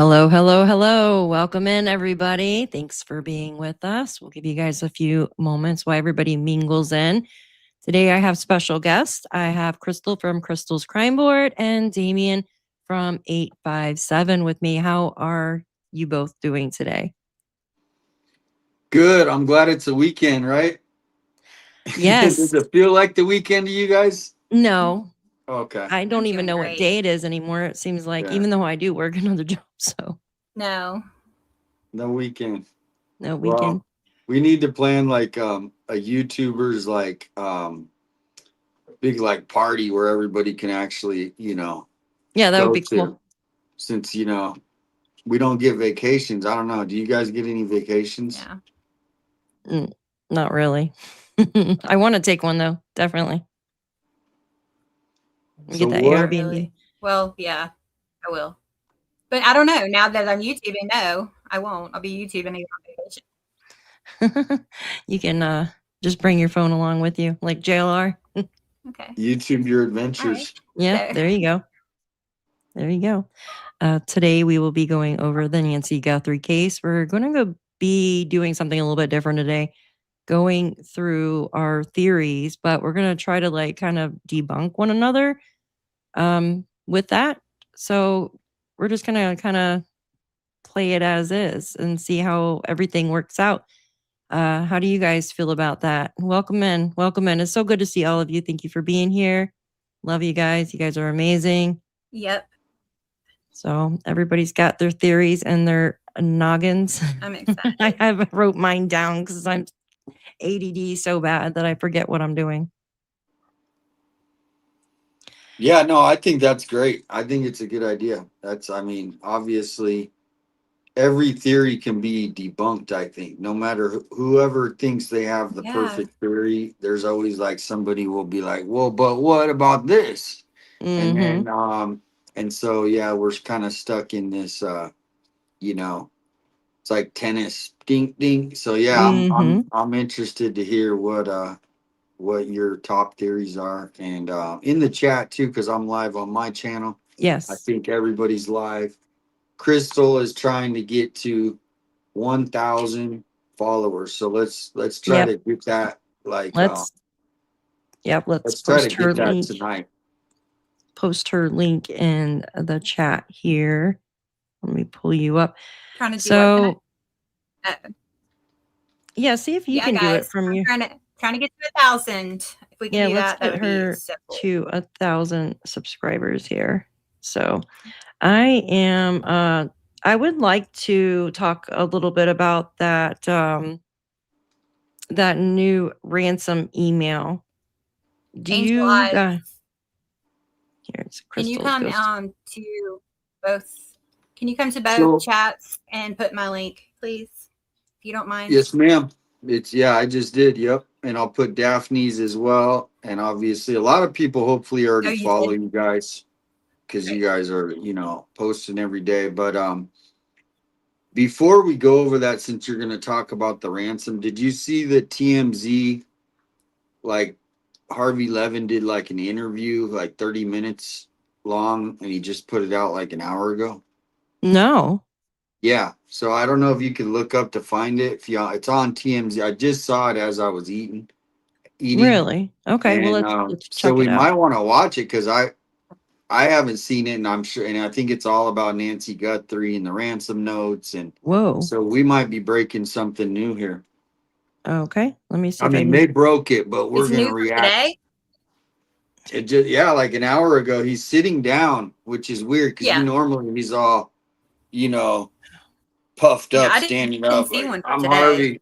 Hello, hello, hello. Welcome in, everybody. Thanks for being with us. We'll give you guys a few moments while everybody mingles in. Today, I have special guests. I have Crystal from Crystal's Crime Board and Damien from 857 with me. How are you both doing today? Good. I'm glad it's a weekend, right? Yes. Does it feel like the weekend to you guys? No, Okay. I don't I'm even doing know what great. day it is anymore. It seems like, Yeah. even though I do work another job, so No. No weekend. no weekend. Well, we need to plan like a YouTuber's big like party where everybody can actually, Yeah, that would go be to. cool. Since, we don't get vacations. I don't know. Do you guys get any vacations? Yeah. Not really. I want to take one, though. Definitely. So Get that what? Airbnb. Really. Well, yeah, I will. But I don't know. Now that I'm YouTubing, no, I won't. I'll be YouTubing and on vacation. You can just bring your phone along with you, like JLR. Okay. YouTube your All right. adventures. Yeah, So, there you go. There you go. Today we will be going over the Nancy Guthrie case. We're going to be doing something a little bit different today, going through our theories, but we're going to try to like kind of debunk one another with that. So we're just going to kind of play it as is and see how everything works out. How do you guys feel about that? Welcome in. Welcome in. It's so good to see all of you. Thank you for being here. Love you guys. You guys are amazing. yep. So everybody's got their theories and their noggins. I'm excited. I have wrote mine down because I'm ADD so bad that I forget what I'm doing. Yeah, no, I think that's great. I think it's a good idea. Obviously, every theory can be debunked. I think no matter whoever thinks they have the Yeah. perfect theory, there's always like somebody will be like, well, but what about this? And Mm-hmm. and so yeah, we're kind of stuck in this, you know, it's like tennis, ding ding. So yeah, Mm-hmm. I'm interested to hear what your top theories are, and in the chat too, because I'm live on my channel. I Yes. think everybody's live. Crystal is trying to get to 1,000 followers, so let's try Yep. to get that like Let's let's let's try to post her get that link. tonight. Post her link in the chat here. Let me pull you up. Trying to do what? So yeah, see if you Yeah, can do it guys. from I'm your trying to get to 1,000. If we can yeah, do let's that, that get would be her so cool. to 1,000 subscribers here. So I am I would like to talk a little bit about that that new ransom email. Do Angel you Eyes. here it's Can you Crystal's come ghost. to both? Can you come to both So chats and put my link, please, if you don't mind? yes, ma'am. I just did. Yep, and I'll put Daphne's as well. And obviously, a lot of people hopefully Oh, already you follow did. you guys because you Great. guys are posting every day. But before we go over that, since you're going to talk about the ransom, did you see that TMZ, like Harvey Levin did like an interview like 30 minutes long, and he just put it out like an hour ago? No. Yeah, so I don't know if you can look up to find it. If you, it's on TMZ. I just saw it as I was eating, Really? Okay, well and let's so check we it out. might want to watch it because I haven't seen it, and I'm sure, and I think it's all about Nancy Guthrie and the ransom notes, and Whoa. so we might be breaking something new here. Okay. Let me see I if I mean, can they broke it, but we're It's new gonna for react. today. It just, yeah, like an hour ago, he's sitting down, which is weird because Yeah. normally he's all, you know, puffed Yeah, up, I standing didn't up, see like one for I'm today. Harvey.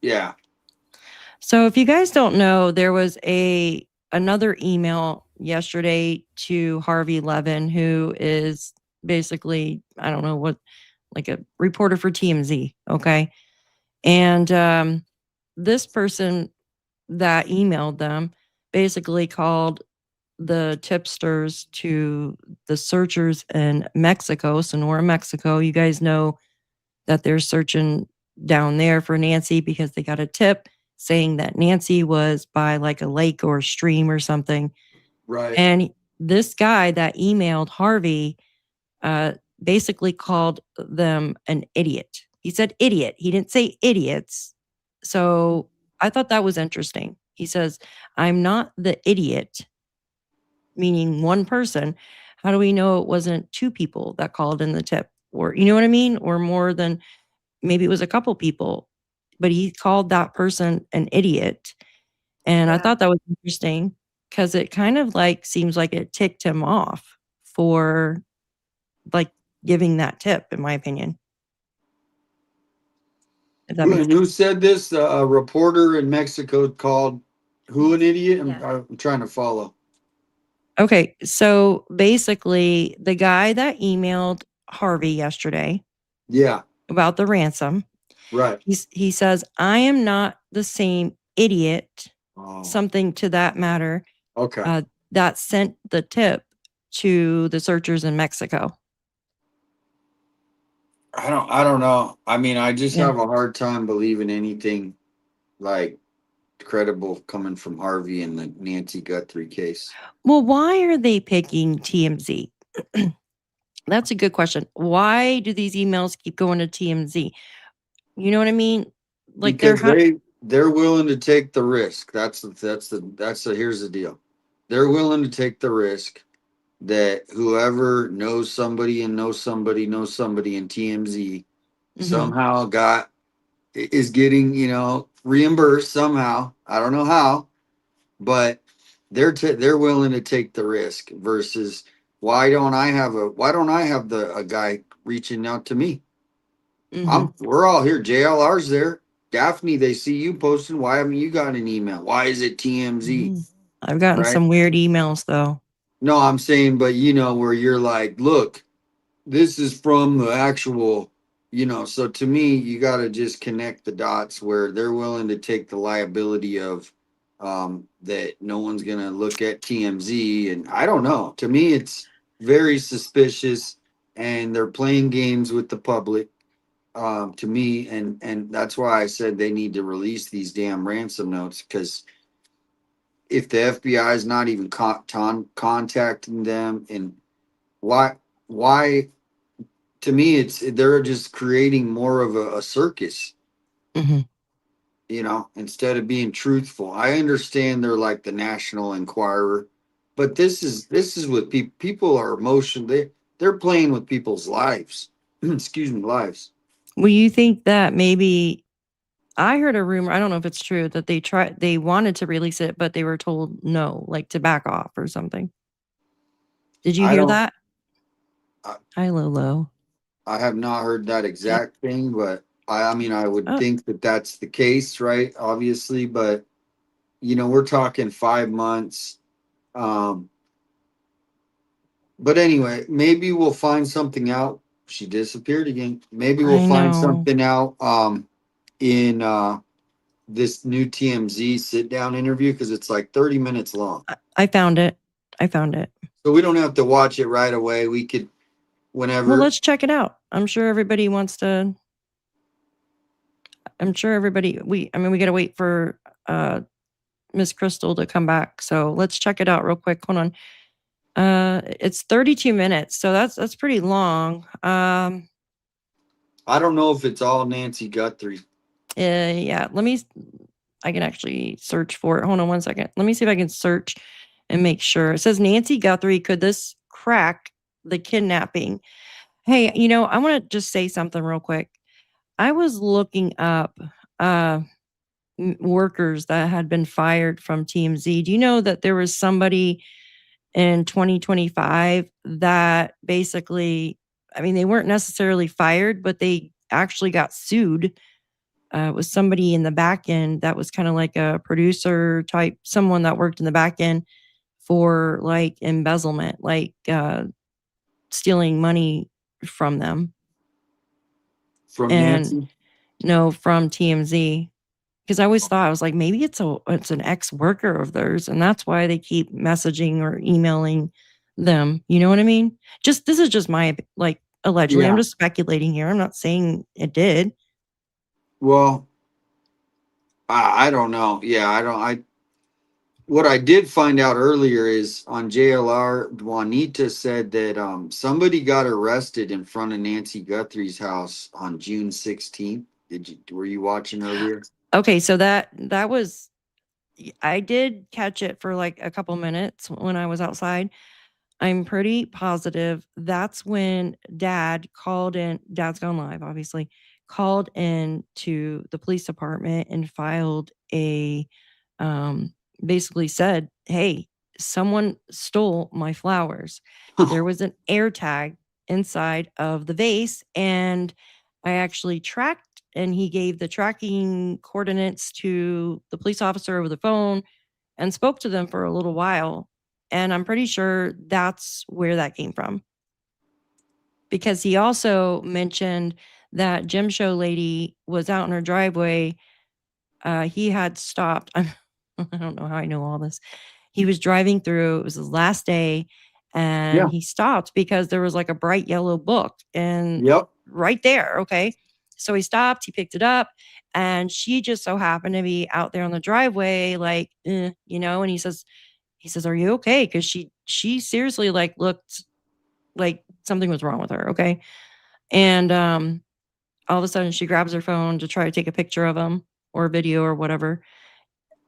Yeah. So if you guys don't know, there was another email yesterday to Harvey Levin, who is basically, I don't know what, like a reporter for TMZ. Okay. And this person that emailed them basically called the tipsters to the searchers in Mexico, Sonora, Mexico. You guys know that they're searching down there for Nancy because they got a tip saying that Nancy was by like a lake or a stream or something. Right. And this guy that emailed Harvey basically called them an idiot. He said idiot. He didn't say idiots. So I thought that was interesting. He says, I'm not the idiot, meaning one person. How do we know it wasn't two people that called in the tip? Or, you know what I mean? Or more than, maybe it was a couple people, but he called that person an idiot. And I Yeah. thought that was interesting because it kind of like seems like it ticked him off for like giving that tip, in my opinion. If that makes Who said this? A reporter in Mexico called who an idiot? Yeah. I'm trying to follow. Okay, so basically, the guy that emailed Harvey yesterday Yeah, about the ransom, right. he says, I am not the same idiot, Oh, something to that matter, okay. that sent the tip to the searchers in Mexico. I don't know. I mean, I just Yeah. have a hard time believing anything like credible coming from Harvey in the Nancy Guthrie case. Well, why are they picking TMZ? That's a good question. Why do these emails keep going to TMZ? You know what I mean? Like Because they're willing to take the risk. That's the here's the deal. They're willing to take the risk that whoever knows somebody and knows somebody knows somebody in TMZ somehow is getting, reimbursed somehow. I don't know how, but they're willing to take the risk versus why don't I have a guy reaching out to me? We're all here. JLR's there. Daphne, they see you posting. Why haven't you got an email? Why is it TMZ? I've gotten Right? some weird emails though. No, I'm saying, but where you're like, look, this is from the actual, so to me, you got to just connect the dots where they're willing to take the liability of that no one's going to look at TMZ. And I don't know. To me, it's very suspicious and they're playing games with the public. To me, and that's why I said they need to release these damn ransom notes, because if the FBI is not even contacting them, and why to me they're just creating more of a circus, instead of being truthful. I understand they're like the National Enquirer, but this is what people are emotional. They're playing with people's lives. Excuse me, lives. Well, you think that maybe I heard a rumor, I don't know if it's true, that they wanted to release it, but they were told no, like to back off or something. Did you I hear don't. that? I, Hi, Lolo. I have not heard that exact thing, but I mean, I would Oh, think that that's the case, right? Obviously, but we're talking 5 months. Um, but anyway, maybe we'll find something out. She disappeared again. Maybe we'll I find know. something out in this new TMZ sit down interview, because it's like 30 minutes long. I found it. I found it. So we don't have to watch it right away. We could Well, whenever. let's check it out. I'm sure everybody we got to wait for Miss Crystal to come back. So let's check it out real quick. Hold on. It's 32 minutes, so that's pretty long. I don't know if it's all Nancy Guthrie. Yeah, I can actually search for it. Hold on one second. Let me see if I can search and make sure. It says Nancy Guthrie, could this crack the kidnapping? Hey, I want to just say something real quick. I was looking up workers that had been fired from TMZ. Do you know that there was somebody in 2025 that basically, they weren't necessarily fired, but they actually got sued. It was somebody in the back end that was kind of like a producer type, someone that worked in the back end for like embezzlement, like stealing money from them. From And Nancy? no, from TMZ. Because I always thought, I was like, maybe it's an ex-worker of theirs, and that's why they keep messaging or emailing them. You know what I mean? This is just my, like, allegedly. I'm Yeah. just speculating here. I'm not saying it did. Well, I don't know. Yeah, I don't. what I did find out earlier is on JLR, Juanita said that somebody got arrested in front of Nancy Guthrie's house on June 16th. Were you watching earlier? Okay, so that was, I did catch it for like a couple minutes when I was outside. I'm pretty positive that's when Dad called in. Dad's gone live, obviously. Called in to the police department and filed a, basically said, "Hey, someone stole my flowers." There was an air tag inside of the vase, and I actually tracked, and he gave the tracking coordinates to the police officer over the phone and spoke to them for a little while. And I'm pretty sure that's where that came from. Because he also mentioned that gym show lady was out in her driveway. He had stopped. I don't know how I know all this. He was driving through, it was his last day, and Yeah. he stopped because there was like a bright yellow book and Yep. right there. Okay. So he stopped, he picked it up, and she just so happened to be out there on the driveway, like, and he says, "Are you okay?" Because she seriously like looked like something was wrong with her. Okay. And all of a sudden she grabs her phone to try to take a picture of him or a video or whatever,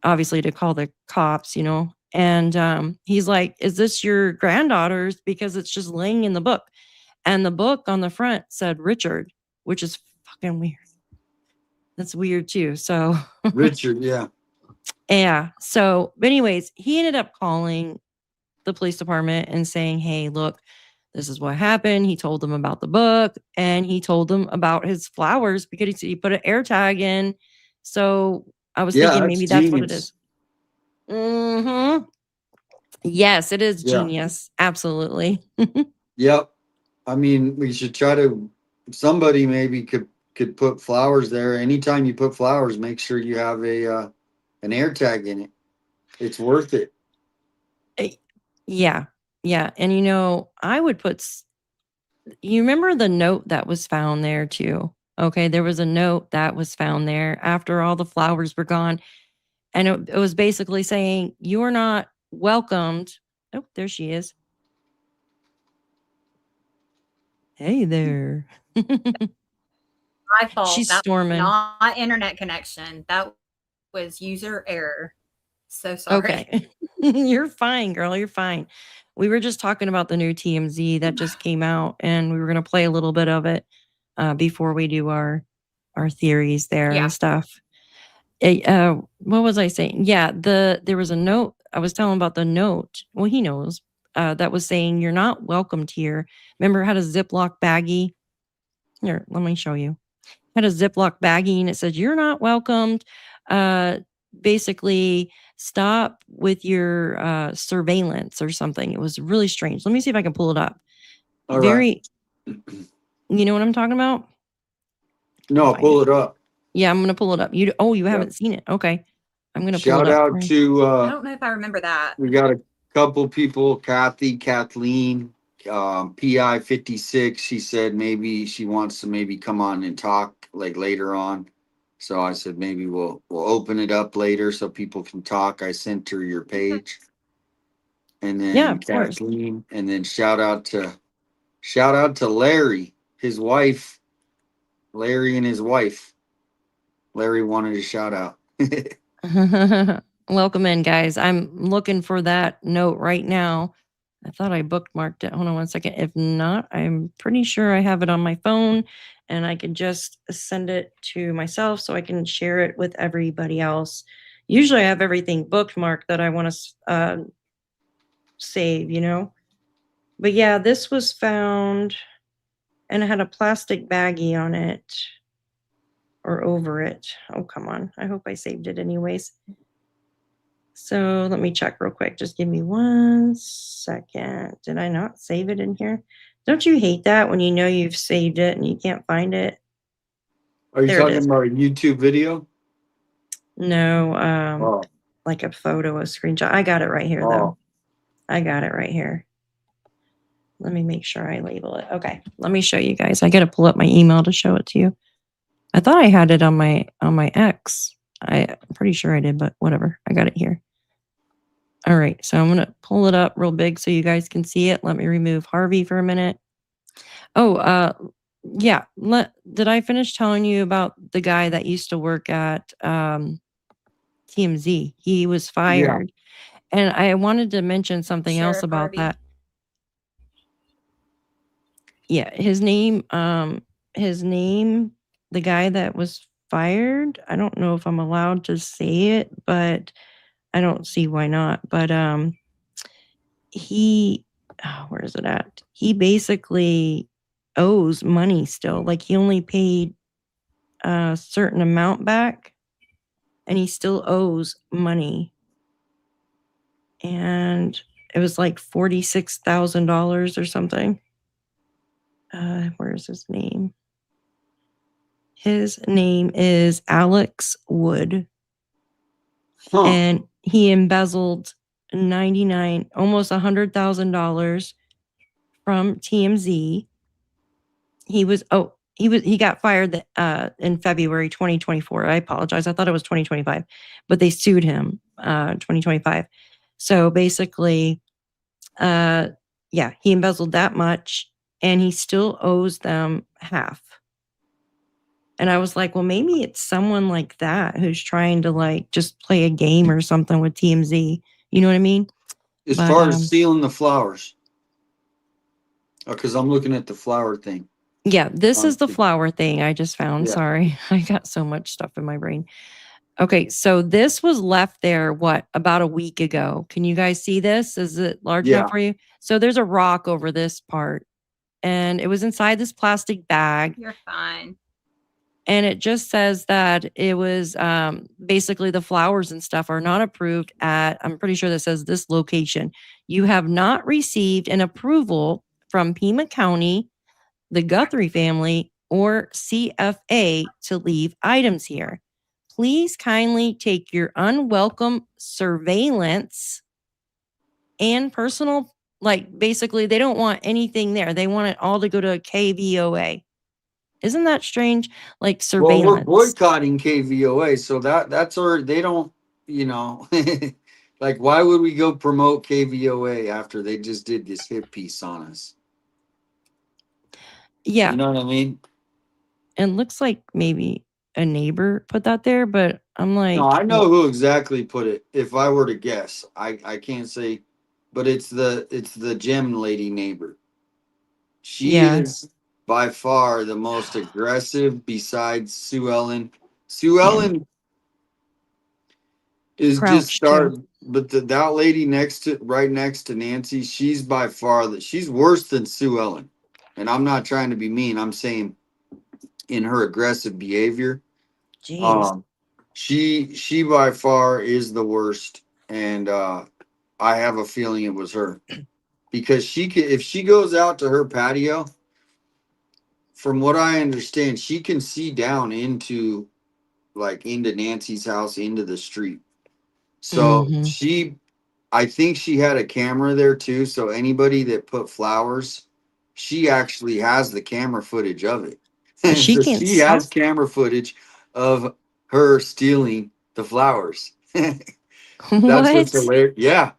obviously to call the cops, and he's like, "Is this your granddaughter's? Because it's just laying in the book." And the book on the front said Richard, which is fucking weird. That's weird too. So Richard, yeah. yeah. So, but anyways, he ended up calling the police department and saying, "Hey, look, this is what happened." He told them about the book, and he told them about his flowers because he put an air tag in. So I was Yeah, thinking that's maybe that's what it genius. is. Mm-hmm. Yes, it is Yeah. genius. Absolutely. Yep. I mean, we should try to, somebody maybe could put flowers there. Anytime you put flowers, make sure you have an air tag in it. It's worth it. Yeah. Yeah. And I would you remember the note that was found there too? Okay. There was a note that was found there after all the flowers were gone. And it was basically saying, "You are not welcomed." Oh, there she is. Hey there. My fault. She's That was storming. not internet connection. That was user error. So sorry. Okay. You're fine, girl. You're fine. We were just talking about the new TMZ that just came out, and we were going to play a little bit of it before we do our theories there Yeah. and stuff. What was I saying? Yeah, there was a note. I was telling about the note. Well, he knows that was saying, "You're not welcomed here." Remember, it had a Ziploc baggie. Here, let me show you. Had a Ziploc baggie, and it said, "You're not welcomed." Basically, stop with your surveillance or something. It was really strange. Let me see if I can pull it up. All right. You know what I'm talking about? No, Find pull it up. Yeah, I'm gonna pull it up. You haven't seen it. Okay. I'm gonna pull it Shout up. out to I don't know if I remember that. we got a couple people, Kathy, Kathleen, PI 56. She said maybe she wants to maybe come on and talk like later on. So I said maybe we'll open it up later so people can talk. I sent her your page. And then Yeah, of course. Kathleen, and then shout out to Larry, his wife, Larry and his wife. Larry wanted a shout out. Welcome in, guys. I'm looking for that note right now. I thought I bookmarked it. Hold on one second. If not, I'm pretty sure I have it on my phone, and I can just send it to myself so I can share it with everybody else. Usually I have everything bookmarked that I want to save. But yeah, this was found, and it had a plastic baggie on it or over it. Oh, come on. I hope I saved it anyways. So let me check real quick. Just give me 1 second. Did I not save it in here? Don't you hate that when you know you've saved it and you can't find it? Are you There it talking is. about a YouTube video? No, like a photo, a screenshot. I got it right here, though. I got it right here. Let me make sure I label it. Okay, let me show you guys. I got to pull up my email to show it to you. I thought I had it on my X. I'm pretty sure I did, but whatever. I got it here. All right, so I'm gonna pull it up real big so you guys can see it. Let me remove Harvey for a minute. Oh, yeah. Did I finish telling you about the guy that used to work at TMZ? He was Yeah. fired, and I wanted to mention something else Sheriff about Harvey. that. Yeah, his name, the guy that was fired. I don't know if I'm allowed to say it, but I don't see why not. But he where is it at? He basically owes money still. Like he only paid a certain amount back and he still owes money. And it was like $46,000 or something. Where's his name? His name is Alex Wood. Huh. And he embezzled almost $100,000 from TMZ. He got fired in February 2024. I apologize. I thought it was 2025, but they sued him 2025. So basically, yeah, he embezzled that much and he still owes them half. And I was like, well, maybe it's someone like that who's trying to like just play a game or something with TMZ. You know what I mean? As But far as stealing the flowers, because I'm looking at the flower thing. yeah, this is the Um, flower thing I just found. Yeah. Sorry. I got so much stuff in my brain. Okay, so this was left there, about a week ago. Can you guys see this? Is it large Yeah. enough for you? So there's a rock over this part, and it was inside this plastic bag. You're fine. And it just says that it was basically the flowers and stuff are not approved at, I'm pretty sure that says this location. You have not received an approval from Pima County, the Guthrie family, or CFA to leave items here. Please kindly take your unwelcome surveillance and personal, like basically they don't want anything there. They want it all to go to a KVOA. Isn't that strange? Like Well, we're surveillance. boycotting KVOA, so that's our. They don't, like why would we go promote KVOA after they just did this hit piece on us? Yeah. You know what I mean? It looks like maybe a neighbor put that there, but I'm like, No, I know who exactly put it. If I were to guess, I can't say, but it's the gem lady neighbor. She Yeah. is by far the most aggressive besides Sue Ellen. Sue Yeah. Ellen is just Crouch too. but that lady right next to Nancy, she's by far she's worse than Sue Ellen. And I'm not trying to be mean. I'm saying in her aggressive behavior. Jeez. She by far is the worst, and I have a feeling it was her because if she goes out to her patio, from what I understand, she can see down into Nancy's house into the street. So I think she had a camera there too. So anybody that put flowers, she actually has the camera footage of it. She So can't she has camera footage of her stealing the flowers. That's what's What? hilarious. Yeah.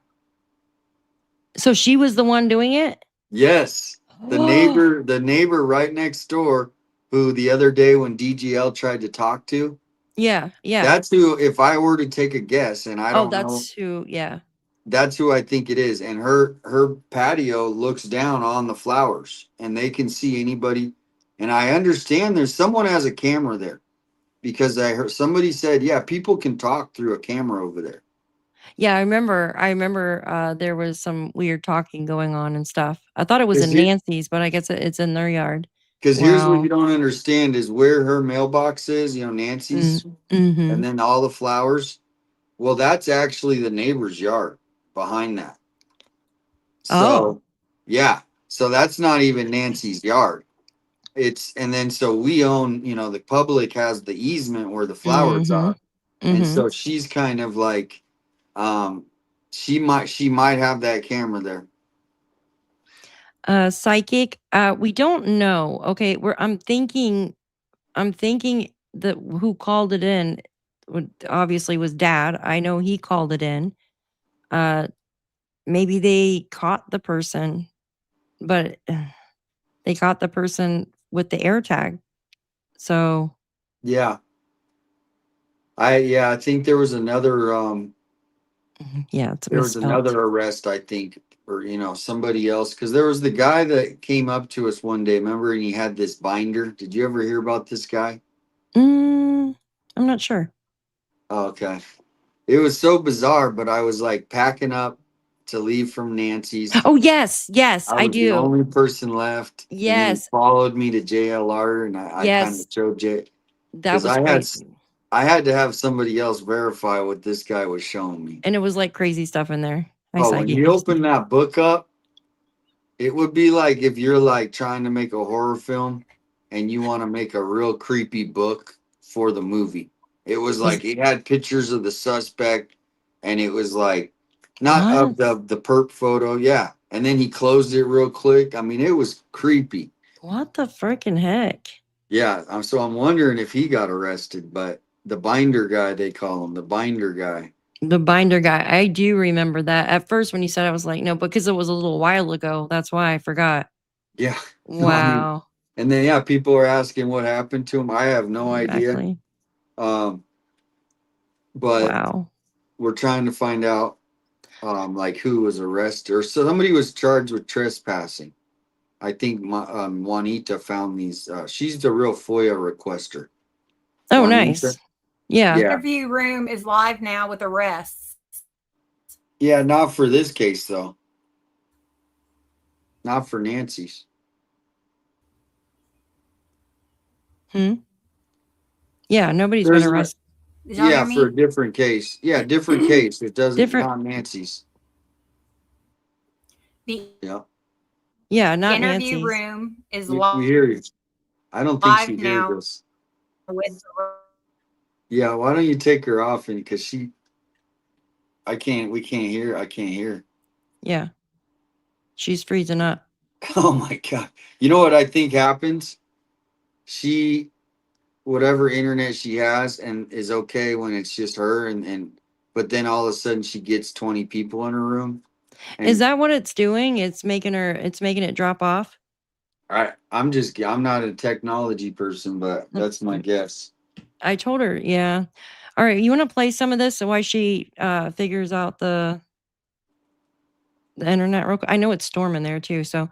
So she was the one doing it? Yes. The neighbor right next door, who the other day when DGL tried to talk to, Yeah. that's who, if I were to take a guess, and I don't know, That's who. Yeah. that's who I think it is. And her patio looks down on the flowers and they can see anybody. And I understand there's someone has a camera there because I heard somebody said, yeah, people can talk through a camera over there. Yeah, I remember there was some weird talking going on and stuff. I thought it was in 'Cause here- Nancy's, but I guess it's in their yard. Because here's what Wow. you don't understand is where her mailbox is, Nancy's, Mm-hmm. and then all the flowers. Well, that's actually the neighbor's yard behind that. So, yeah. So that's not even Nancy's yard. And then so we own, the public has the easement where the flowers are. And so she's kind of like, she might have that camera there. Psychic, we don't know. Okay, I'm thinking that who called it in obviously was Dad. I know he called it in. maybe they caught the person, but they caught the person with the air tag. So Yeah. I think there was another yeah, it's there was misspelled. another arrest, I think, or somebody else, because there was the guy that came up to us one day, remember, and he had this binder. Did you ever hear about this guy? I'm not sure. Oh, okay. It was so bizarre, but I was like packing up to leave from Nancy's. Oh yes, yes, I I was the do. only person left. And then he Yes, followed me to JLR, and I kind yes, of showed J that because was crazy. I had to have somebody else verify what this guy was showing me. And it was like crazy stuff in there. I Oh, saw when you. you open that book up, it would be like if you're like trying to make a horror film and you want to make a real creepy book for the movie. It was Is like it had pictures of the suspect, and it was like not of what? the perp photo, yeah. And then he closed it real quick. I mean, it was creepy. What the freaking heck? Yeah, so I'm wondering if he got arrested, but the binder guy, they call him the binder guy. The binder guy. I do remember that. At first, when you said it, I was like, no, because it was a little while ago. That's why I forgot. Yeah, no, I mean, Wow. and then yeah, people are asking what happened to him. I have no idea. Exactly. Um, but Wow. we're trying to find out like who was arrested or somebody was charged with trespassing. I think Juanita found these. She's the real FOIA requester. Oh, Juanita? nice. Yeah. Yeah. Interview room is live now with arrests. Yeah, not for this case though. Not for Nancy's. Yeah, nobody's been There's not. arrested. Did y'all hear Yeah, for a me? different case. Yeah, different case. It doesn't Different. not Nancy's. The Yeah, Yeah, not interview Nancy's. room is we hear you. I don't think she live hears now us. with Yeah, why don't you take her off? And because we can't hear. I can't hear. Yeah. She's freezing up. Oh my God. You know what I think happens? She, whatever internet she has and is okay when it's just her but then all of a sudden she gets 20 people in her room. Is And that what it's doing? It's making it drop off? I'm not a technology person, but that's my guess. I told her, yeah. All right, you want to play some of this while she figures out the internet real quick? I know it's storming there too, so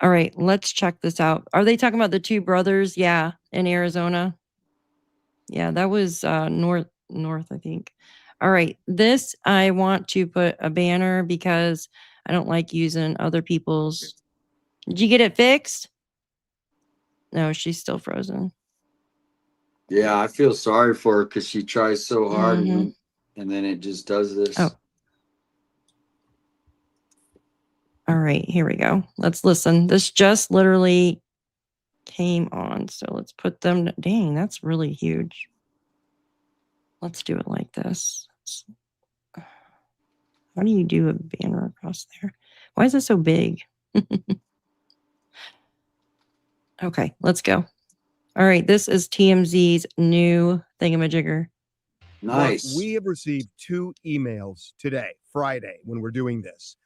all right, let's check this out. Are they talking about the two brothers? Yeah, in Arizona. Yeah, that was north, I think. All right, this I want to put a banner because I don't like using other people's. Did you get it fixed? No, she's still frozen. Yeah, I feel sorry for her because she tries so hard Mhm. and then it just does this. Oh. All right, here we go. Let's listen. This just literally came on. So let's put them. Dang, that's really huge. Let's do it like this. How do you do a banner across there? Why is it so big? Okay, let's go. All right, this is TMZ's new thingamajigger. Nice. Mark, we have received 2 emails today, Friday, when we're doing this,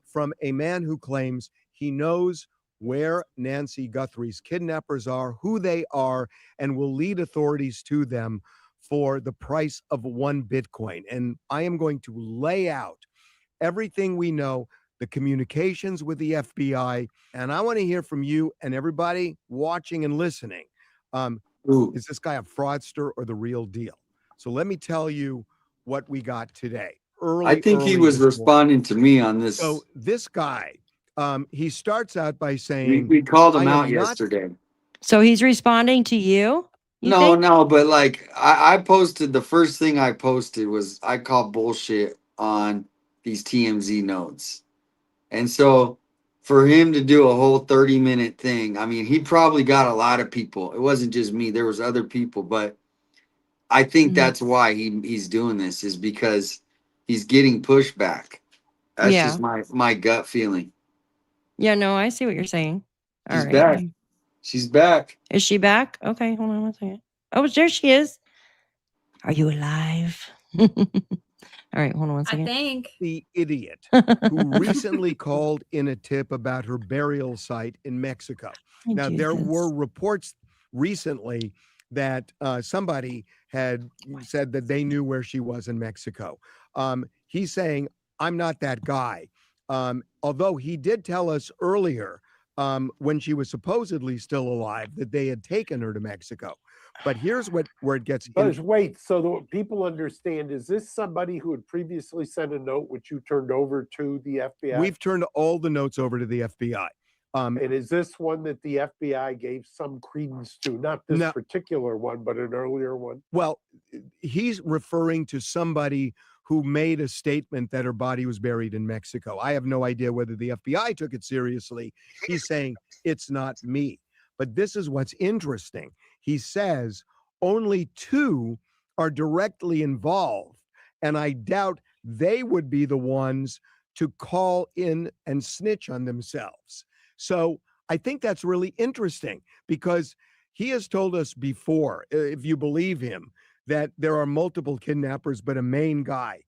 from a man who claims he knows where Nancy Guthrie's kidnappers are, who they are, and will lead authorities to them for the price of 1 Bitcoin. And I am going to lay out everything we know, the communications with the FBI, and I want to hear from you and everybody watching and listening. Is this guy a fraudster or the real deal? So let me tell you what we got today. I think he was responding to me on this. So this guy, he starts out by saying, we called him out yesterday. So he's responding to you? No, but like I posted, the first thing I posted was I call bullshit on these TMZ notes. And so for him to do a whole 30-minute thing, I mean, he probably got a lot of people. It wasn't just me, there was other people, but I think that's why he's doing this, is because he's getting pushback. That's just my gut feeling. Yeah, no, I see what you're saying. She's back. She's back. Is she back? Okay, hold on one second. Oh, there she is. Are you alive? All right, hold on one I second. think. The idiot who recently called in a tip about her burial site in Mexico. Now, there were reports recently that somebody had said that they knew where she was in Mexico. He's saying, I'm not that guy. Although he did tell us earlier when she was supposedly still alive that they had taken her to Mexico. But here's where it gets But wait, so the people understand, is this somebody who had previously sent a note which you turned over to the FBI? We've turned all the notes over to the FBI. And is this one that the FBI gave some credence to? Not this particular one, but an earlier one? Well, he's referring to somebody who made a statement that her body was buried in Mexico. I have no idea whether the FBI took it seriously. He's saying, it's not me. But this is what's interesting. He says only 2 are directly involved, and I doubt they would be the ones to call in and snitch on themselves. So I think that's really interesting because he has told us before, if you believe him, that there are multiple kidnappers, but a main guy.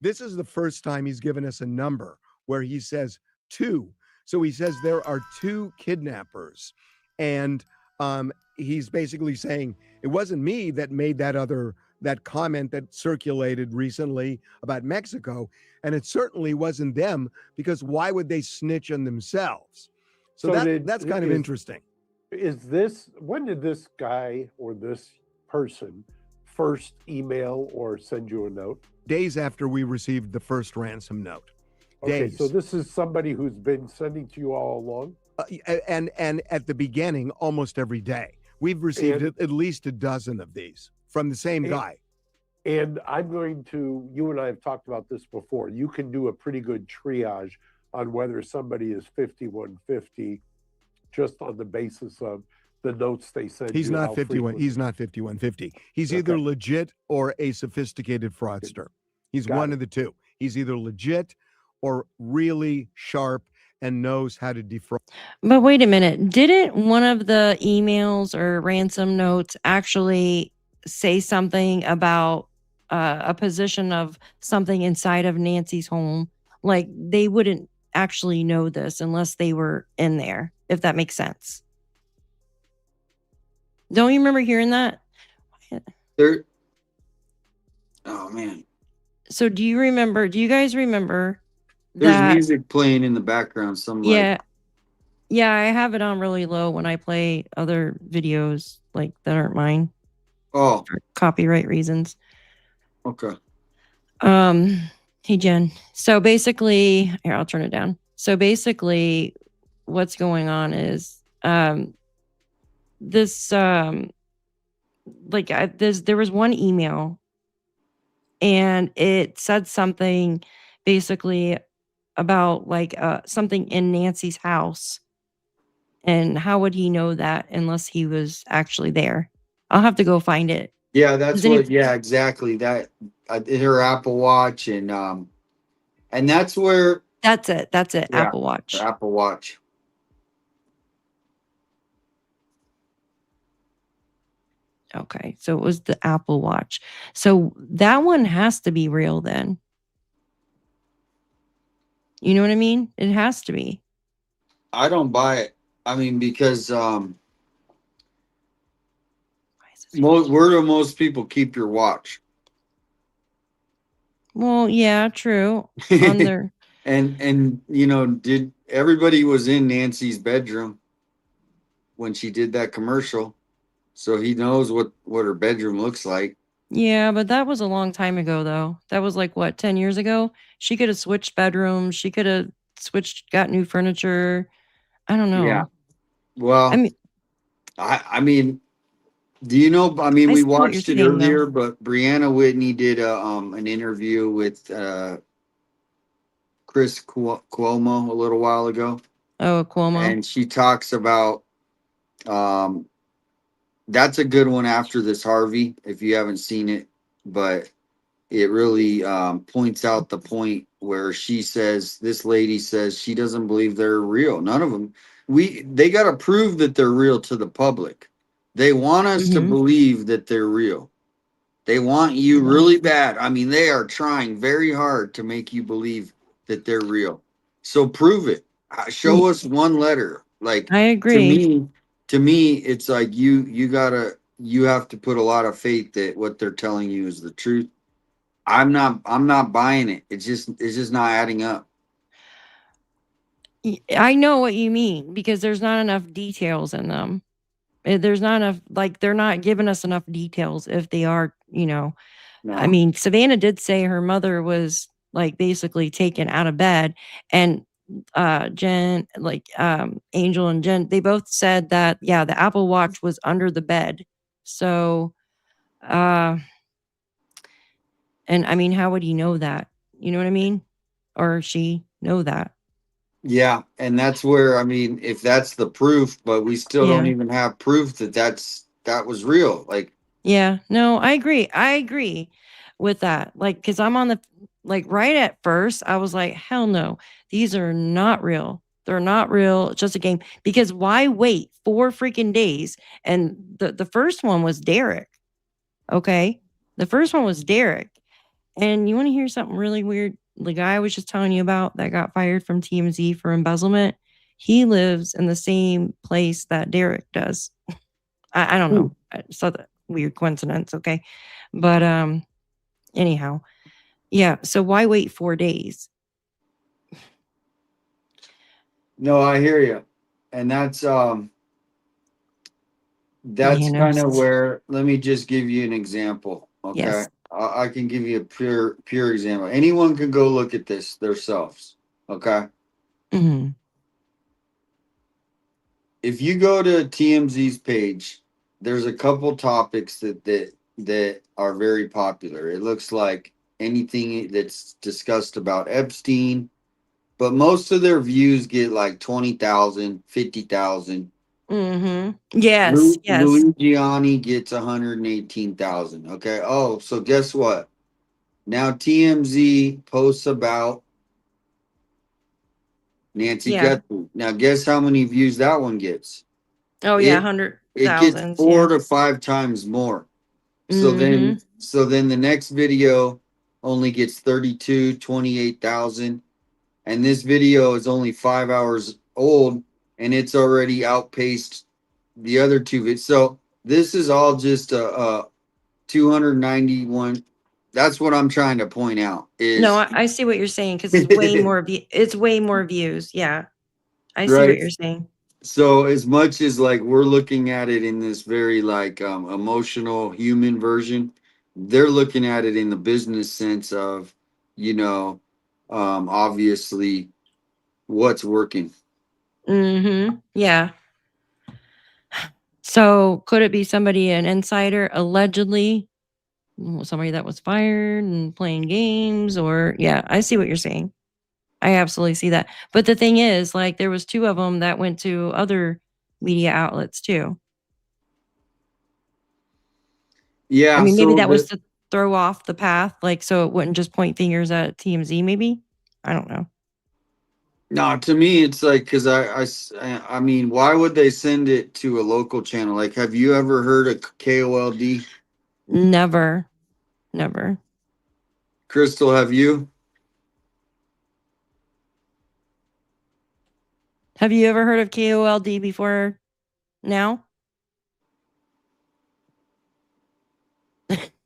This is the first time he's given us a number where he says 2. So he says there are 2 kidnappers. And he's basically saying it wasn't me that made that comment that circulated recently about Mexico. And it certainly wasn't them, because why would they snitch on themselves? So that's kind of interesting. When did this guy or this person first email or send you a note? Days after we received the first ransom note. Okay, Days. so this is somebody who's been sending to you all along? And at the beginning, almost every day. We've received at least a dozen of these from the same guy. And you and I have talked about this before. You can do a pretty good triage on whether somebody is 5150 just on the basis of the notes they send you. He's not 51. He's not 5150. He's either legit or a sophisticated fraudster. He's one of the two. He's either legit or really sharp and knows how to defraud. But wait a minute. Didn't one of the emails or ransom notes actually say something about a position of something inside of Nancy's home? Like they wouldn't actually know this unless they were in there, if that makes sense. Don't you remember hearing that? Oh man. So do you guys remember There's music playing in the background. Yeah, I have it on really low when I play other videos like that aren't mine. Oh, for copyright reasons. Okay. Hey Jen. So basically, here, I'll turn it down. So basically what's going on is this there was one email and it said something basically about like something in Nancy's house. And how would he know that unless he was actually there? I'll have to go find it. Yeah, exactly. That her Apple Watch and that's where. That's it. Yeah, Apple Watch. Apple Watch. Okay, so it was the Apple Watch. So that one has to be real then. You know what I mean? It has to be. I don't buy it. I mean, because where do most people keep your watch? Well, yeah, true. On their and did everybody was in Nancy's bedroom when she did that commercial, so he knows what her bedroom looks like. Yeah, but that was a long time ago, though. That was like, what, 10 years ago? She could have switched bedrooms. She could have got new furniture. I don't know. Yeah. Well, I mean, do you know? I mean, we watched it earlier, but Brianna Whitney did an interview with Chris Cuomo a little while ago. Oh, Cuomo. And she talks about that's a good one after this Harvey, if you haven't seen it, but it really points out the point where this lady says she doesn't believe they're real. None of them. They got to prove that they're real to the public. They want us to believe that they're real. They want you really bad. I mean, they are trying very hard to make you believe that they're real. So prove it. Show us one letter. Like I agree. to me, it's like you have to put a lot of faith that what they're telling you is the truth. I'm not buying it. It's just not adding up. I know what you mean because there's not enough details in them. There's not enough, like, they're not giving us enough details if they are, I No. mean, Savannah did say her mother was, like, basically taken out of bed, and, Jen, like, Angel and Jen, they both said that, yeah, the Apple Watch was under the bed. So, uh, and I mean, how would he know that? You know what I mean? Or she know that? Yeah, and that's where I mean, if that's the proof, but we still don't Yeah. even have proof that that was real. Like, Yeah, no, I agree. I agree with that. Like, cause I'm on the, like, right at first, I was like, hell no, these are not real. They're not real. It's just a game. Because why wait 4 freaking days? And the first one was Derek. Okay. The first one was Derek. And you want to hear something really weird? The guy I was just telling you about that got fired from TMZ for embezzlement, he lives in the same place that Derek does. I don't know. I saw that weird coincidence, okay? But anyhow, yeah, so why wait 4 days? no, I hear you. And that's kind of Bananas. where, let me just give you an example. Okay. Yes. I can give you a pure example. Anyone can go look at this themselves. Okay. Mhm. If you go to TMZ's page, there's a couple topics that are very popular. It looks like anything that's discussed about Epstein, but most of their views get like 20,000, 50,000. Mhm. Yes, yes. Louis Gianni gets 118,000. Okay. Oh, so guess what? Now TMZ posts about Nancy Yeah. Guthrie. Now guess how many views that one gets? Oh yeah, It it gets 100,000s, 4 yeah. to 5 times more. Mhm. So then the next video only gets 28,000, and this video is only 5 hours old and it's already outpaced the other two videos. So this is all just a 291. That's what I'm trying to point out No, is I see what you're saying because it's way more it's way more views. Yeah. I see what right. you're saying. So as much as like we're looking at it in this very like emotional human version, they're looking at it in the business sense of, you know, obviously what's working. Mhm. Yeah. So, could it be somebody, an insider, allegedly? Somebody that was fired and playing games, or yeah, I see what you're saying. I absolutely see that. But the thing is, like, there was 2 of them that went to other media outlets too. I Yeah, mean, maybe so that was to throw off the path, like, so it wouldn't just point fingers at TMZ maybe? I don't know. no, to me it's like because I mean, why would they send it to a local channel? Like, have you ever heard of KOLD? Never. Never. Crystal, have you? Have you ever heard of KOLD before now?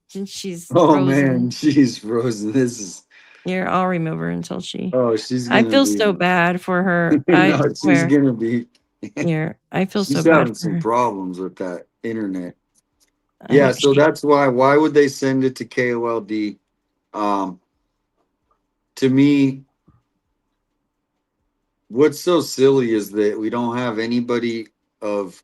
Since she's Oh man, frozen. she's frozen. This is Here, I'll remove her until she she's I gonna feel be so bad for her. I no, she's swear. gonna be Here, I feel so she's bad having for some her. problems with that internet. I Yeah, know so she that's why would they send it to KOLD? Um to me, what's so silly is that we don't have anybody of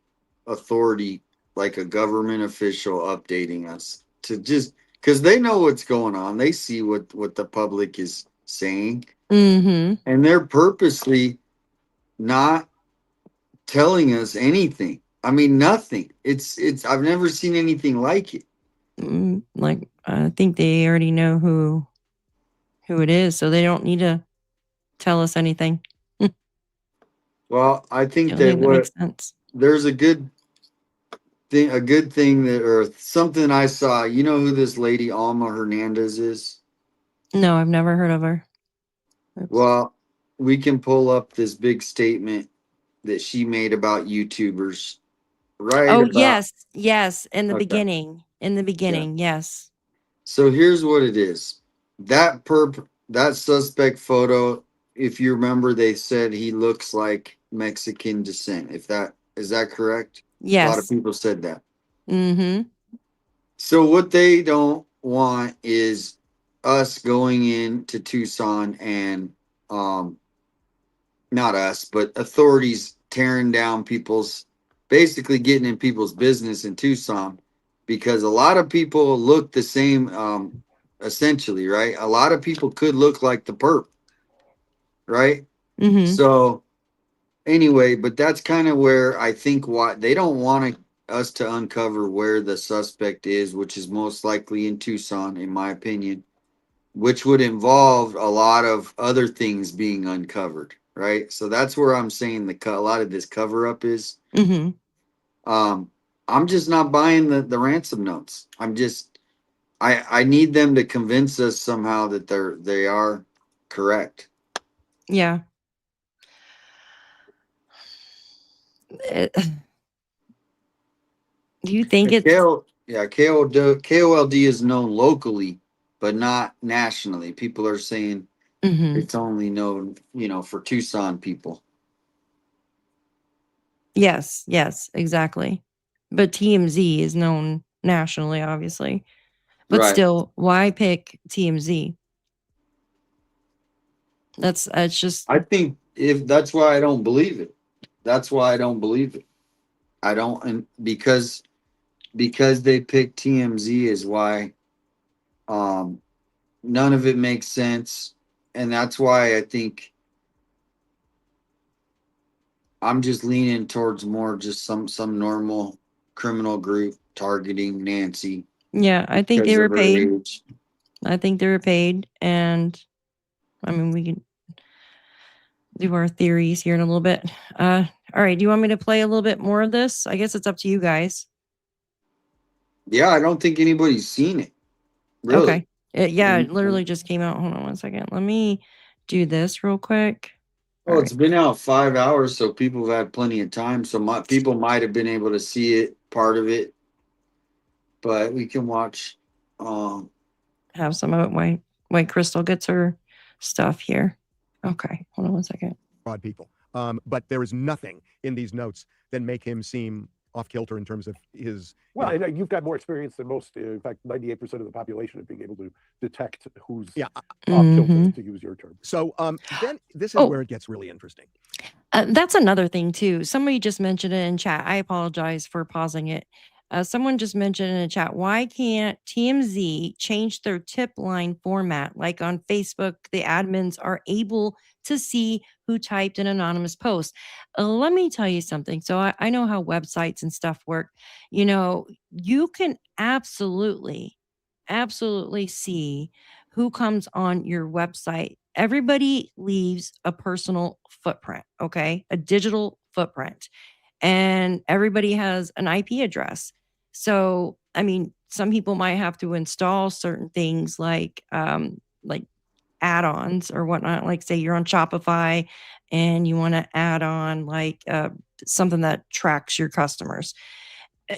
authority like a government official updating us to just because they know what's going on. They see what the public is saying, Mhm. and they're purposely not telling us anything. I mean, nothing. It's I've never seen anything like it. Like, I think they already know who it is, so they don't need to tell us anything. Well, I The think only that thing that what makes sense. there's a good thing, a good thing that, or something I saw. You know who this lady Alma Hernandez is? No, I've never heard of her. Oops. Well, we can pull up this big statement that she made about YouTubers. Right Oh, about yes. In the okay. beginning. Yes. So here's what it is. That suspect photo, if you remember, they said he looks like Mexican descent. If that is that correct? A lot of Yes. people said that. Mm-hmm. So what they don't want is us going into Tucson and not us, but authorities tearing down people's, basically getting in people's business in Tucson, because a lot of people look the same, essentially, right? A lot of people could look like the perp, right? Mm-hmm. So anyway, but that's kind of where I think why they don't want us to uncover where the suspect is, which is most likely in Tucson, in my opinion, which would involve a lot of other things being uncovered, right? So that's where I'm saying a lot of this cover up is. Mm-hmm. I'm just not buying the ransom notes. I need them to convince us somehow that they are correct. Yeah. Do you think it's KOLD is known locally, but not nationally. People are saying mm-hmm. it's only known, for Tucson people. Yes, exactly. But TMZ is known nationally, obviously. But Right. still, why pick TMZ? It's just I think if that's why I don't believe it. That's why I don't believe it. I don't, and because they picked TMZ is why um none of it makes sense, and that's why I think I'm just leaning towards more just some normal criminal group targeting Nancy yeah, I think because they were of her paid. age. I think they were paid, and I mean we can do our theories here in a little bit. All right, do you want me to play a little bit more of this? I guess it's up to you guys. Yeah, I don't think anybody's seen it. Really. Okay. It literally just came out. Hold on one second. Let me do this real quick. Well, it's been out 5 hours, so people have had plenty of time. So people might have been able to see it, part of it, but we can watch. Have some of it. White Crystal gets her stuff here. Okay, hold on one second. Broad people. But there is nothing in these notes that make him seem off kilter in terms of his. Well, I know you've got more experience than most. In fact, 98% of the population of being able to detect who's off kilter, to use your term. So then this is where it gets really interesting. That's another thing too. Somebody just mentioned it in chat. I apologize for pausing it. Someone just mentioned in the chat, why can't TMZ change their tip line format? Like on Facebook, the admins are able to see who typed an anonymous post. Let me tell you something. So I know how websites and stuff work. You can absolutely see who comes on your website. Everybody leaves a personal footprint, okay? A digital footprint. And everybody has an IP address. So, I mean, some people might have to install certain things like add-ons or whatnot. Like say you're on Shopify and you want to add on like something that tracks your customers.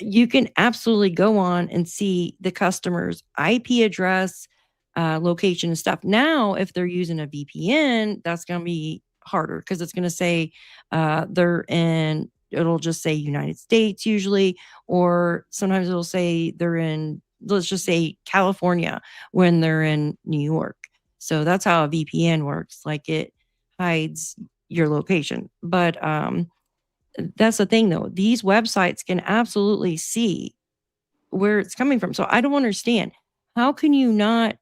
You can absolutely go on and see the customer's IP address, location and stuff. Now, if they're using a VPN, that's going to be harder because it's going to say they're in, it'll just say United States usually, or sometimes it'll say they're in, let's just say California when they're in New York. So that's how a VPN works. Like it hides your location. But that's the thing though. These websites can absolutely see where it's coming from. So I don't understand. How can you not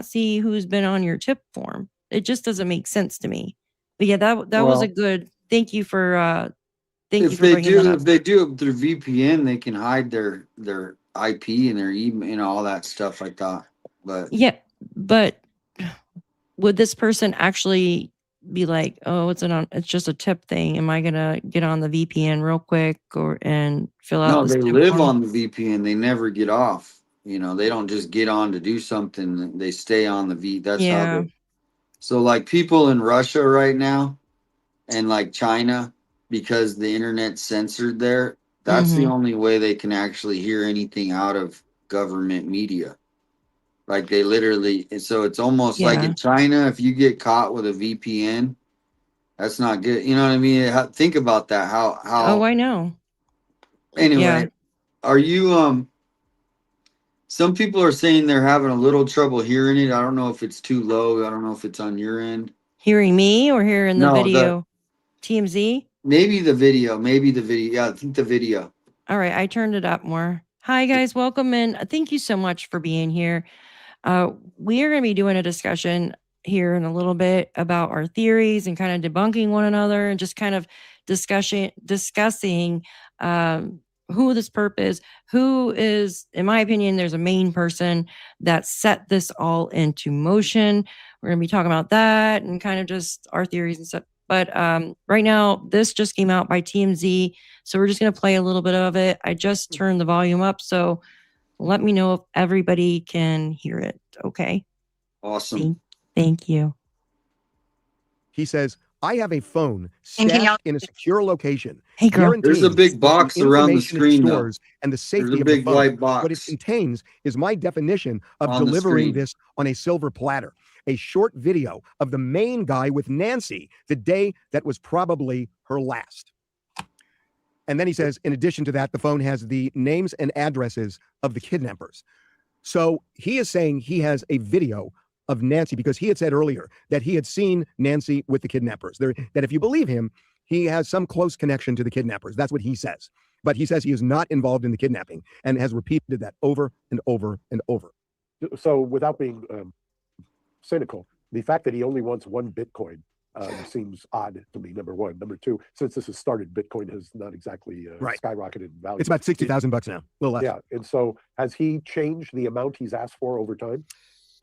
see who's been on your tip form? It just doesn't make sense to me. But yeah, that was a good, thank you for bringing that up. If they do it through VPN, they can hide their IP and their email and all that stuff. I thought, but Yeah, but would this person actually be like, oh, it's just a tip thing. Am I gonna get on the VPN real quick and fill out No, this they tip live form? on the VPN. They never get off. You know, they don't just get on to do something. They stay on the That's how Yeah. they. So like people in Russia right now and like China, because the internet's censored there, that's the Mm-hmm. only way they can actually hear anything out of government media. Like they literally, and so it's almost like Yeah. in China, if you get caught with a VPN, that's not good. You know what I mean? Think about that. Oh, How I know. Yeah. anyway, are you some people are saying they're having a little trouble hearing it. I don't know if it's too low. I don't know if it's on your end. Hearing me or hearing the No, the video? TMZ? maybe the video. Maybe the video. Yeah, I think the video. All right, I turned it up more. Hi guys, welcome in. Thank you so much for being here. We are going to be doing a discussion here in a little bit about our theories and kind of debunking one another and just kind of discussing who this perp is, who is, in my opinion, there's a main person that set this all into motion. We're going to be talking about that and kind of just our theories and stuff. But right now, this just came out by TMZ. So we're just going to play a little bit of it. I just turned the volume up. So let me know if everybody can hear it. Okay. Awesome. Thank you. He says, I have a phone And can y'all- stashed in a secure location. Hey, girl. There's a guaranteeing big that box the around the information it screen, though. stores and the There's safety a of the big phone. white What it box contains is my definition of on the delivering screen. this on a silver platter. A short video of the main guy with Nancy the day that was probably her last. And then he says, in addition to that, the phone has the names and addresses of the kidnappers. So he is saying he has a video of Nancy because he had said earlier that he had seen Nancy with the kidnappers. That if you believe him, he has some close connection to the kidnappers. That's what he says. But he says he is not involved in the kidnapping and has repeated that over and over and over. So without being cynical, the fact that he only wants one Bitcoin seems odd to me, number one. Number two, since this has started, Bitcoin has not exactly Right. skyrocketed in value. It's about $60,000 now, a little less. Yeah, and so has he changed the amount he's asked for over time?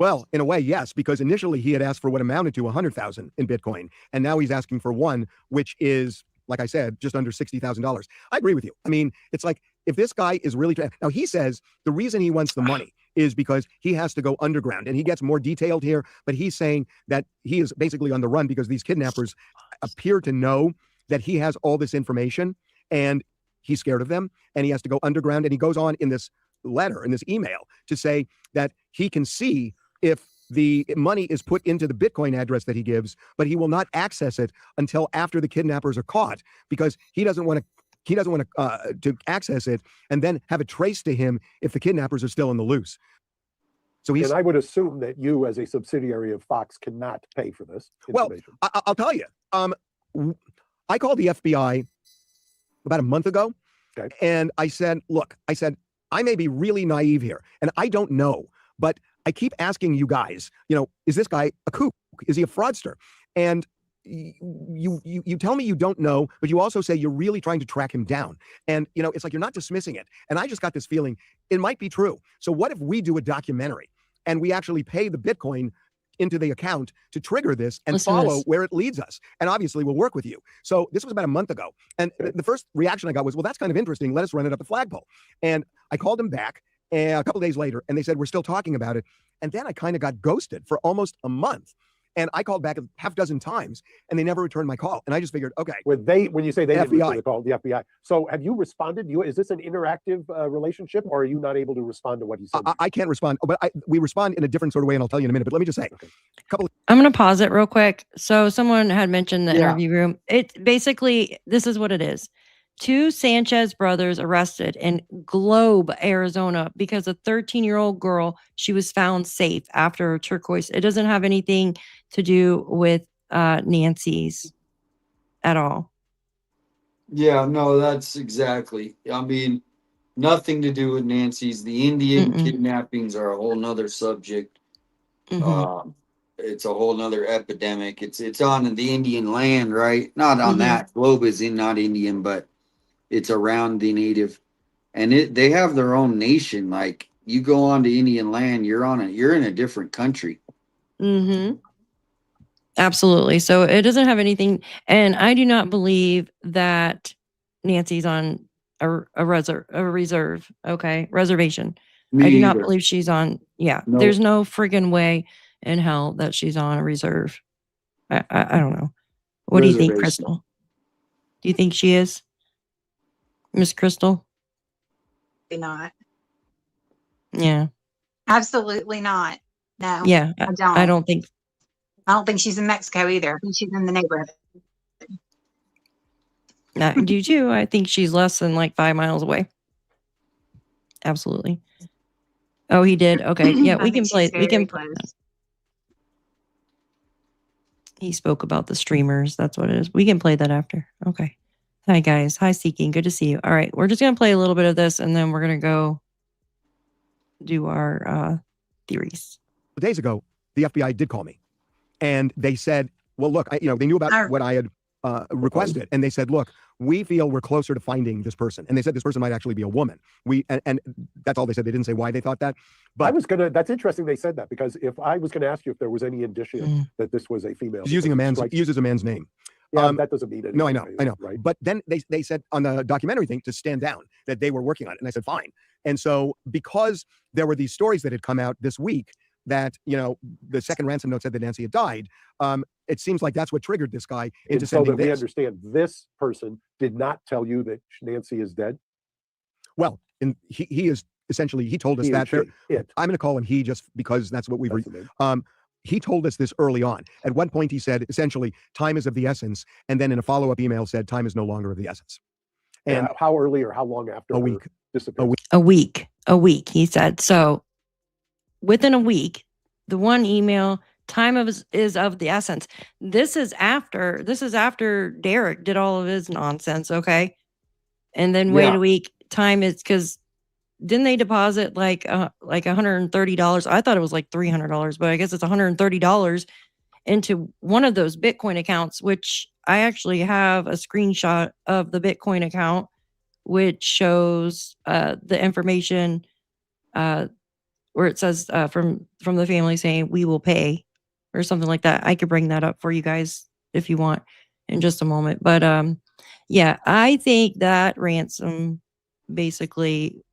Well, in a way, yes, because initially he had asked for what amounted to 100,000 in Bitcoin, and now he's asking for one, which is, like I said, just under $60,000. I agree with you. I mean, it's like if this guy is really now he says the reason he wants the money is because he has to go underground, and he gets more detailed here. But he's saying that he is basically on the run because these kidnappers appear to know that he has all this information, and he's scared of them, and he has to go underground. And he goes on in this letter, in this email, to say that he can see if the money is put into the Bitcoin address that he gives, but he will not access it until after the kidnappers are caught because he doesn't want to access it and then have it traced to him if the kidnappers are still on the loose. So he's. And I would assume that you, as a subsidiary of Fox, cannot pay for this information. Well, I'll tell you. I called the FBI about a month ago, Okay. and I said, "Look, I may be really naive here, and I don't know, but I keep asking you guys, is this guy a kook? Is he a fraudster?" And you tell me you don't know, but you also say you're really trying to track him down. And, it's like you're not dismissing it. And I just got this feeling it might be true. So what if we do a documentary and we actually pay the Bitcoin into the account to trigger this and Listen to follow this. where it leads us? And obviously we'll work with you. So this was about a month ago. And the first reaction I got was, well, that's kind of interesting. Let us run it up the flagpole. And I called him back a couple days later, and they said, we're still talking about it. And then I kind of got ghosted for almost a month. And I called back a half dozen times, and they never returned my call. And I just figured, okay. When you say they didn't FBI. return the call, the FBI. So have you responded? Is this an interactive relationship, or are you not able to respond to what he said? I can't respond, but we respond in a different sort of way, and I'll tell you in a minute. But let me just say, I'm going to pause it real quick. So someone had mentioned the Yeah. interview room. It basically, this is what it is. 2 Sanchez brothers arrested in Globe, Arizona, because a 13-year-old girl, she was found safe after turquoise. It doesn't have anything to do with Nancy's at all. Yeah, no, that's exactly. I mean, nothing to do with Nancy's. The Indian Mm-mm. kidnappings are a whole nother subject. Mhm. It's a whole nother epidemic. It's on the Indian land, right? Not on Mhm. that. Globe is not Indian, but it's around the native. And they have their own nation. Like you go on to Indian land, you're in a different country. Mhm. Absolutely. So it doesn't have anything, and I do not believe that Nancy's on a reserve. Okay, reservation. Me I do not either. believe she's on. Yeah, No. there's no friggin' way in hell that she's on a reserve. I don't know. What do you think, Reservation. Crystal? Do you think she is, Miss Crystal? Not. Yeah, Absolutely not. No. yeah. I don't. I don't think. I don't think she's in Mexico either. I think she's in the neighborhood. I do too. I think she's less than like 5 miles away. Absolutely. Oh, he did. Okay. Yeah, I we think can play. she's We very can. close. He spoke about the streamers. That's what it is. We can play that after. Okay. Hi, guys. Hi, Seeking. Good to see you. All right. We're just going to play a little bit of this, and then we're going to go do our theories. Days ago, the FBI did call me, and they said, well, look, they knew about what I had requested, and they said, look, we feel we're closer to finding this person. And they said this person might actually be a woman. And that's all they said. They didn't say why they thought that. But that's interesting they said that, because if I was going to ask you if there was any indicia that this was a female. He's using he uses a man's name. Yeah, that doesn't mean anything. No, I know. Right? But then they said on the documentary thing to stand down, that they were working on it. And I said, fine. And so because there were these stories that had come out this week that, the second ransom note said that Nancy had died, it seems like that's what triggered this guy into sending we understand, this person did not tell you that Nancy is dead? Well, he is essentially, he told us that. I'm going to call him he just because that's what we've he told us this early on. At one point, he said, essentially, time is of the essence. And then in a follow-up email said, time is no longer of the essence. And how early or how long after? A week. A week, he said. So within a week, the one email, time is of the essence. This is after Derek did all of his nonsense, okay? And then wait a week, time is, because didn't they deposit like $130? I thought it was like $300, but I guess it's $130 into one of those Bitcoin accounts, which I actually have a screenshot of the Bitcoin account, which shows the information where it says from the family saying we will pay or something like that. I could bring that up for you guys if you want in just a moment. But yeah, I think that ransom basically,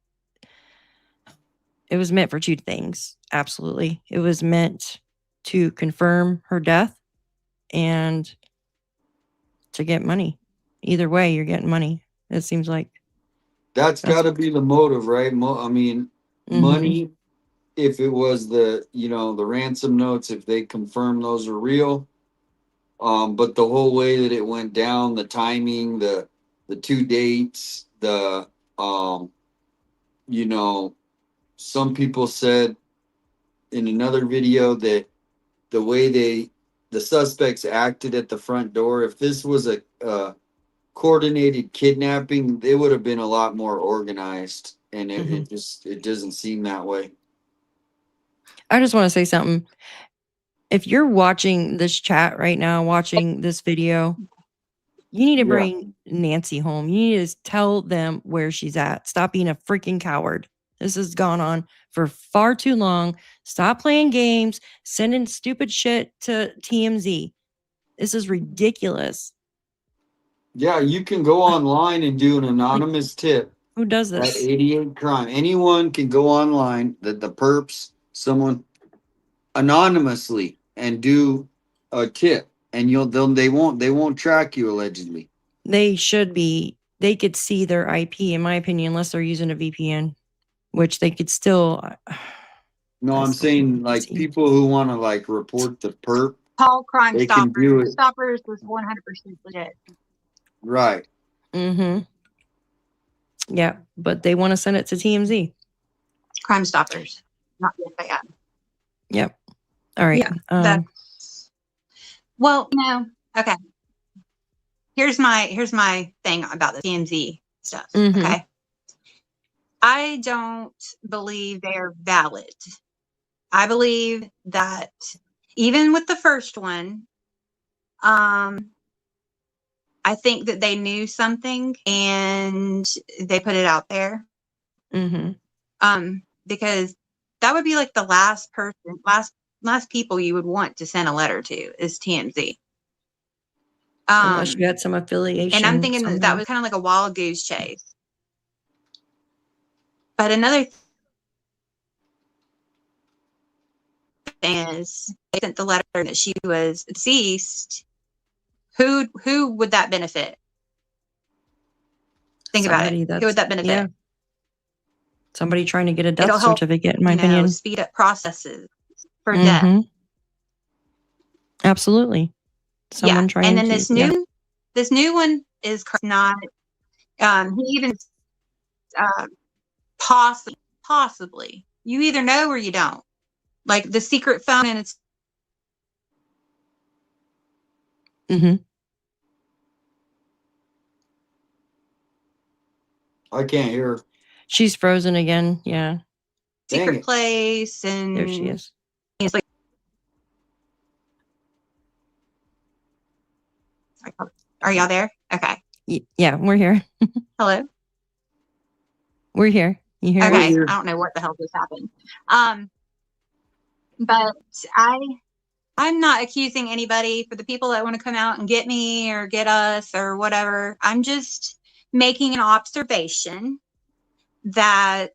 it was meant for two things. Absolutely. It was meant to confirm her death and to get money. Either way, you're getting money. It seems like. That's got to be the motive, right? I mean, money, if it was the ransom notes, if they confirm those are real. But the whole way that it went down, the timing, the 2 dates, some people said in another video that the way the suspects acted at the front door, if this was a coordinated kidnapping, they would have been a lot more organized, and it doesn't seem that way. I just want to say something. If you're watching this chat right now, watching this video, you need to bring Nancy home. You need to tell them where she's at. Stop being a freaking coward. This has gone on for far too long. Stop playing games, sending stupid shit to TMZ. This is ridiculous. Yeah, you can go online and do an anonymous tip. Who does this? At 88 Crime. Anyone can go online, the perps, someone anonymously, and do a tip, and they won't track you allegedly. They could see their IP, in my opinion, unless they're using a VPN, which they could still. No, I'm saying like people who want to like report the perp. Call Crime Stoppers. Stoppers was 100% legit. Right. Mm-hmm. Yeah, but they want to send it to TMZ. Crime Stoppers, not the FBI. Yep. All right. Yeah. Okay. Here's my thing about the TMZ stuff. Okay. I don't believe they're valid. I believe that even with the first one, I think that they knew something and they put it out there. Because that would be like the last last people you would want to send a letter to is TMZ. Unless you had some affiliation. And I'm thinking somewhere. that was kind of like a wild goose chase. But another thing is, they sent the letter that she was deceased. Who would that benefit? Think Somebody about it. Who would that benefit? Yeah. Somebody trying to get a death It'll help, certificate, in my opinion. speed up processes for death. Absolutely. Someone trying and then to, this new one is not. He even possibly. You either know or you don't. Like the secret phone, and it's. I can't hear her. She's frozen again. Yeah. Secret place, and there she is. It's like, are y'all there? Okay. Yeah, we're here. Hello. We're here. You hear? Okay. I don't know what the hell just happened. But I'm not accusing anybody. For the people that want to come out and get me or get us or whatever, I'm just making an observation that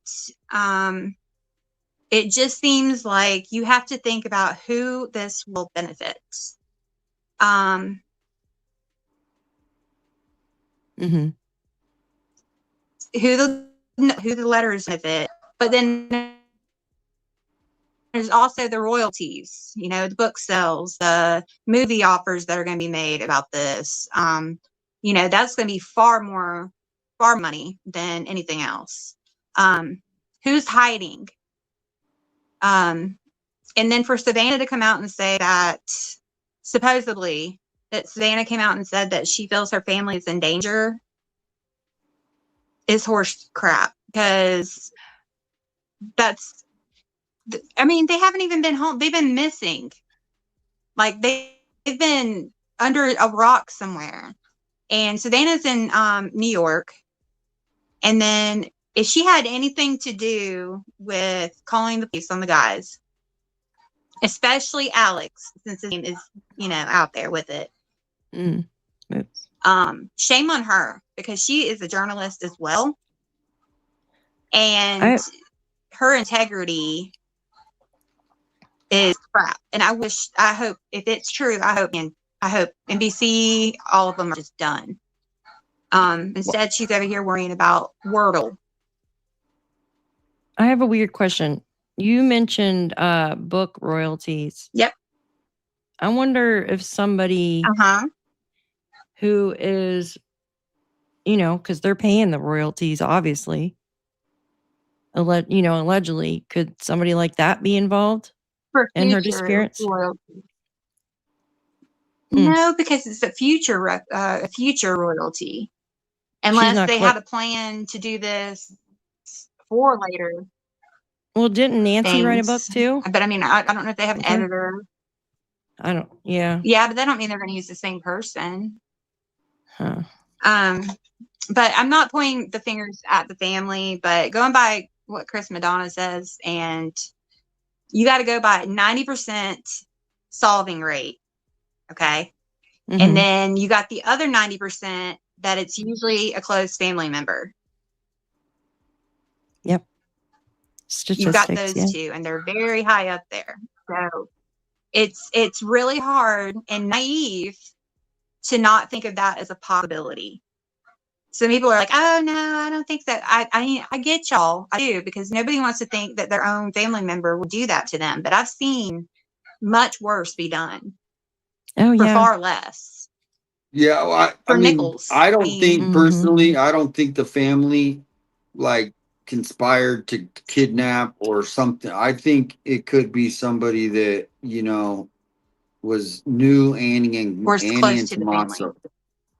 it just seems like you have to think about who this will benefit. Who the letters benefit, but then there's also the royalties, the book sales, the movie offers that are going to be made about this. That's going to be far more money than anything else. Who's hiding? And then for Savannah to come out and say that, supposedly, that Savannah came out and said that she feels her family is in danger, is horse crap, because they haven't even been home. They've been missing. Like they've been under a rock somewhere. And Savannah's in New York. And then if she had anything to do with calling the police on the guys, especially Alex, since his name is, out there with it. Shame on her, because she is a journalist as well. And her integrity is crap. And I hope, if it's true, I hope NBC, all of them are just done. Instead, she's over here worrying about Wordle. I have a weird question. You mentioned book royalties. Yep. I wonder if somebody who is, because they're paying the royalties, obviously. Allegedly, could somebody like that be involved in her disappearance? Royalty. No, because it's a future royalty. Unless they had a plan to do this for later. Well, didn't Nancy write a book too? But I don't know if they have an editor. Yeah, but that don't mean they're going to use the same person. Huh. But I'm not pointing the fingers at the family, but going by what Chris Madonna says, and you got to go by 90% solving rate. Okay. And then you got the other 90% that it's usually a close family member. Yep. You've got those two, and they're very high up there. So it's really hard and naive to not think of that as a possibility. Some people are like, oh no, I don't think that. I get y'all. I do, because nobody wants to think that their own family member would do that to them. But I've seen much worse be done. Oh, for yeah. far less. Yeah, well, I mean, nickels. I don't think personally, I don't think the family conspired to kidnap or something. I think it could be somebody that, knew Annie and Tommaso.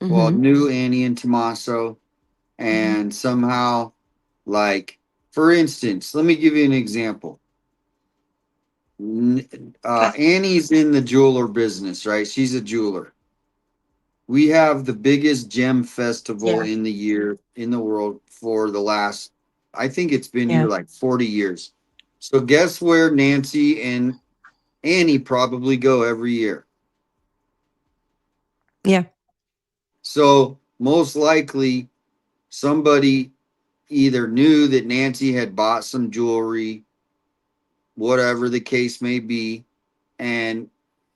Well, knew Annie and Tommaso, and somehow, for instance, let me give you an example. Annie's in the jeweler business, right? She's a jeweler. We have the biggest gem festival in the world for the last, I think it's been here 40 years. So guess where Nancy and Annie probably go every year. Yeah. So most likely somebody either knew that Nancy had bought some jewelry, whatever the case may be, and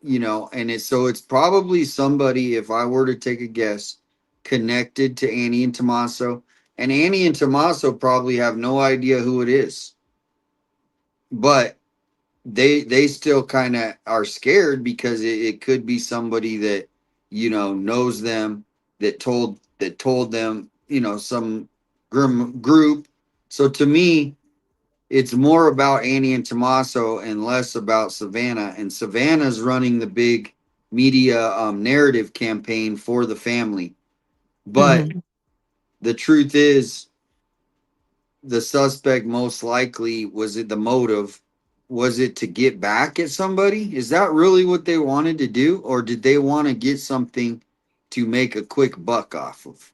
and it's probably somebody, if I were to take a guess, connected to Annie and Tommaso, and Annie and Tommaso probably have no idea who it is, but they still kind of are scared because it could be somebody that knows them, that told them, some group. So to me, it's more about Annie and Tommaso and less about Savannah. And Savannah's running the big media narrative campaign for the family. But the truth is, the suspect most likely, was it the motive? Was it to get back at somebody? Is that really what they wanted to do? Or did they want to get something to make a quick buck off of?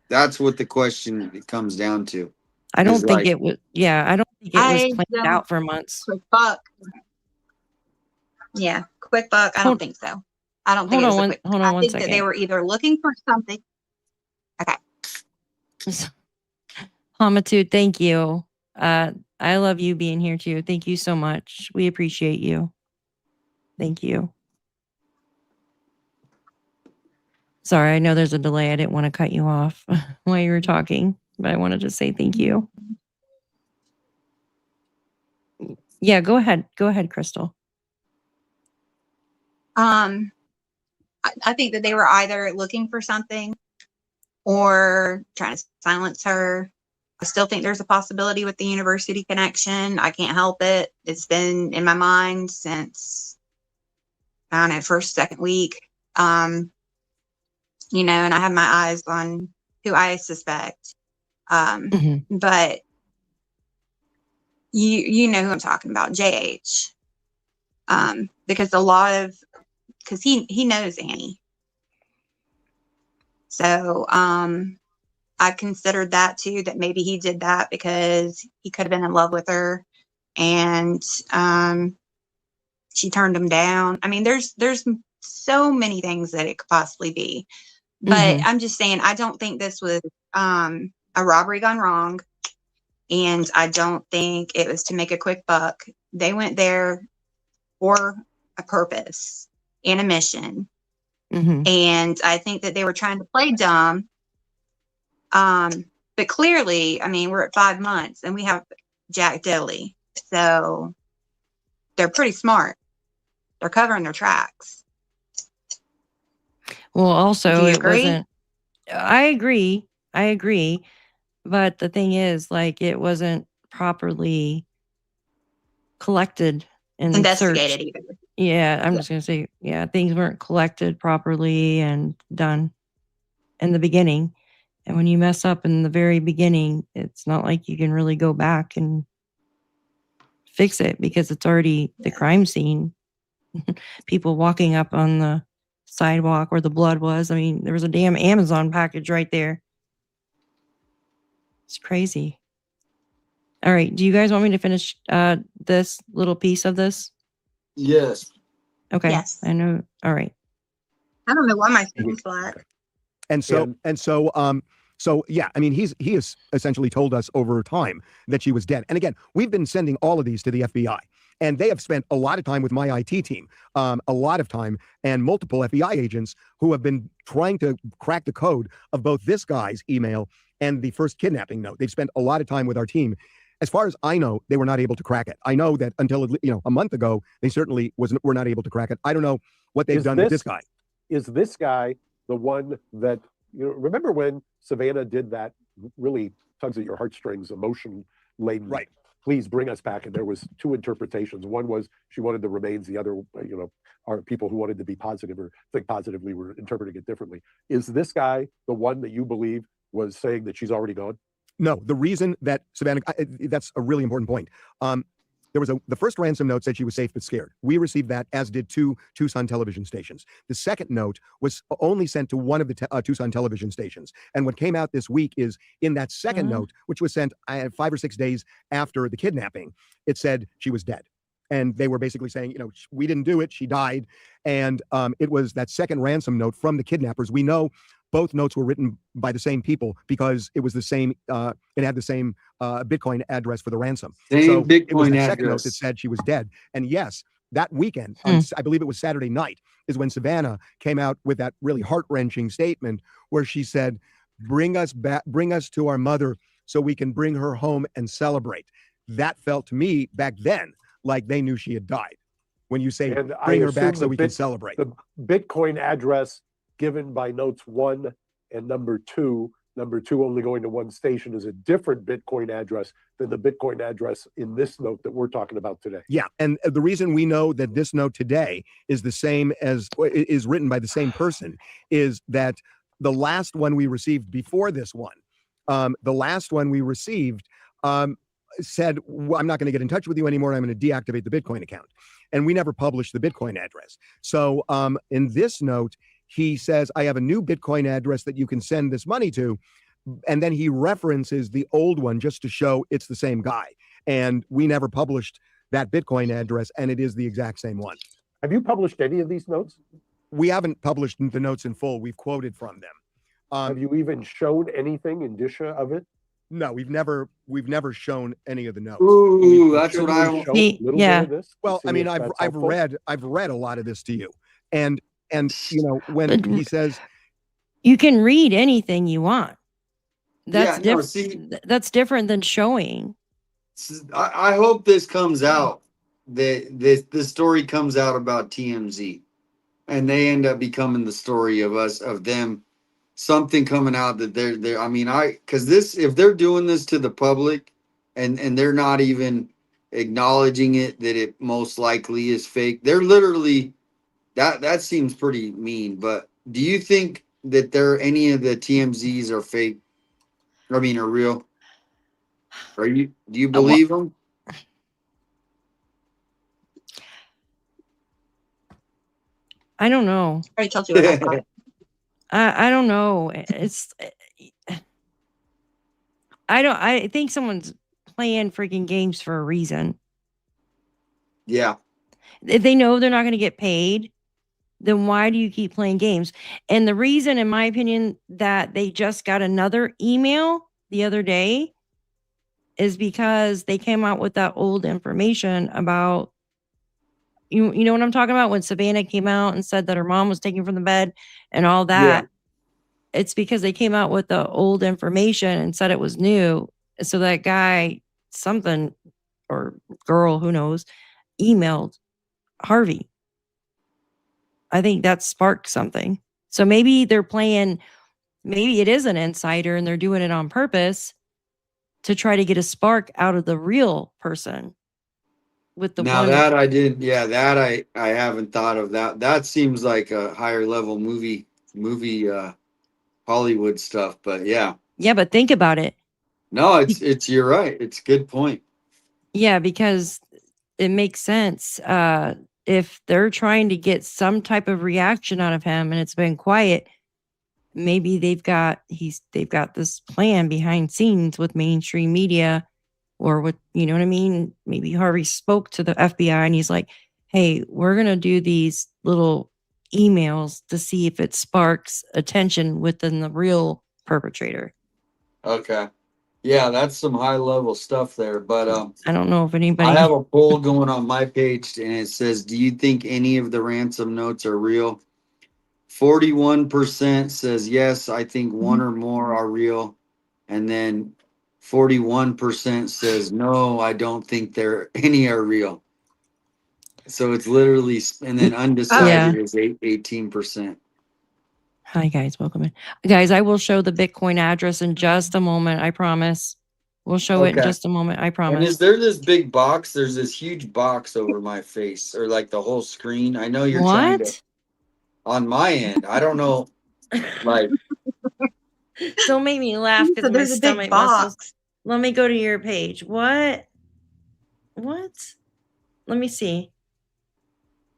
That's what the question it comes down to. I don't think like, it was. Yeah, I don't think it was I planned don't out for months. quick buck. Yeah, quick buck. I don't Hold- think so. I don't think hold it was on a one- quick. hold on I one think that they second. were either looking for something. Okay. Hamatude, thank you. I love you being here too. Thank you so much. We appreciate you. Thank you. Sorry, I know there's a delay. I didn't want to cut you off while you were talking, but I wanted to say thank you. Yeah, go ahead. Go ahead, Crystal. I think that they were either looking for something or trying to silence her. I still think there's a possibility with the university connection. I can't help it. It's been in my mind since, I don't know, first, second week. And I have my eyes on who I suspect. But you know who I'm talking about, JH. Because because he knows Annie. So I considered that too, that maybe he did that because he could have been in love with her and she turned him down. I mean, there's so many things that it could possibly be. But I'm just saying, I don't think this was a robbery gone wrong. And I don't think it was to make a quick buck. They went there for a purpose and a mission. And I think that they were trying to play dumb. But clearly, I mean, we're at 5 months and we have Jack Dilly. So they're pretty smart. They're covering their tracks. Well, also, Do you it agree? wasn't. I agree. But the thing is, like, it wasn't properly collected and Investigated searched. either. Yeah, I'm just going to say, yeah, things weren't collected properly and done in the beginning. And when you mess up in the very beginning, it's not like you can really go back and fix it because it's already the crime scene. People walking up on the sidewalk where the blood was. I mean, there was a damn Amazon package right there. It's crazy. All right. Do you guys want me to finish this little piece of this? yes. Okay. Yes. I know. All right. I don't know why my screen's flat. So yeah, I mean, he has essentially told us over time that she was dead. And again, we've been sending all of these to the FBI, and they have spent a lot of time with my IT team, a lot of time, and multiple FBI agents who have been trying to crack the code of both this guy's email and the first kidnapping note. They've spent a lot of time with our team. As far as I know, they were not able to crack it. I know that until a month ago, they certainly were not able to crack it. I don't know what they've done with this guy. Is this guy the one that, remember when Savannah did that really tugs at your heartstrings, emotion laden, right? Please bring us back. And there was 2 interpretations. One was she wanted the remains. The other, are people who wanted to be positive or think positively were interpreting it differently. Is this guy the one that you believe was saying that she's already gone? No, the reason that Savannah, that's a really important point. There was the first ransom note said she was safe but scared. We received that, as did 2 Tucson television stations. The second note was only sent to one of the Tucson television stations. And what came out this week is in that second note, which was sent 5 or 6 days after the kidnapping, it said she was dead. And they were basically saying, you know, we didn't do it. She died. And it was that second ransom note from the kidnappers. We know both notes were written by the same people because it was the same, it had the same Bitcoin address for the ransom. Same so it was Bitcoin the second note that address. said she was dead. And yes, that weekend, on, I believe it was Saturday night, is when Savannah came out with that really heart-wrenching statement where she said, bring us back, bring us to our mother so we can bring her home and celebrate. That felt to me back then like they knew she had died. When you say And bring I her back assume so we can celebrate. The Bitcoin address given by notes 1 and number 2 only going to one station, is a different Bitcoin address than the Bitcoin address in this note that we're talking about today. Yeah, and the reason we know that this note today is the same as, is written by the same person, is that the last one we received before this one, the last one we received said, I'm not going to get in touch with you anymore. I'm going to deactivate the Bitcoin account. And we never published the Bitcoin address. So in this note, he says, I have a new Bitcoin address that you can send this money to. And then he references the old one just to show it's the same guy. And we never published that Bitcoin address, and it is the exact same one. Have you published any of these notes? We haven't published the notes in full. We've quoted from them. Have you even shown anything indicia of it? No, we've never shown any of the notes. Ooh, that's Should what we I want. show a little Yeah. bit of this? Well, I mean, I've read a lot of this to you, and you know, when he says you can read anything you want, that's Yeah, no, different. see- That's different than showing. I hope this comes out, that this story comes out about TMZ, and they end up becoming the story of us, of them, something coming out that they're, I mean, because this, if they're doing this to the public and they're not even acknowledging it, that it most likely is fake, they're literally, that seems pretty mean. But do you think that any of the TMZs are fake? I mean, are real? Do you believe them? I don't know. I already told you what I thought. I don't know. I think someone's playing freaking games for a reason. Yeah. If they know they're not going to get paid, then why do you keep playing games? And the reason, in my opinion, that they just got another email the other day is because they came out with that old information about, you know what I'm talking about, when Savannah came out and said that her mom was taken from the bed and all that. Yeah. It's because they came out with the old information and said it was new. So that guy, something, or girl, who knows, emailed Harvey. I think that sparked something. So maybe they're playing, maybe it is an insider and they're doing it on purpose to try to get a spark out of the real person. With the Now one that I didn't, yeah, that I haven't thought of that. That seems like a higher level movie Hollywood stuff, but yeah. Yeah, but think about it. No, it's you're right. It's a good point. Yeah, because it makes sense. If they're trying to get some type of reaction out of him and it's been quiet, maybe they've got this plan behind scenes with mainstream media, or with, you know what I mean? Maybe Harvey spoke to the FBI and he's like, hey, we're going to do these little emails to see if it sparks attention within the real perpetrator. Okay. Yeah, that's some high level stuff there. But I don't know if anybody. I have a poll going on my page and it says, do you think any of the ransom notes are real? 41% says yes, I think one or more are real. And then 41% says no, I don't think any are real. So it's literally, and then undecided is 18%. Hi guys, welcome in. Guys, I will show the Bitcoin address in just a moment, I promise. We'll show it in just a moment, I promise. And is there this big box? There's this huge box over my face, or like the whole screen. I know you're trying to, on my end. I don't know, like. Don't make me laugh because So there's a big box. Let me go to your page. What? Let me see.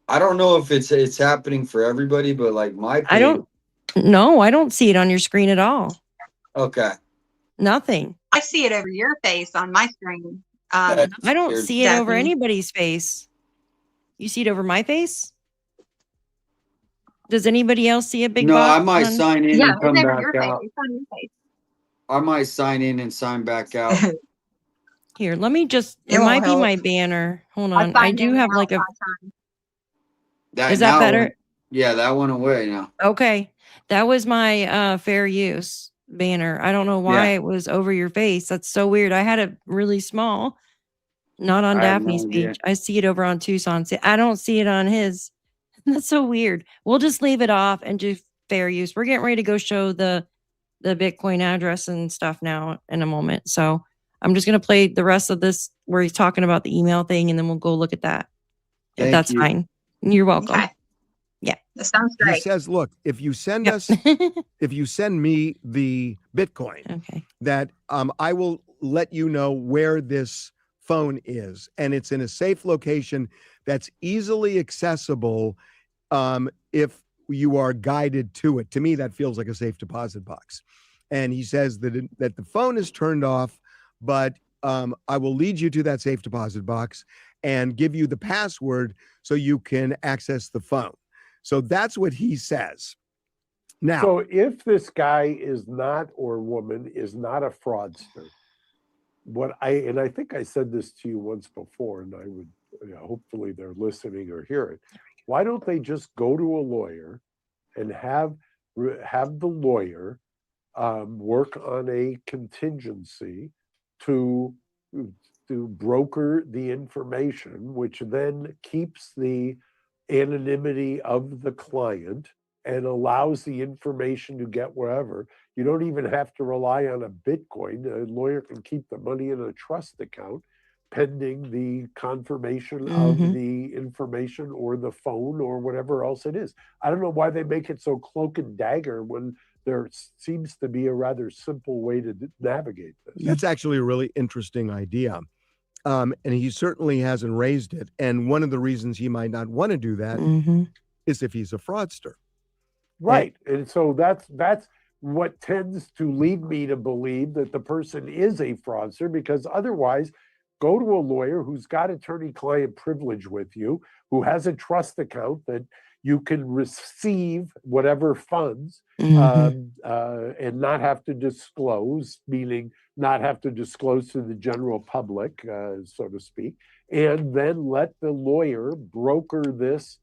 I don't know if it's happening for everybody, but like my page. I don't see it on your screen at all. Okay. Nothing. I see it over your face on my screen. I don't see it over anybody's face. You see it over my face? Does anybody else see a big No, box? I might on- sign in Yeah, and it's come never back your face. out. It's on your face. I might sign in and sign back out. Here, let me just, it It won't might be help. my banner. Hold I on. I signed do in have and like out a, 5 times. That is that now better? went- yeah, that went away now. Okay. That was my fair use banner. I don't know why Yeah. it was over your face. That's so weird. I had it really small, not on I have no Daphne's idea. page. I see it over on Tucson. See, I don't see it on his. That's so weird. We'll just leave it off and do fair use. We're getting ready to go show the Bitcoin address and stuff now in a moment. So I'm just going to play the rest of this where he's talking about the email thing, and then we'll go look at that. If Thank that's you. fine. You're welcome. Okay. Yeah. That sounds He great. says, look, if you send Yep. us, if you send me the Bitcoin, Okay. that I will let you know where this phone is. And it's in a safe location that's easily accessible if you are guided to it. To me, that feels like a safe deposit box. And he says that the phone is turned off, but I will lead you to that safe deposit box and give you the password so you can access the phone. So that's what he says. Now, So if this guy is not, or woman is not a fraudster, I think I said this to you once before, and I would, hopefully they're listening or hear it. Why don't they just go to a lawyer and have the lawyer work on a contingency to broker the information, which then keeps the anonymity of the client and allows the information to get wherever. You don't even have to rely on a Bitcoin. A lawyer can keep the money in a trust account pending the confirmation of Mhm. the information or the phone or whatever else it is. I don't know why they make it so cloak and dagger when there seems to be a rather simple way to navigate this. that's actually a really interesting idea. And he certainly hasn't raised it. And one of the reasons he might not want to do that Mhm. is if he's a fraudster. Right. And so that's what tends to lead me to believe that the person is a fraudster, because otherwise, go to a lawyer who's got attorney-client privilege with you, who has a trust account that you can receive whatever funds Mhm. and not have to disclose, meaning not have to disclose to the general public, so to speak, and then let the lawyer broker this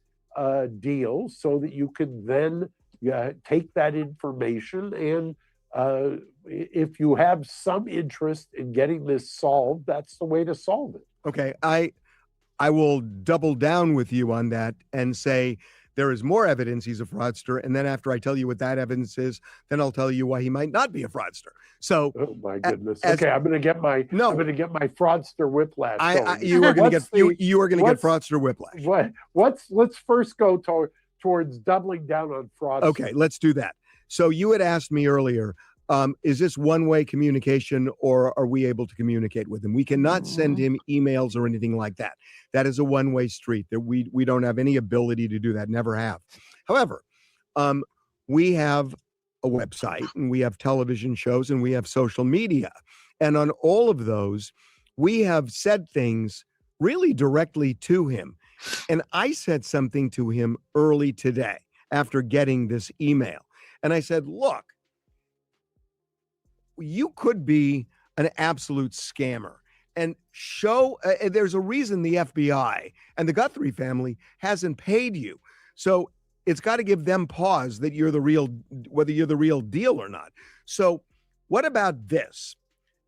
deal so that you can then take that information and if you have some interest in getting this solved, that's the way to solve it. Okay, I will double down with you on that and say there is more evidence he's a fraudster. And then after I tell you what that evidence is, then I'll tell you why he might not be a fraudster. So, oh my goodness. as, okay, I'm going to get my fraudster whiplash. You are going to get you are going to get fraudster whiplash. Let's first go towards doubling down on fraud. Okay, let's do that. So you had asked me earlier, is this one-way communication or are we able to communicate with him? We cannot send him emails or anything like that. That is a one-way street. That we don't have any ability to do that, never have. However, we have a website and we have television shows and we have social media. And on all of those, we have said things really directly to him. And I said something to him early today after getting this email. And I said, look, you could be an absolute scammer and show there's a reason the FBI and the Guthrie family hasn't paid you. So it's got to give them pause that whether you're the real deal or not. So what about this?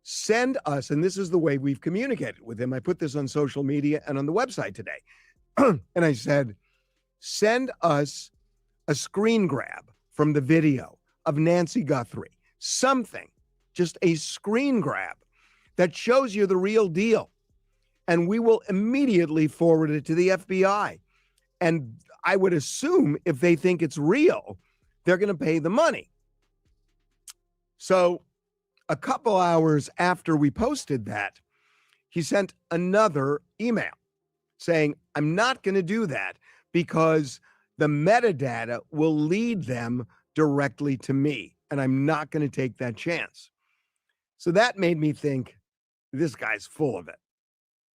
Send us, and this is the way we've communicated with him. I put this on social media and on the website today. And I said, send us a screen grab from the video of Nancy Guthrie, something, just a screen grab that shows you the real deal. And we will immediately forward it to the FBI. And I would assume if they think it's real, they're going to pay the money. So a couple hours after we posted that, he sent another email saying, I'm not going to do that because the metadata will lead them directly to me, and I'm not going to take that chance. So that made me think this guy's full of it.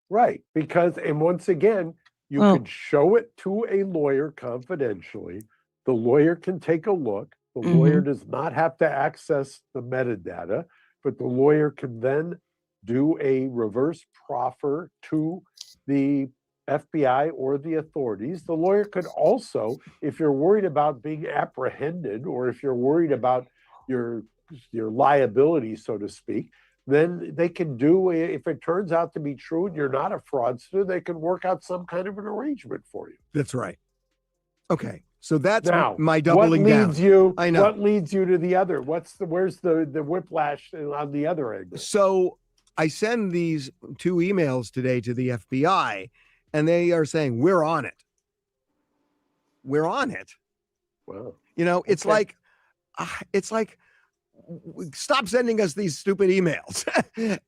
Right. Because, and once again, You Well- could show it to a lawyer confidentially. The lawyer can take a look. The Mm-hmm. lawyer does not have to access the metadata, but the lawyer can then do a reverse proffer to the FBI or the authorities. The lawyer could also, if you're worried about being apprehended, or if you're worried about your liability, so to speak, then they can do, if it turns out to be true and you're not a fraudster, they can work out some kind of an arrangement for you. That's right. Okay. So that's Now, my doubling what leads down. you? I know. What leads you to the other? Where's the whiplash on the other angle? So I send these 2 emails today to the FBI, and they are saying, we're on it. We're on it. Wow. You know, it's Okay. like, stop sending us these stupid emails.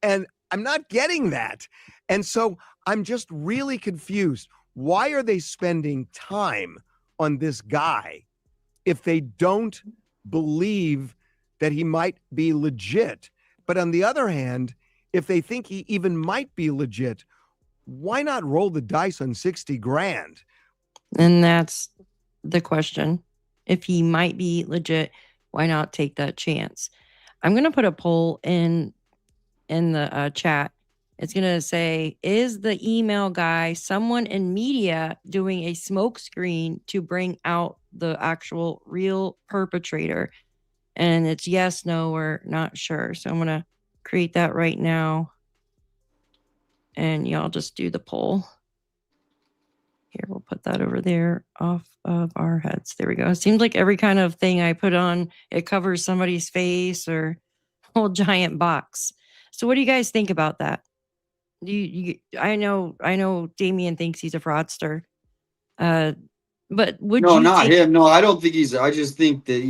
And I'm not getting that. And so I'm just really confused. Why are they spending time on this guy if they don't believe that he might be legit? But on the other hand, if they think he even might be legit, why not roll the dice on 60 grand? And that's the question. If he might be legit, why not take that chance? I'm going to put a poll in the chat. It's going to say, is the email guy someone in media doing a smoke screen to bring out the actual real perpetrator? And it's yes, no, or not sure. So I'm going to create that right now. And y'all just do the poll. Here, we'll put that over there off of our heads. There we go. It seems like every kind of thing I put on, it covers somebody's face or a whole giant box. So what do you guys think about that? I know Damien thinks he's a fraudster. But would No, you not take, him. No, I don't think he's. I just think that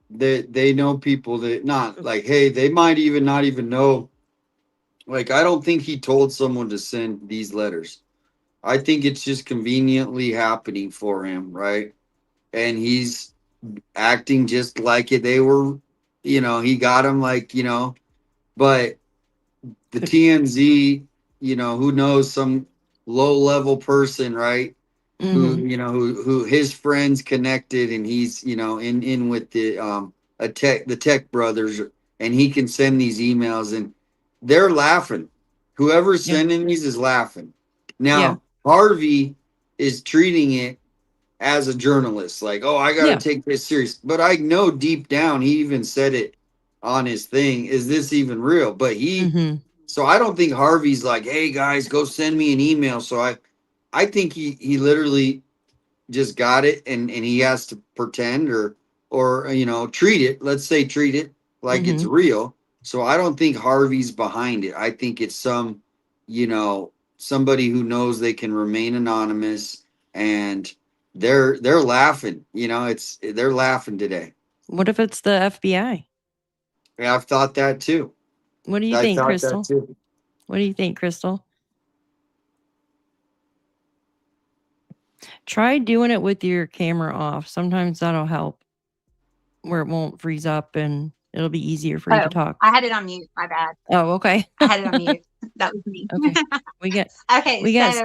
they know people that not like. Hey, they might even not even know. Like, I don't think he told someone to send these letters. I think it's just conveniently happening for him, right? And he's acting just like it. They were, he got him like, but the TMZ, who knows, some low level person, right? Who, who his friends connected, and he's, in with the tech brothers, and he can send these emails, and they're laughing. Whoever's Yeah. sending these is laughing. Now, Yeah. Harvey is treating it as a journalist, like, oh, I got to Yeah. take this serious. But I know deep down, he even said it on his thing. Is this even real? But so I don't think Harvey's like, hey guys, go send me an email. So I think he literally just got it, and he has to pretend or treat it. Let's say treat it like it's real. So I don't think Harvey's behind it. I think it's somebody who knows they can remain anonymous, and they're laughing. They're laughing today. What if it's the FBI? Yeah, I've thought that too. What do you I think, thought Crystal? that too. What do you think, Crystal? Try doing it with your camera off. Sometimes that'll help, where it won't freeze up and it'll be easier for you to talk. I had it on mute. My bad. Oh, okay. I had it on mute. That was me. Okay. We get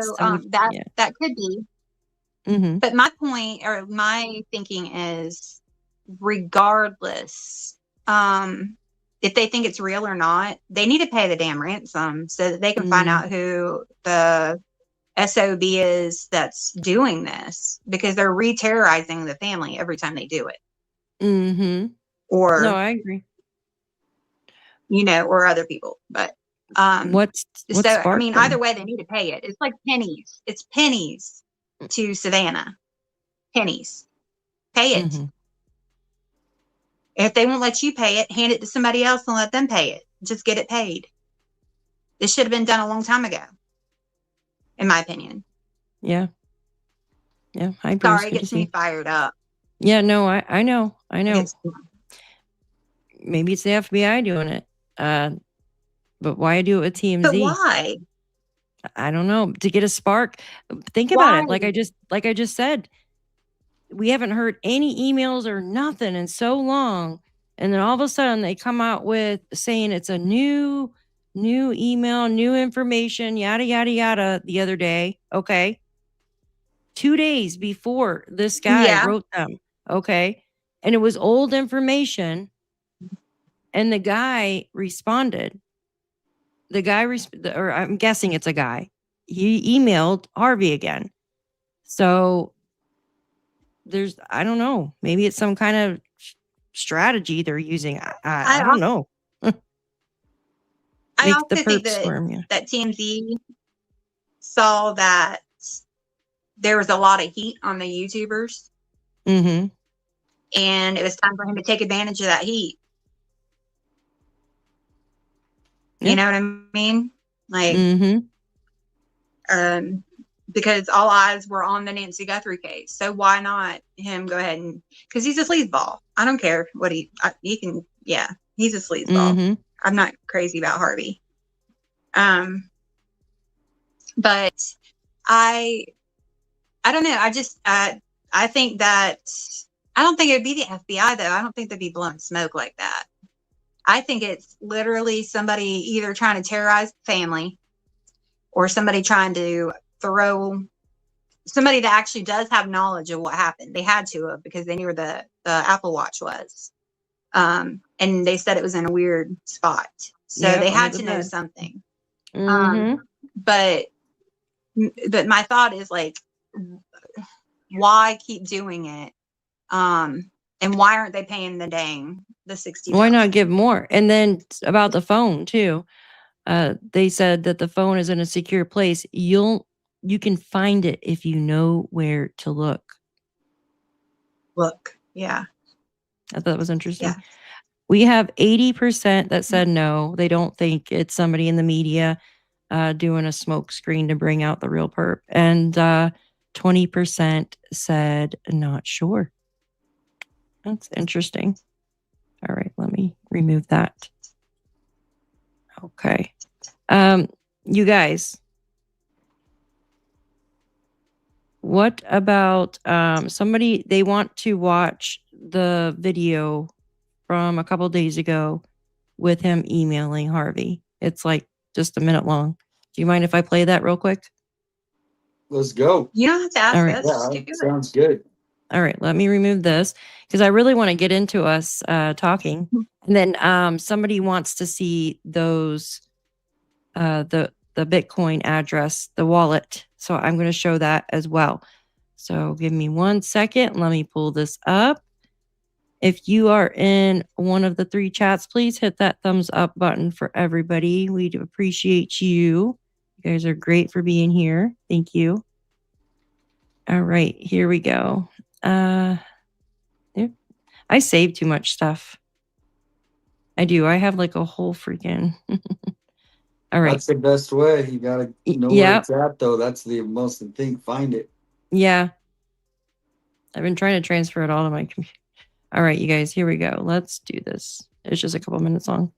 So that could be. Mm-hmm. But my point, or my thinking is, regardless, if they think it's real or not, they need to pay the damn ransom so that they can find out who the SOB is that's doing this, because they're re-terrorizing the family every time they do it. Or no, I agree. Or other people. But what's I mean, either way, they need to pay it. It's like pennies. It's pennies to Savannah. Pennies. Pay it. If they won't let you pay it, hand it to somebody else and let them pay it. Just get it paid. This should have been done a long time ago, in my opinion. Yeah. Yeah. Hi, Bruce. Sorry, it gets me fired up. Yeah, no, I know. Maybe it's the FBI doing it. But why do it with TMZ? But why? I don't know. To get a spark. Think about it. Like I just said, we haven't heard any emails or nothing in so long. And then all of a sudden they come out with saying it's a new New email, new information, yada, yada, yada, the other day. Okay. 2 days before this guy Yeah. wrote them. Okay. And it was old information. And the guy responded. The guy, or I'm guessing it's a guy. He emailed Harvey again. So I don't know. Maybe it's some kind of strategy they're using. I don't know. I Make also the think perp squirm. Yeah. that TMZ saw that there was a lot of heat on the YouTubers, Mm-hmm. and it was time for him to take advantage of that heat. Yeah. You know what I mean? Like, Mm-hmm. because all eyes were on the Nancy Guthrie case. So why not him go ahead and, because he's a sleazeball. I don't care what he can, yeah, he's a sleazeball. Mm-hmm. I'm not crazy about Harvey. But I don't know. I just, I think that, I don't think it'd be the FBI though. I don't think they'd be blowing smoke like that. I think it's literally somebody either trying to terrorize the family or somebody trying to throw somebody that actually does have knowledge of what happened. They had to have, because they knew where the Apple Watch was. And they said it was in a weird spot. So Yep, they under had the to know bed. something. Mm-hmm. But my thought is like, why keep doing it? And why aren't they paying the $60? Why not give more? And then about the phone too. They said that the phone is in a secure place. You can find it if you know where to look. Look, yeah. I thought that was interesting. Yeah. We have 80% that said no. They don't think it's somebody in the media doing a smoke screen to bring out the real perp. And 20% said not sure. That's interesting. All right, let me remove that. Okay. You guys, what about somebody, they want to watch the video from a couple days ago with him emailing Harvey. It's like just a minute long. Do you mind if I play that real quick? Let's go. You don't have to ask All right. us. Yeah, sounds good. All right, let me remove this because I really want to get into us talking. And then somebody wants to see those the Bitcoin address, the wallet. So I'm going to show that as well. So give me 1 second. Let me pull this up. If you are in one of the 3 chats, please hit that thumbs up button for everybody. We do appreciate you. You guys are great for being here. Thank you. All right, here we go. I save too much stuff. I do. I have like a whole freaking. All right. That's the best way. You gotta know where it's at, though. That's the most thing. Find it. Yeah. I've been trying to transfer it all to my computer. All right, you guys, here we go. Let's do this. It's just a couple minutes long.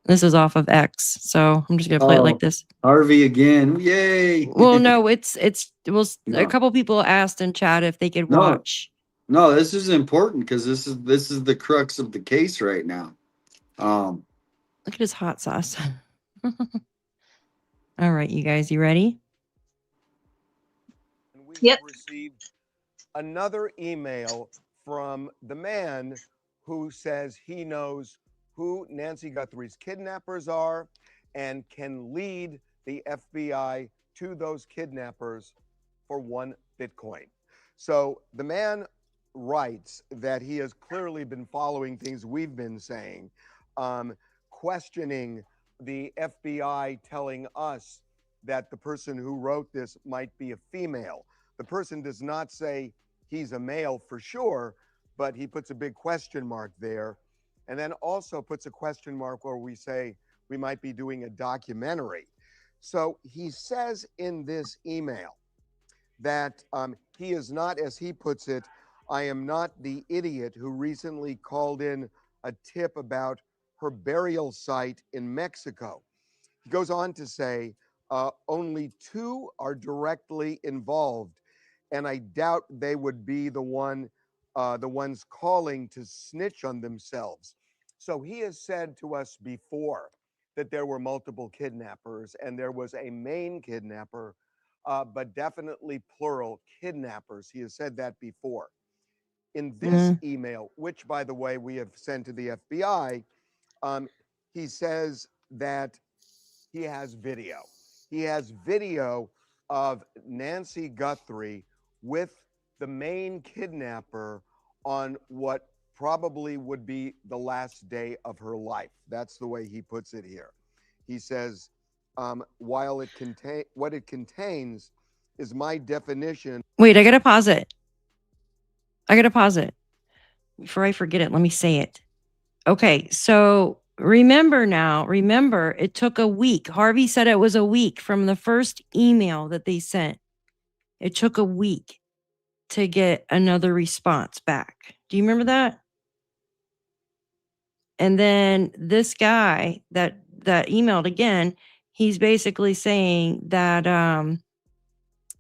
This is off of X, so I'm just gonna play it like this. Harvey again. Yay. Well, no, a couple people asked in chat if they could watch. No, this is important because this is the crux of the case right now. Look at his hot sauce. All right, you guys, you ready? We have received another email from the man who says he knows who Nancy Guthrie's kidnappers are and can lead the FBI to those kidnappers for 1 Bitcoin. So the man writes that he has clearly been following things we've been saying, questioning the FBI telling us that the person who wrote this might be a female. The person does not say he's a male for sure, but he puts a big question mark there. And then also puts a question mark where we say we might be doing a documentary. So he says in this email that he is not, as he puts it, I am not the idiot who recently called in a tip about her burial site in Mexico. He goes on to say, only 2 are directly involved, and I doubt they would be the ones calling to snitch on themselves. So he has said to us before that there were multiple kidnappers and there was a main kidnapper, but definitely plural kidnappers. He has said that before. In this email, which, by the way, we have sent to the FBI, he says that he has video. He has video of Nancy Guthrie with the main kidnapper on what probably would be the last day of her life. That's the way he puts it here. He says, while what it contains is my definition. Wait, I got to pause it. Before I forget it, let me say it. Okay, so remember, it took a week. Harvey said it was a week from the first email that they sent. It took a week to get another response back. Do you remember that? And then this guy that emailed again, he's basically saying that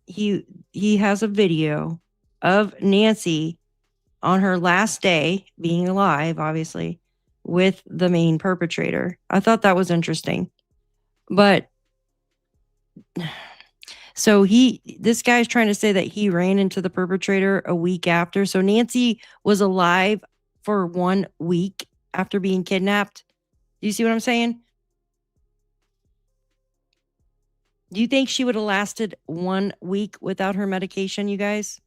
he has a video of Nancy on her last day being alive, obviously, with the main perpetrator. I thought that was interesting. But so this guy's trying to say that he ran into the perpetrator a week after. So Nancy was alive for 1 week after being kidnapped. Do you see what I'm saying? Do you think she would have lasted 1 week without her medication, you guys?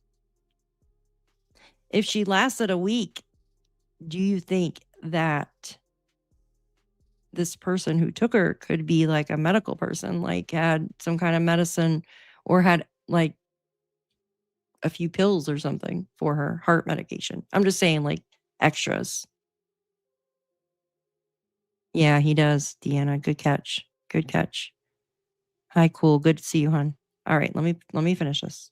If she lasted a week, do you think that this person who took her could be like a medical person, like had some kind of medicine or had like a few pills or something for her heart medication? I'm just saying, like, extras. Yeah, he does, Deanna. Good catch. Good catch. Hi, cool. Good to see you, hon. All right, let me finish this.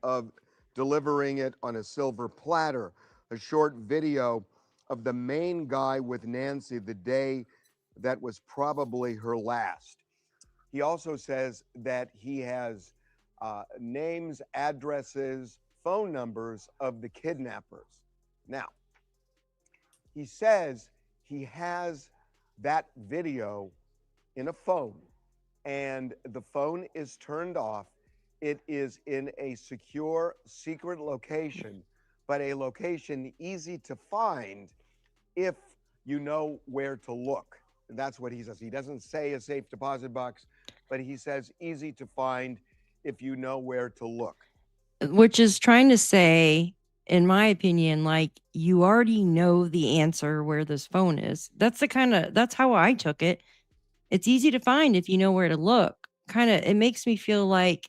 Of delivering it on a silver platter, a short video of the main guy with Nancy the day that was probably her last. He also says that he has names, addresses, phone numbers of the kidnappers. Now, he says he has that video in a phone, and the phone is turned off. It is in a secure, secret location, but a location easy to find if you know where to look. That's what he says. He doesn't say a safe deposit box, but he says easy to find if you know where to look. Which is trying to say, in my opinion, like, you already know the answer where this phone is. That's how I took it. It's easy to find if you know where to look. It makes me feel like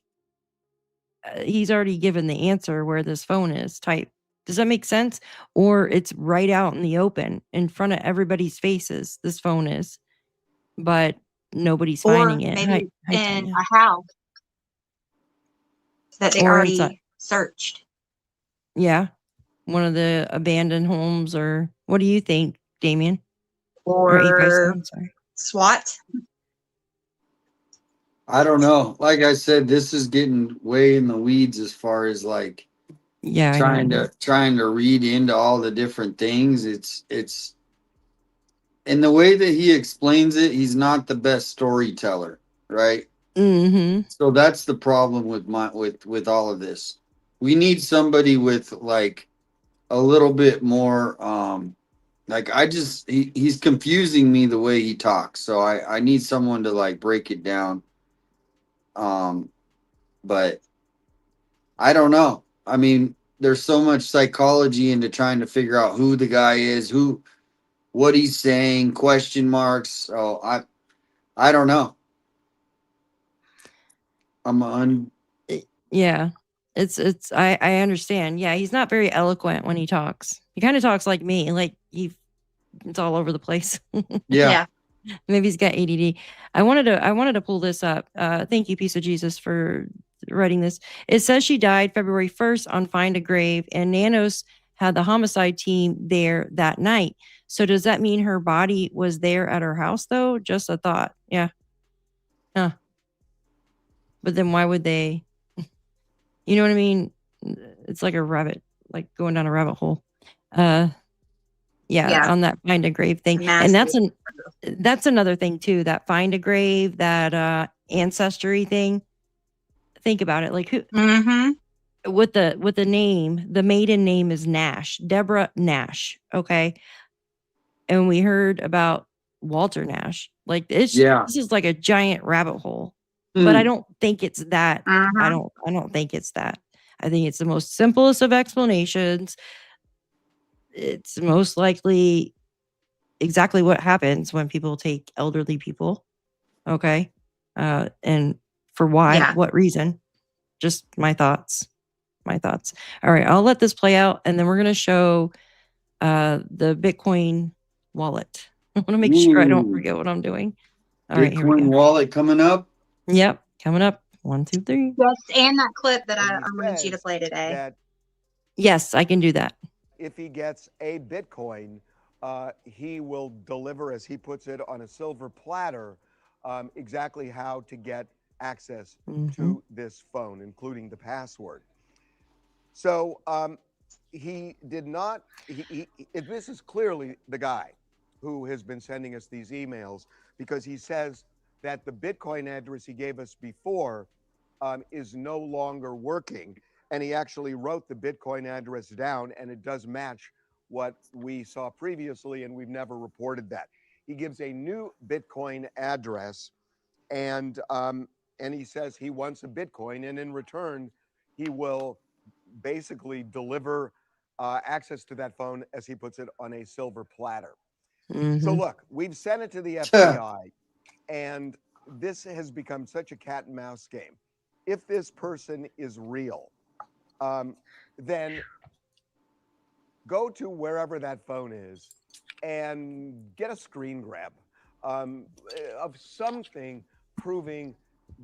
he's already given the answer where this phone is type. Does that make sense? Or it's right out in the open in front of everybody's faces. This phone is, but nobody's Or finding it. maybe Hi, in Tanya. a house that they Or already inside. searched. Yeah. One of the abandoned homes, or what do you think, Damien? Or I'm sorry. SWAT. I don't know. Like I said, this is getting way in the weeds as far as like Yeah, trying to read into all the different things. It's in the way that he explains it, he's not the best storyteller, right? Mm-hmm. So that's the problem with all of this. We need somebody with like a little bit more like he's confusing me the way he talks. So I need someone to like break it down. But I don't know. I mean, there's so much psychology into trying to figure out who the guy is, what he's saying, question marks. So I don't know. Yeah. I understand. Yeah, he's not very eloquent when he talks. He kind of talks like me, like it's all over the place. Yeah. Maybe he's got ADD. I wanted to pull this up. Thank you, Piece of Jesus, for writing this. It says she died February 1st on Find a Grave, and Nanos had the homicide team there that night. So does that mean her body was there at her house, though? Just a thought. Yeah. Huh. But then why would they? You know what I mean? It's like a rabbit, like going down a rabbit hole. Yeah, Yeah, on that find a grave thing. And that's another thing too, that find a grave, that ancestry thing. Think about it. Like who with the name, the maiden name is Nash, Deborah Nash. Okay. And we heard about Walter Nash. Like this is like a giant rabbit hole. But I don't think it's that. I don't think it's that. I think it's the most simplest of explanations. It's most likely exactly what happens when people take elderly people. Okay. And for why, what reason? Just my thoughts. All right. I'll let this play out and then we're going to show the Bitcoin wallet. I want to make sure I don't forget what I'm doing. All right. Here we Bitcoin go. wallet coming up. Yep. Coming up. 1, 2, 3. Yes. And that clip that I wanted you to play today. Yes, I can do that. If he gets a Bitcoin, he will deliver, as he puts it, on a silver platter, exactly how to get access to this phone, including the password. So he did not, this is clearly the guy who has been sending us these emails, because he says that the Bitcoin address he gave us before is no longer working. And he actually wrote the Bitcoin address down, and it does match what we saw previously, and we've never reported that. He gives a new Bitcoin address, and he says he wants a Bitcoin, and in return, he will basically deliver access to that phone, as he puts it, on a silver platter. So look, we've sent it to the FBI, and this has become such a cat and mouse game. If this person is real, then go to wherever that phone is and get a screen grab of something proving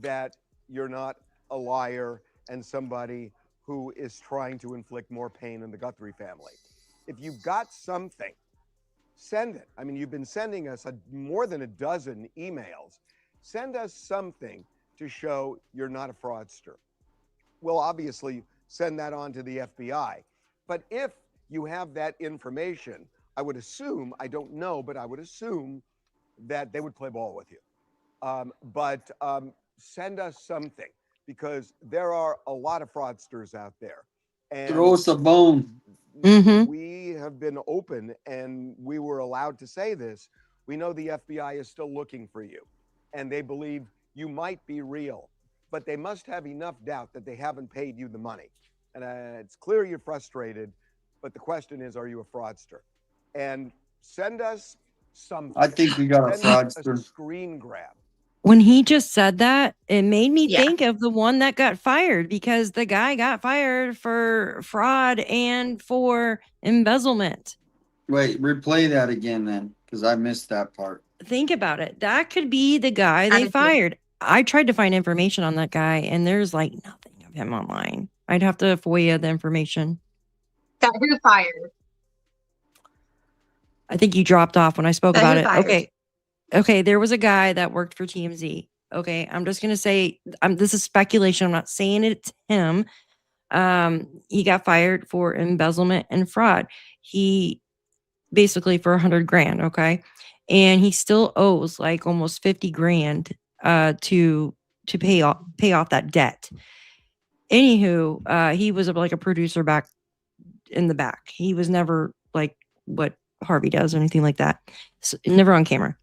that you're not a liar and somebody who is trying to inflict more pain in the Guthrie family. If you've got something, send it. I mean, you've been sending us more than a dozen emails. Send us something to show you're not a fraudster. We'll obviously send that on to the FBI. But if you have that information, I would assume, I don't know, but I would assume that they would play ball with you. But send us something, because there are a lot of fraudsters out there. And throw us a bone. We have been open, and we were allowed to say this. We know the FBI is still looking for you, and they believe you might be real, but they must have enough doubt that they haven't paid you the money. And it's clear you're frustrated, but the question is, are you a fraudster? And send us something. I think we got a fraudster. A screen grab. When he just said that, it made me think of the one that got fired, because the guy got fired for fraud and for embezzlement. Wait, replay that again then, because I missed that part. Think about it. That could be the guy they fired. I tried to find information on that guy, and there's like nothing of him online. I'd have to FOIA the information. That who fired? I think you dropped off when I spoke about it. Okay. There was a guy that worked for TMZ. Okay. I'm just going to say, this is speculation. I'm not saying it's him. He got fired for embezzlement and fraud. He basically for $100,000. Okay. And he still owes like almost $50,000 to pay off that debt. Anywho, he was like a producer back in the back. He was never like what Harvey does or anything like that. So, never on camera.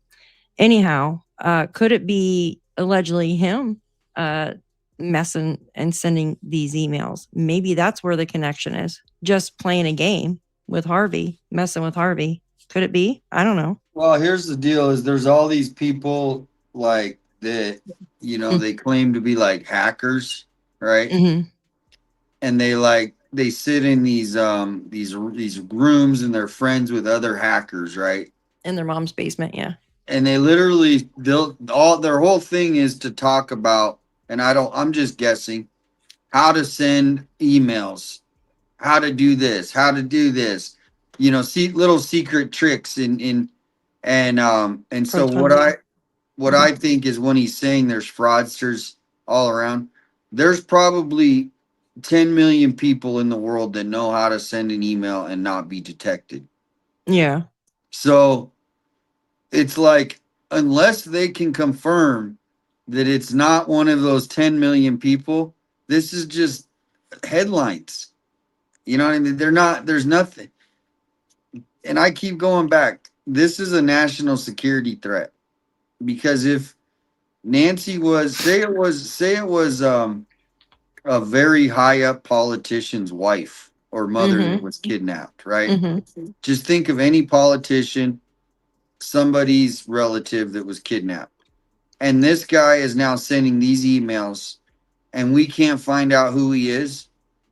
Anyhow, could it be allegedly him messing and sending these emails? Maybe that's where the connection is. Just playing a game with Harvey, messing with Harvey. Could it be? I don't know. Well, here's the deal: is there's all these people like that, they claim to be like hackers, right? And they sit in these rooms, and they're friends with other hackers, right? In their mom's basement, yeah. And they literally, their whole thing is to talk about, and I'm just guessing, how to send emails, how to do this, see little secret tricks and so what I think is, when he's saying there's fraudsters all around, there's probably 10 million people in the world that know how to send an email and not be detected. Yeah. So it's like, unless they can confirm that it's not one of those 10 million people, this is just headlines. You know what I mean? They're not, there's nothing. And I keep going back. This is a national security threat, because if Nancy was, say it was a very high up politician's wife or mother that was kidnapped, right? Just think of any politician, somebody's relative that was kidnapped. And this guy is now sending these emails and we can't find out who he is.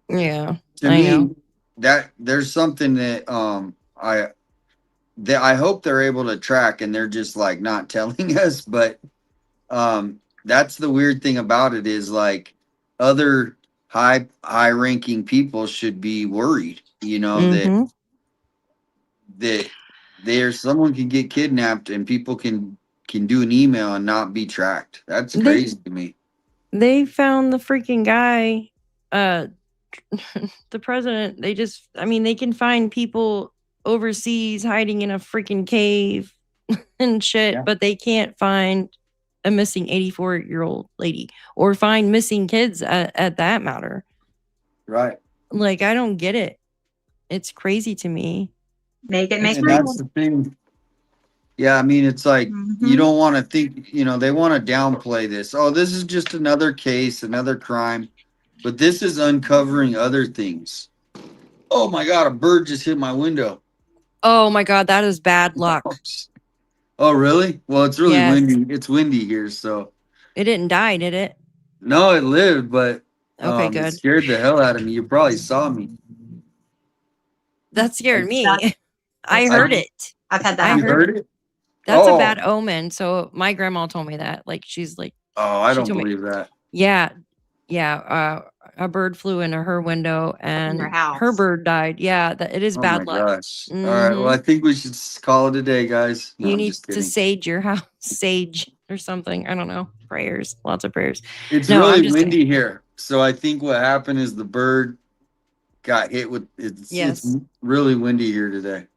Yeah. To I me, know. that there's something that I hope they're able to track, and they're just like not telling us. But that's the weird thing about it, is like other high ranking people should be worried, you know, Mhm. that there's someone can get kidnapped and people can do an email and not be tracked. That's They crazy to me. they found the freaking guy, uh the president. They just, I mean, they can find people overseas hiding in a freaking cave and shit, Yeah. but they can't find a missing 84-year-old lady or find missing kids at that matter. Right. Like, I don't get it. It's crazy to me. Make it make And that's sense. the thing. Yeah, I mean, it's like you don't want to think, you know, they want to downplay this. Oh, this is just another case, another crime. But this is uncovering other things. Oh my God, a bird just hit my window. Oh my God, that is bad luck. Oh, really? Well, it's really Yes. windy. It's windy here, so. It didn't die, did it? No, it lived, but Okay, it good. scared the hell out of me. You probably saw me. That scared me. That- I that's heard fine. it. I've had that I You happen. heard heard it? That's a Oh. bad omen. So my grandma told me that. Like, she's like, Oh, I she don't told me, believe that. yeah, a bird flew into her window and your house. her bird died. Yeah, that it is Oh my bad luck. gosh. All right. Well, I Mhm. think we should call it a day, guys. No, You I'm need just to kidding. sage your house, sage or something. I don't know. Prayers, lots of prayers. It's No, I'm really just windy kidding. here. So I think what happened is the bird got hit with it's Yes. really windy here today.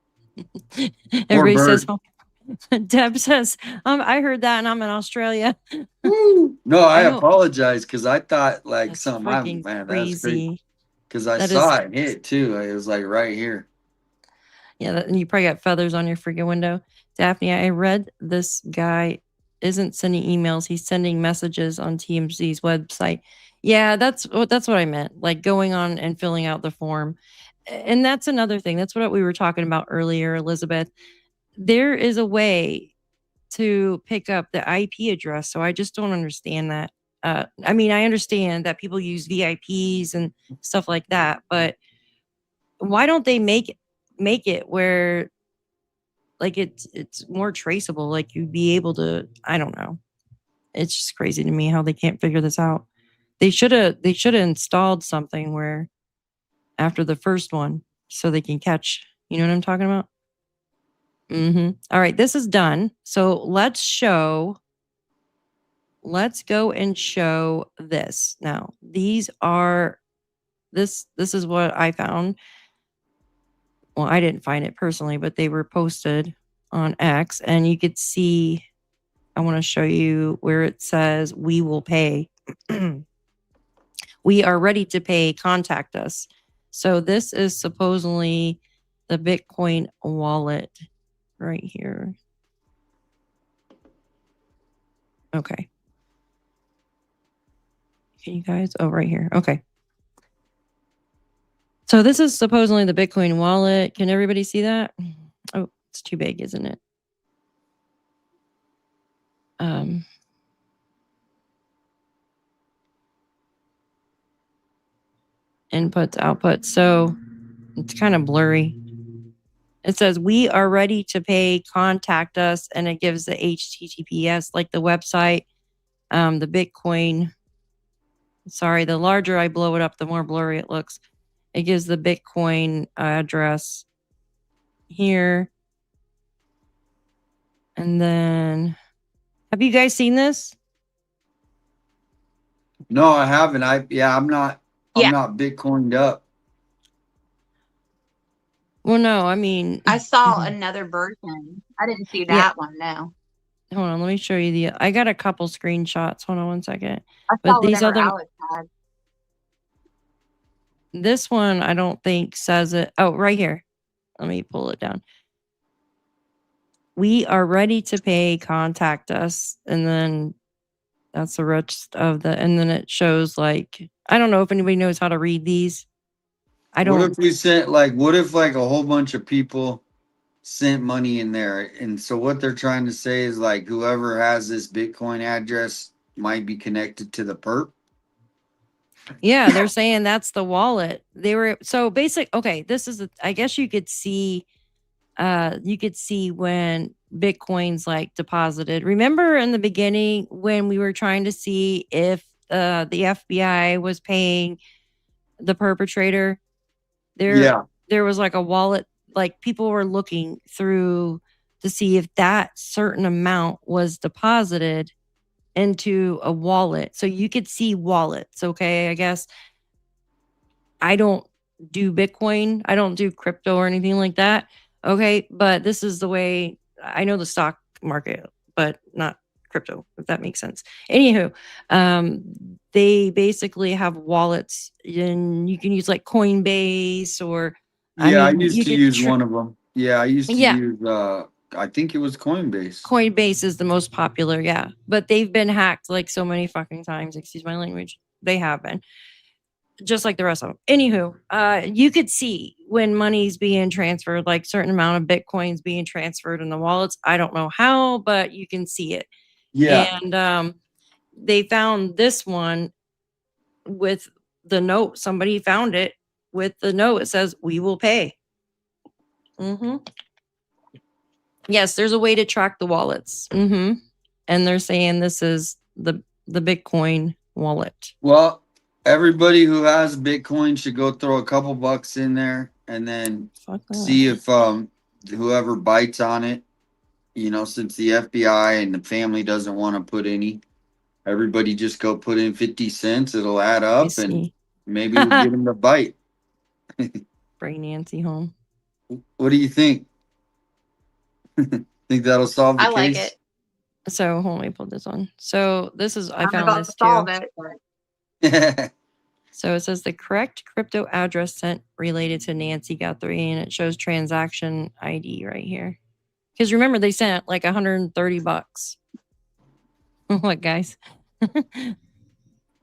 Everybody says, bird. Deb says, I heard that and I'm in Australia. Woo! No, I I don't- apologize because I thought like That's something. freaking Man, that's crazy. crazy. Because I That saw is- it hit too. It was like right here. Yeah, and you probably got feathers on your freaking window. Daphne, I read this guy isn't sending emails. He's sending messages on TMZ's website. Yeah, that's what I meant. Like going on and filling out the form. And that's another thing. That's what we were talking about earlier, Elizabeth. There is a way to pick up the IP address. So I just don't understand that. I mean, I understand that people use VIPs and stuff like that, but why don't they make it where like it's more traceable? Like you'd be able to, I don't know. It's just crazy to me how they can't figure this out. They should have installed something where after the first one so they can catch, you know what I'm talking about? All right, this is done. So let's go and show this. Now, these are this is what I found. Well, I didn't find it personally, but they were posted on X and you could see, I want to show you where it says we will pay. We are ready to pay, contact us. So this is supposedly the Bitcoin wallet right here. Okay. Can you guys? Oh, right here. Okay. So this is supposedly the Bitcoin wallet. Can everybody see that? Oh, it's too big, isn't it? Inputs, outputs. So it's kind of blurry. It says, we are ready to pay, contact us. And it gives the HTTPS, like the website, the Bitcoin. Sorry, the larger I blow it up, the more blurry it looks. It gives the Bitcoin address here. And then, have you guys seen this? No, I haven't. I'm not Bitcoined up. Well, no, I mean, I saw another version. I didn't see Yeah. that one. No, hold on, let me show you I got a couple screenshots. Hold on one second. I But saw these whatever other, Alex had. this one I don't think says it. Oh, right here. Let me pull it down. We are ready to pay. Contact us. And then that's the rest of the, and then it shows like, I don't know if anybody knows how to read these. I What don't. if we sent like, what if like a whole bunch of people sent money in there? And so what they're trying to say is like whoever has this Bitcoin address might be connected to the perp. Yeah, they're saying that's the wallet. They were so basic. Okay, this is I guess you could see when Bitcoin's like deposited. Remember in the beginning when we were trying to see if the FBI was paying the perpetrator? Yeah. There was like a wallet, like people were looking through to see if that certain amount was deposited into a wallet. So you could see wallets. Okay, I guess I don't do Bitcoin. I don't do crypto or anything like that. Okay. But this is the way I know the stock market, but not crypto, if that makes sense. Anywho, they basically have wallets and you can use like Coinbase or, Yeah, I mean, used you to could, use one of them. Yeah, I used to yeah, use I think it was Coinbase. Coinbase is the most popular. Yeah. But they've been hacked like so many fucking times. Excuse my language. They have been. Just like the rest of them. Anywho, you could see when money's being transferred, like certain amount of Bitcoins being transferred in the wallets. I don't know how, but you can see it. Yeah. And they found this one with the note. Somebody found it with the note. It says, "We will pay." Mm-hmm. Yes, there's a way to track the wallets. Mm-hmm. And they're saying this is the Bitcoin wallet. Well, everybody who has Bitcoin should go throw a couple bucks in there and then Fuck that. see if whoever bites on it, you know, since the FBI and the family doesn't want to put any, everybody just go put in 50 cents. It'll add Let me up and see. maybe we'll get them to bite. Bring Nancy home. What do you think? Think that'll solve the I like case? it. So hold on, let me pull this on. So this is I I'm found about this to solve too. it. But So it says the correct crypto address sent related to Nancy Guthrie, and it shows transaction ID right here. Because remember, they sent like $130. What, guys?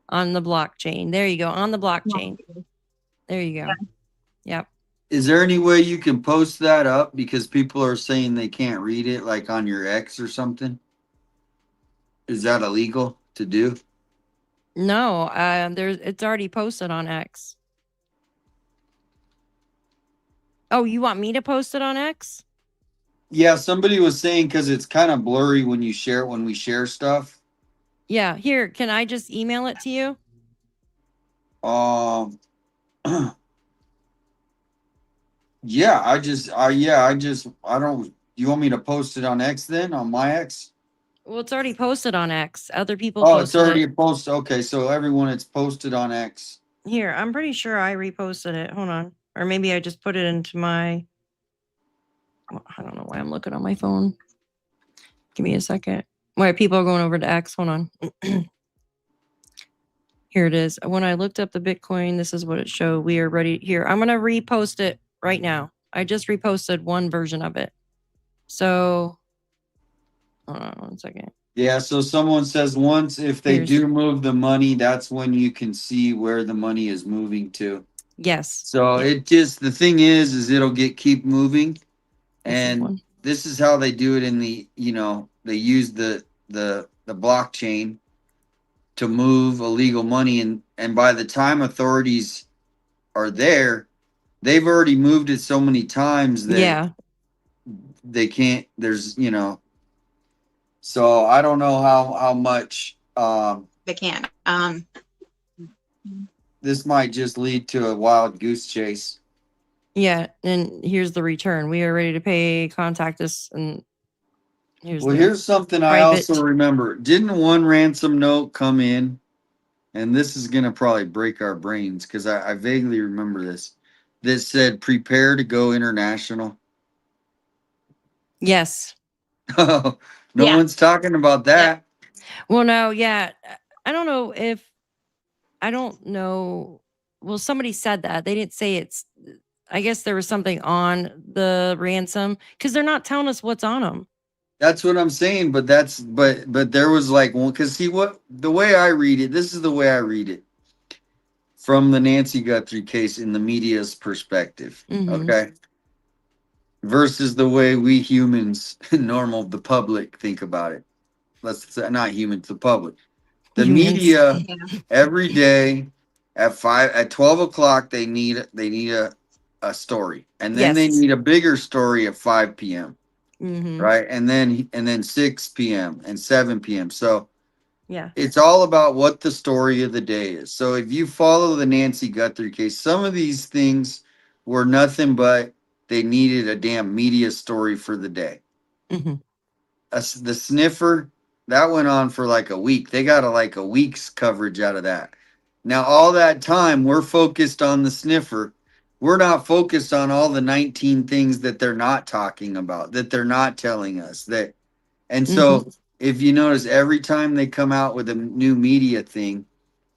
On the blockchain. There you go. On the blockchain. There you go. Yep. Is there any way you can post that up because people are saying they can't read it, like on your X or something? Is that illegal to do? No, it's already posted on X. Oh, you want me to post it on X? Yeah, somebody was saying because it's kind of blurry when you share when we share stuff. Yeah. Here, can I just email it to you? Yeah, I don't. You want me to post it on X then on my X? Well, it's already posted on X. Other people Oh, it's posted already it. posted. Okay, so everyone, it's posted on X. Here, I'm pretty sure I reposted it. Hold on. Or maybe I just put it into my, I don't know why I'm looking on my phone. Give me a second. Why people are going over to X. Hold on. Here it is. When I looked up the Bitcoin, this is what it showed. We are ready. Here, I'm going to repost it right now. I just reposted one version of it. So, hold on one second. Yeah, so someone says once if they Here's- do move the money, that's when you can see where the money is moving to. Yes. So Yeah. it just the thing is it'll keep moving, This is and one. this is how they do it in the they use the blockchain to move illegal money, and by the time authorities are there, they've already moved it so many times that Yeah. they can't. There's so I don't know how much they can't. this might just lead to a wild goose chase. Yeah. And here's the return. We are ready to pay. Contact us. And Here's something I also remember. Didn't one ransom note come in? And this is going to probably break our brains because I vaguely remember this. that said prepare to go international? Yes. No Yeah. one's talking about that. Well, no, yeah. I don't know if I don't know. Well, somebody said that. They didn't say it's I guess there was something on the ransom because they're not telling us what's on them. That's what I'm saying, but there was like one because see what the way I read it, this is the way I read it from the Nancy Guthrie case in the media's perspective. Mhm. Okay. Versus the way we humans, normal, the public think about it. Let's say not humans, the public. The Humans. media Yeah. every day at 12 o'clock they need a story. And then they Yes. need a bigger story at 5 p.m. Mhm. Right. And then 6 p.m. and 7 p.m. So Yeah. it's all about what the story of the day is. So if you follow the Nancy Guthrie case, some of these things were nothing but they needed a damn media story for the day. Mhm. The sniffer, that went on for like a week. They got like a week's coverage out of that. Now, all that time, we're focused on the sniffer. We're not focused on all the 19 things that they're not talking about, that they're not telling us. And so, if you notice, every time they come out with a new media thing,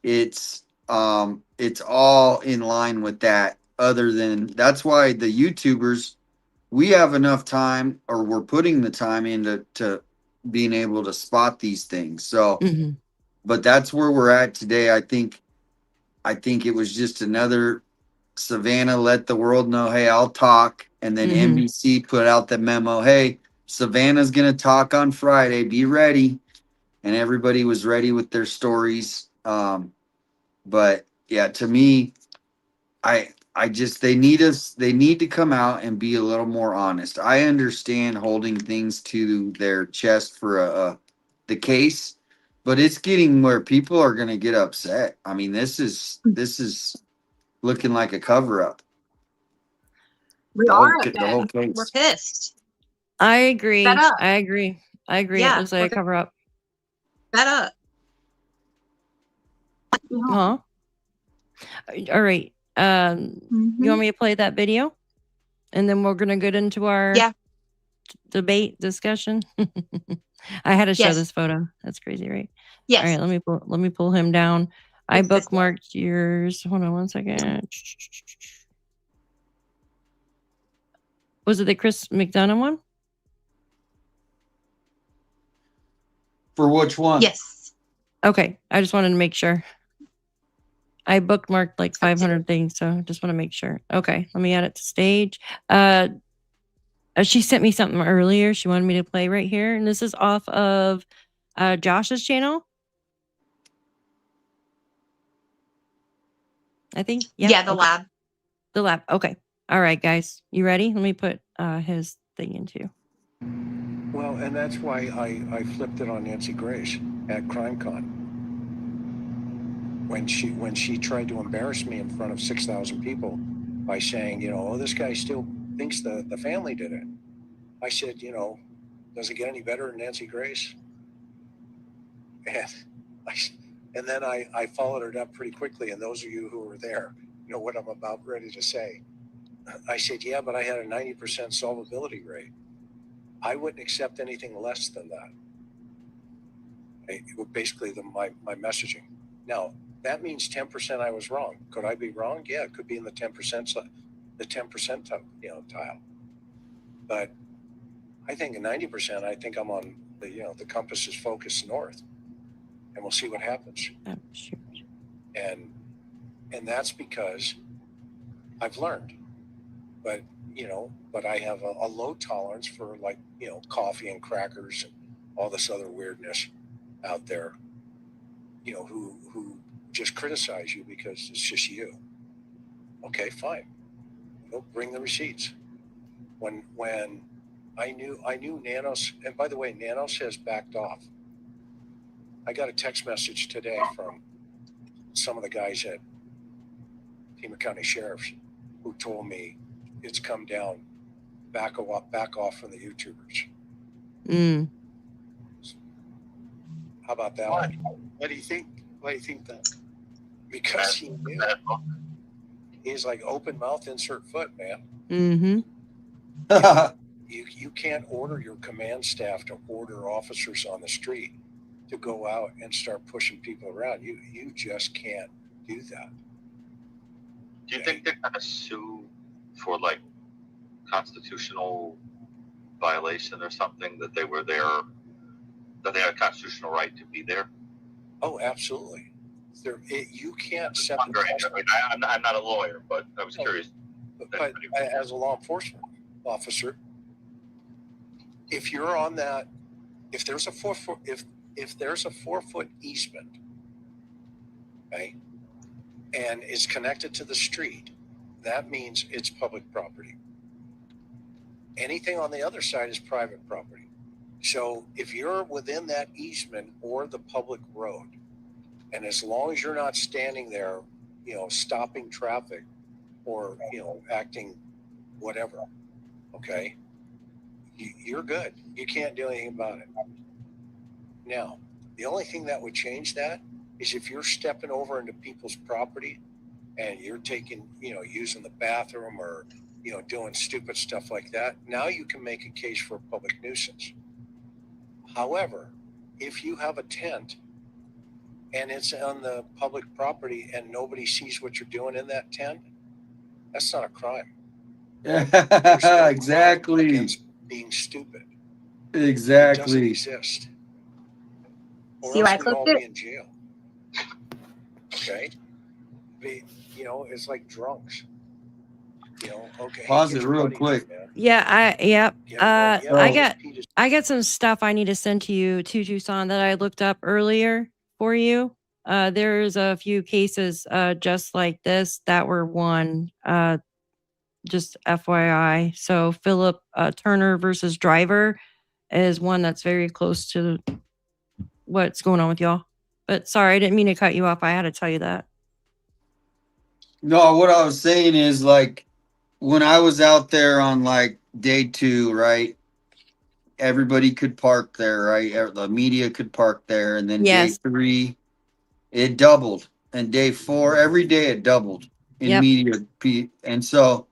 it's all in line with that. Other than that's why the YouTubers, we have enough time, or we're putting the time into being able to spot these things. So, Mhm. but that's where we're at today. I think it was just another Savannah let the world know, hey, I'll talk, and then Mhm. NBC put out the memo, hey, Savannah's gonna talk on Friday. Be ready, and everybody was ready with their stories. But yeah, to me, I just they need to come out and be a little more honest. I understand holding things to their chest for the case, but it's getting where people are going to get upset. I mean, this is looking like a cover up. We The are whole the whole upset. We're case. pissed. I Fed agree. up. I agree. I agree. It Yeah. looks like a cover up. Fed up. Huh? All right. You want me to play that video? And then we're gonna get into our Yeah. debate discussion. I had to show Yes. this photo. That's crazy, right? Yes. All right, let me pull him down. I What's this one? bookmarked yours. Hold on one second. Was it the Chris McDonough one? For which one? Yes. Okay, I just wanted to make sure. I bookmarked like Up to 500 things, so just want to make sure. Okay, let me add it to stage. She sent me something earlier. She wanted me to play right here, and this is off of Josh's channel. I think. Yeah, the okay. lab. The lab. Okay. All right, guys. You ready? Let me put his thing into. Well, and that's why I flipped it on Nancy Grace at CrimeCon. When she tried to embarrass me in front of 6,000 people by saying, you know, oh, this guy still thinks the family did it. I said, you know, does it get any better than Nancy Grace? And then I followed it up pretty quickly. And those of you who were there, you know what I'm about ready to say. I said, yeah, but I had a 90% solvability rate. I wouldn't accept anything less than that. It was basically my messaging. Now, that means 10% I was wrong. Could I be wrong? Yeah, it could be in the 10%, tile. But I think 90%, I think I'm on the compass is focused north, and we'll see what happens. Oh, shoot. And that's because I've learned. But I have a low tolerance for coffee and crackers and all this other weirdness out there, who just criticize you because it's just you. Okay, fine. Bring the receipts. When I knew Nanos, and by the way, Nanos has backed off. I got a text message today from some of the guys at Pima County Sheriff's who told me it's come down. Back off from the YouTubers. Mm. How about that? Why do you think that? Because he knew. He's like open mouth, insert foot, man. Mm-hmm. You can't order your command staff to order officers on the street to go out and start pushing people around. You just can't do that. Do you think they're gonna sue for like constitutional violation or something, that they were there, that they had a constitutional right to be there? Oh, absolutely. You can't set I'm not a lawyer, but I was curious. But as a law enforcement officer, if you're on that, if there's a 4-foot, if there's a 4-foot easement, okay, and it's connected to the street, that means it's public property. Anything on the other side is private property. So if you're within that easement or the public road, and as long as you're not standing there, stopping traffic or, acting whatever, okay, you're good. You can't do anything about it. Now, the only thing that would change that is if you're stepping over into people's property and you're taking, using the bathroom or, doing stupid stuff like that. Now you can make a case for a public nuisance. However, if you have a tent and it's on the public property and nobody sees what you're doing in that tent, that's not a crime. There's no crime Exactly. against being stupid. Exactly. It doesn't exist. Or See why I else we'd all clicked be in jail. Okay? It's like drunks. Okay. Pause get it your real buddy quick. in, man. Yeah, Yeah, I got some stuff I need to send to you to Tucson that I looked up earlier for you. There's a few cases just like this that were won. Just FYI. So Philip Turner versus Driver is one that's very close to what's going on with y'all. But sorry, I didn't mean to cut you off. I had to tell you that. No, what I was saying is like when I was out there on like day 2, right? Everybody could park there, right? The media could park there, and then Yes. day 3, it doubled, and day 4, every day it doubled in Yep. media. And so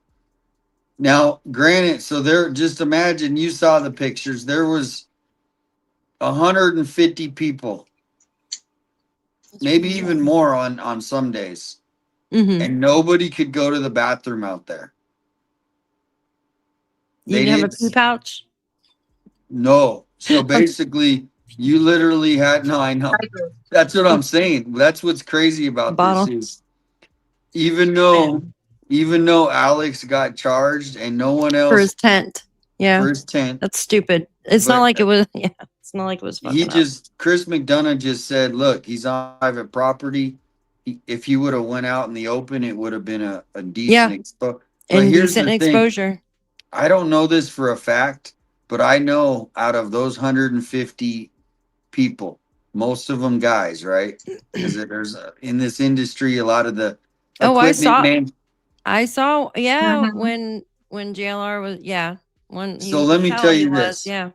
now, granted, so there, just imagine you saw the pictures. There was 150 people, maybe even more on some days, and nobody could go to the bathroom out there. You didn't have a pee pouch? No. So basically, you literally had, no, I know. That's what I'm saying. That's what's crazy about Bottle. this is even though Alex got charged and no one else For his tent. Yeah. for his tent, That's stupid. It's But- not like it was, yeah. It's not like it was fucking up. Chris McDonough just said, look, he's on private property. If he would have went out in the open, it would have been a decent exposure. Indecent exposure. I don't know this for a fact, but I know out of those 150 people, most of them guys, right? Because there's in this industry a lot of the Oh, I saw, Mhm. when JLR was, yeah. So let me tell you this. Yeah.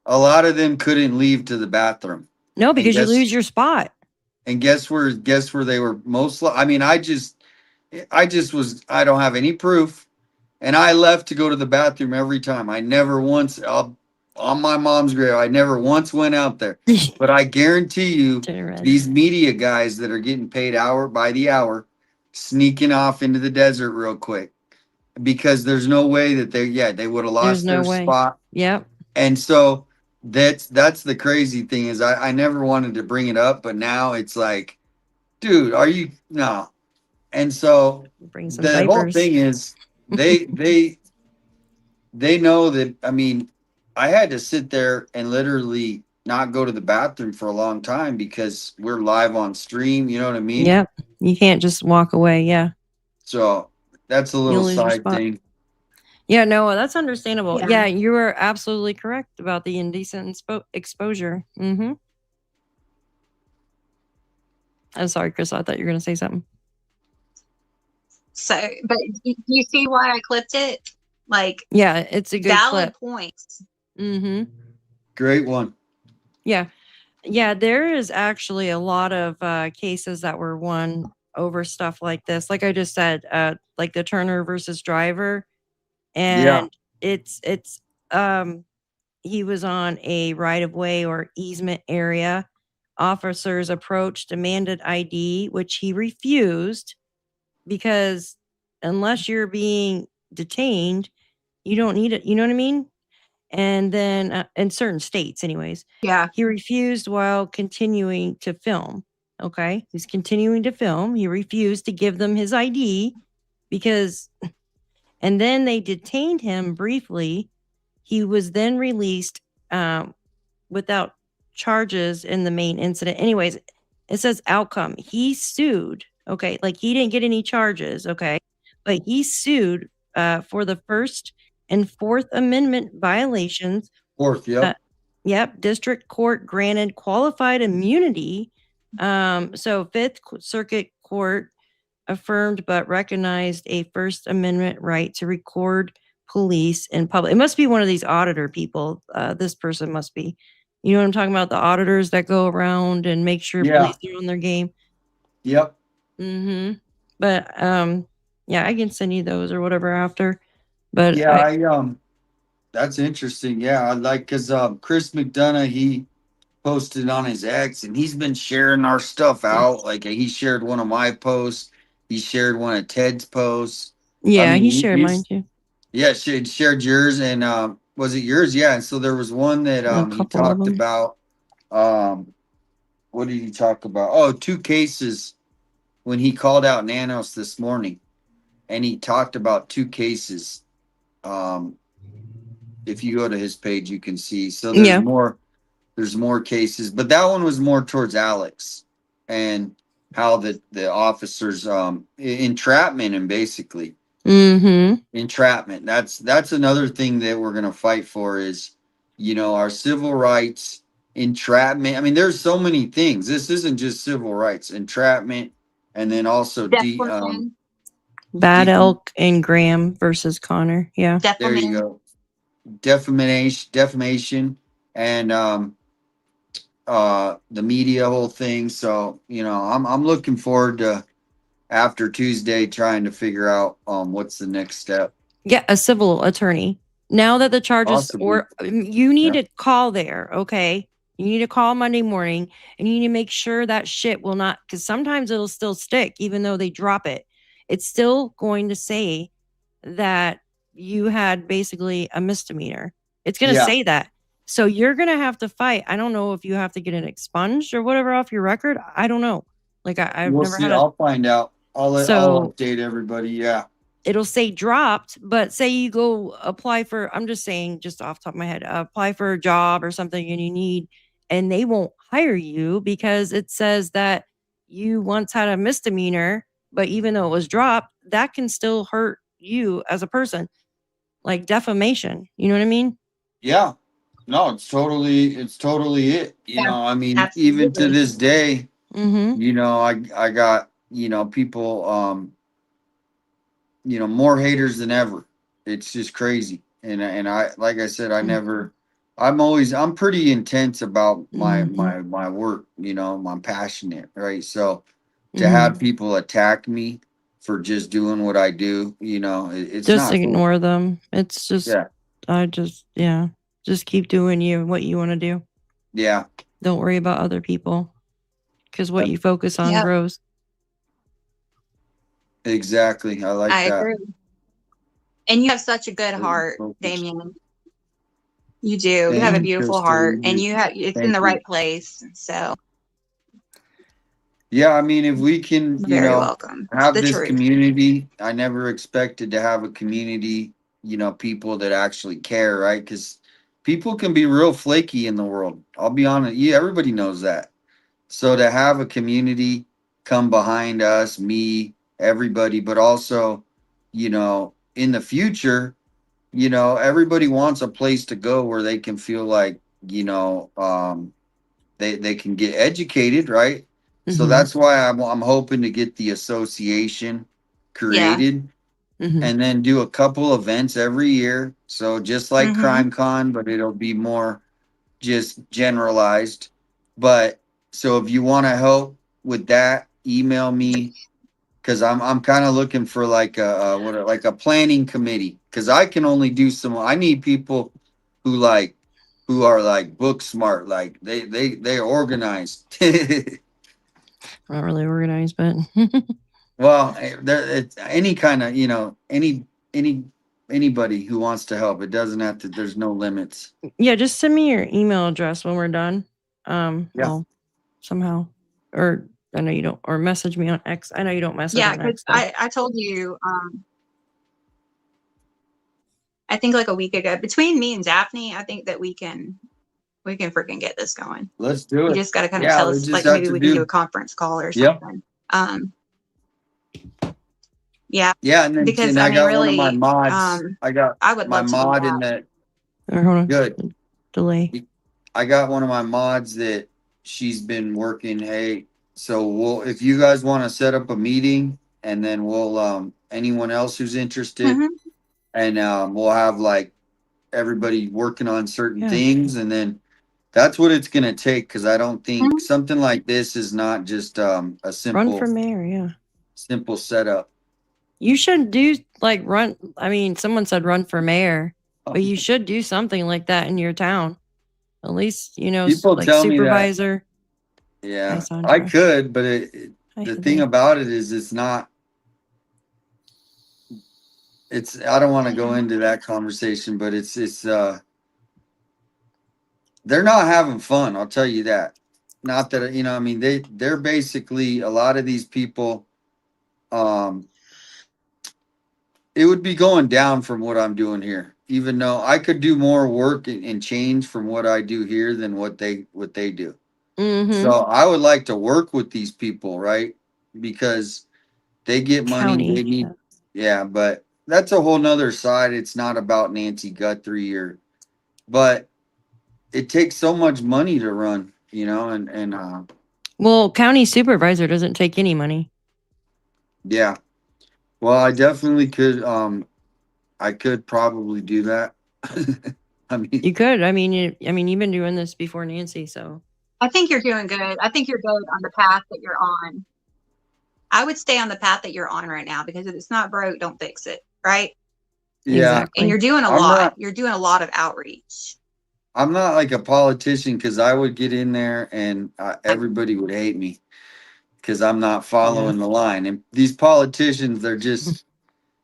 A lot of them couldn't leave to the bathroom. No, because you guess- lose your spot. And guess where they were I mean, I don't have any proof. And I left to go to the bathroom every time. I never once, on my mom's grave, I never once went out there. But I guarantee you, these media guys that are getting paid by the hour, sneaking off into the desert real quick, because there's no way that they would have lost their spot. Yep. And so that's the crazy thing is I never wanted to bring it up, but now it's like, dude, no. And so Bring some the whole diapers. thing is they know that, I mean, I had to sit there and literally not go to the bathroom for a long time because we're live on stream, you know what I mean? Yep. You can't just walk away. Yeah. So that's a little lose your side spot. thing. Yeah, no, that's understandable. Yeah. Yeah, you were absolutely correct about the indecent exposure. Mm-hmm. I'm sorry, Chris. I thought you were going to say something. So, but you see why I clipped it? Like, Yeah, it's a good valid clip. points. Mm-hmm. Great one. Yeah. Yeah, there is actually a lot of cases that were won over stuff like this. Like I just said, like the Turner versus Driver, Yeah. and it's he was on a right of way or easement area. Officers approached, demanded ID, which he refused because unless you're being detained, you don't need it. You know what I mean? And then in certain states, anyways, Yeah. he refused while continuing to film. Okay. He's continuing to film. He refused to give them his ID because, and then they detained him briefly. He was then released without charges in the main incident. Anyways, it says outcome. He sued. Okay. Like he didn't get any charges. Okay. But he sued for the First and Fourth Amendment violations. Fourth, yep. Yep. District court granted qualified immunity. So Fifth Circuit Court affirmed but recognized a First Amendment right to record police in public. It must be one of these auditor people. This person must be. You know what I'm talking about? The auditors that go around and make sure Yeah. police are on their game. Yep. Mm-hmm. But yeah, I can send you those or whatever after. But Yeah, that's interesting. Yeah, I like because Chris McDonough, he posted on his X and he's been sharing our stuff out. Like he shared one of my posts, he shared one of Ted's posts. yeah, he He- shared he's- mine too. Yeah, she shared yours and was it yours? Yeah, and so there was one that A he couple of talked them. about. What did he talk about? Oh, 2 cases when he called out Nanos this morning, and he talked about 2 cases. If you go to his page, you can see. So there's Yeah. more. There's more cases, but that one was more towards Alex and how the officers entrapment and basically Mm-hmm. entrapment. That's another thing that we're gonna fight for is, our civil rights, entrapment. I mean, there's so many things. This isn't just civil rights, entrapment, and then also Defamation. Bad Defam- Elk and Graham versus Connor. Yeah. there you Defamation. go, defamation, and the media whole thing. So I'm looking forward to after Tuesday trying to figure out what's the next step. Yeah, a civil attorney. Now that the charges Possibly. or you need Yeah. to call there, okay? You need to call Monday morning and you need to make sure that shit will not, because sometimes it'll still stick, even though they drop it. It's still going to say that you had basically a misdemeanor. It's going to Yeah. say that. So you're going to have to fight. I don't know if you have to get it expunged or whatever off your record. I don't know. Like I've We'll never see. had I'll find out. I'll So- update everybody. Yeah. it'll say dropped, but say you go apply for, I'm just saying, just off the top of my head, apply for a job or something and they won't hire you because it says that you once had a misdemeanor, but even though it was dropped, that can still hurt you as a person, like defamation. You know what I mean? Yeah. No, it's totally it. Yeah, I mean, even to absolutely. this day, Mm-hmm. I got, people, more haters than ever. It's just crazy. And I, like I said, I'm pretty intense about my work, I'm passionate, right? So to have people attack me for just doing what I do, it's Just not cool. ignore them. It's just, Yeah. just keep doing what you want to do. Yeah. Don't worry about other people because what you focus on Yep. grows. Exactly. I like I that. agree. And you have such a good Very heart, focused. Damien. You do. You have a Thank beautiful you, heart, Christine. and it's Thank in the you. right place. So Yeah, I mean, if we can, very welcome. It's have the this truth. community, I never expected to have a community, people that actually care, right? Because people can be real flaky in the world. I'll be honest. Yeah, everybody knows that. So to have a community come behind us, me, everybody, but also, in the future, everybody wants a place to go where they can feel like, they can get educated, right? So Mhm. that's why I'm hoping to get the association created Mhm. and then do a couple events every year. So just like Mhm. Crime Con, but it'll be more just generalized. But so if you want to help with that, email me because I'm kind of looking for like like a planning committee, because I can only do some. I need people who are like book smart, like they're organized. Not really organized, but Well, it's any kind of, anybody who wants to help. It doesn't have to. There's no limits. yeah, just send me your email address when we're done. Yeah. Well, somehow, or I know you don't, or message me on X. I know you don't message Yeah, on because X. Though. I told you, I think like a week ago, between me and Daphne, I think that we can freaking get this going. Let's do You it. just got to kind of Yeah, tell we us, just like have maybe to we can do do. a conference call or Yep. something. Yeah, Yeah, and then because I I mean, got one of my really, mods. I got I would my love to do mod in that. that. Or hold on, Good. delay. I got one of my mods that she's been working. Hey, so if you guys want to set up a meeting, and then we'll anyone else who's interested, Mhm. and we'll have like everybody working on certain Yeah. things, and then that's what it's gonna take, because I don't think Mhm. something like this is not just a Run simple for mayor, yeah. simple setup. You should do like run. I mean, someone said run for mayor, but you should do something like that in your town. At least, People like tell me that. supervisor. Hi, Yeah, I Sandra. could, but Hi, the Jose. thing about it is, it's not. I don't want to go into that conversation, but it's they're not having fun. I'll tell you that. Not that, I mean, they're basically, a lot of these people. It would be going down from what I'm doing here, even though I could do more work and change from what I do here than what they do. Mm-hmm. So I would like to work with these people, right? Because they get money, County. they need, yeah, but that's a whole nother side. It's not about Nancy Guthrie but it takes so much money to run, and Well, county supervisor doesn't take any money. yeah. Well, I definitely could. I could probably do that. I mean, You could. I mean, you've been doing this before Nancy, so I think you're doing good. I think you're good on the path that you're on. I would stay on the path that you're on right now, because if it's not broke, don't fix it, right? yeah. And you're doing a I'm lot. not- You're doing a lot of outreach. I'm not like a politician, because I would get in there and everybody would hate me because I'm not following the line. And these politicians, they're just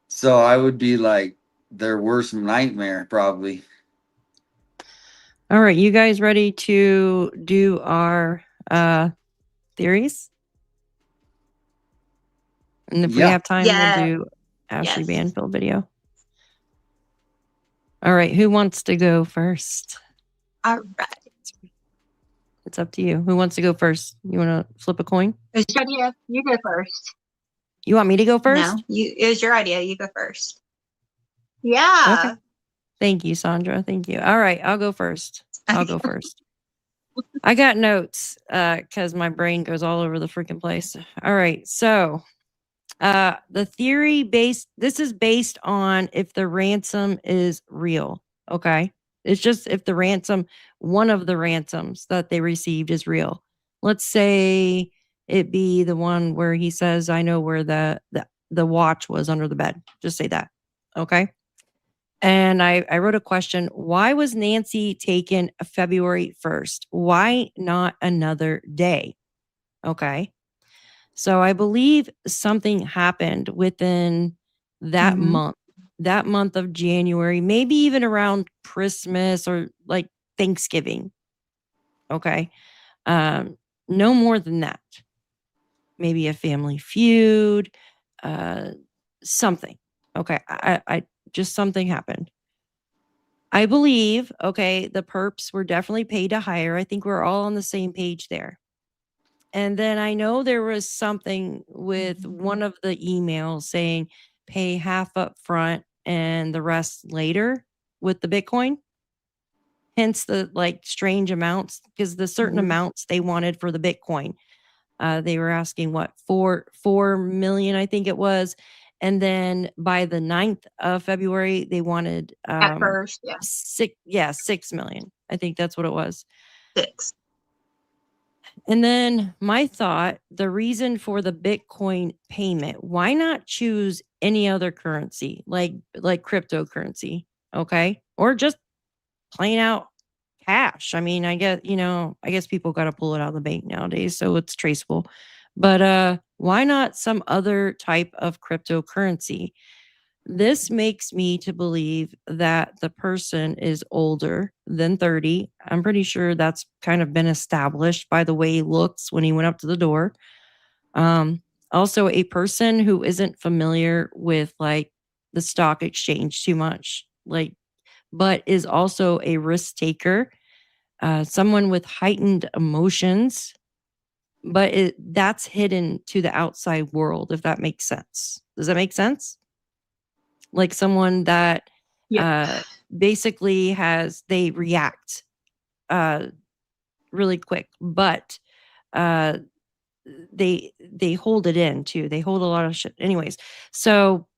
so I would be like their worst nightmare, probably. All right, you guys ready to do our theories? And if we Yeah. have time, Yes. we'll do Ashley Yes. Banfield video. All right, who wants to go first? All right. It's up to you. Who wants to go first? You want to flip a coin? It was your idea. You go first. You want me to go first? No, it was your idea. You go first. Yeah. Okay. Thank you, Sandra. Thank you. All right, I'll go first. I'll go first. I got notes because my brain goes all over the freaking place. All right, so the theory this is based on if the ransom is real. Okay, it's just if the ransom, one of the ransoms that they received is real. Let's say it be the one where he says, "I know where the watch was under the bed." Just say that. Okay. And I wrote a question. Why was Nancy taken February 1st? Why not another day? Okay. So I believe something happened within that month of January, maybe even around Christmas or like Thanksgiving. Okay. No more than that. Maybe a family feud, something. Okay. I just something happened. I believe, okay, the perps were definitely paid to hire. I think we're all on the same page there. And then I know there was something with one of the emails saying pay half up front and the rest later with the Bitcoin. Hence the like strange amounts, because the certain amounts they wanted for the Bitcoin. They were asking what, 4 million, I think it was. And then by the 9th of February, they wanted At first, yeah. 6 million. I think that's what it was. 6. And then my thought, the reason for the Bitcoin payment, why not choose any other currency like cryptocurrency, okay? Or just plain out cash. I mean, I guess people got to pull it out of the bank nowadays, so it's traceable. But why not some other type of cryptocurrency? This makes me to believe that the person is older than 30. I'm pretty sure that's kind of been established by the way he looks when he went up to the door. Also, a person who isn't familiar with like the stock exchange too much, like, but is also a risk taker, someone with heightened emotions, but that's hidden to the outside world, if that makes sense. Does that make sense? Like someone that Yeah. basically they react really quick, but uh, they hold it in too. They hold a lot of shit. Anyways, so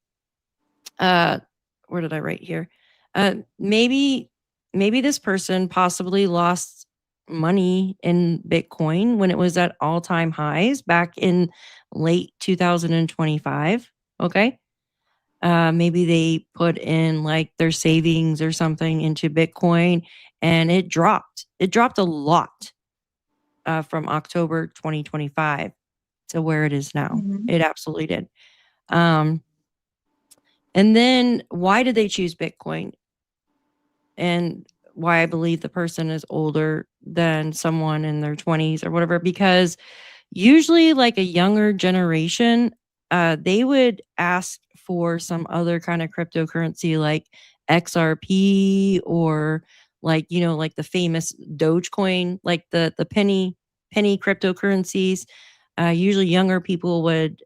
where did I write here? Maybe this person possibly lost money in Bitcoin when it was at all-time highs back in late 2025. Okay. Maybe they put in like their savings or something into Bitcoin and it dropped. It dropped a lot from October 2025 to where it is now. Mhm. It absolutely did. And then why did they choose Bitcoin? And why I believe the person is older than someone in their 20s or whatever, because usually like a younger generation, they would ask for some other kind of cryptocurrency like XRP or like, like the famous Dogecoin, like the penny cryptocurrencies. Usually younger people would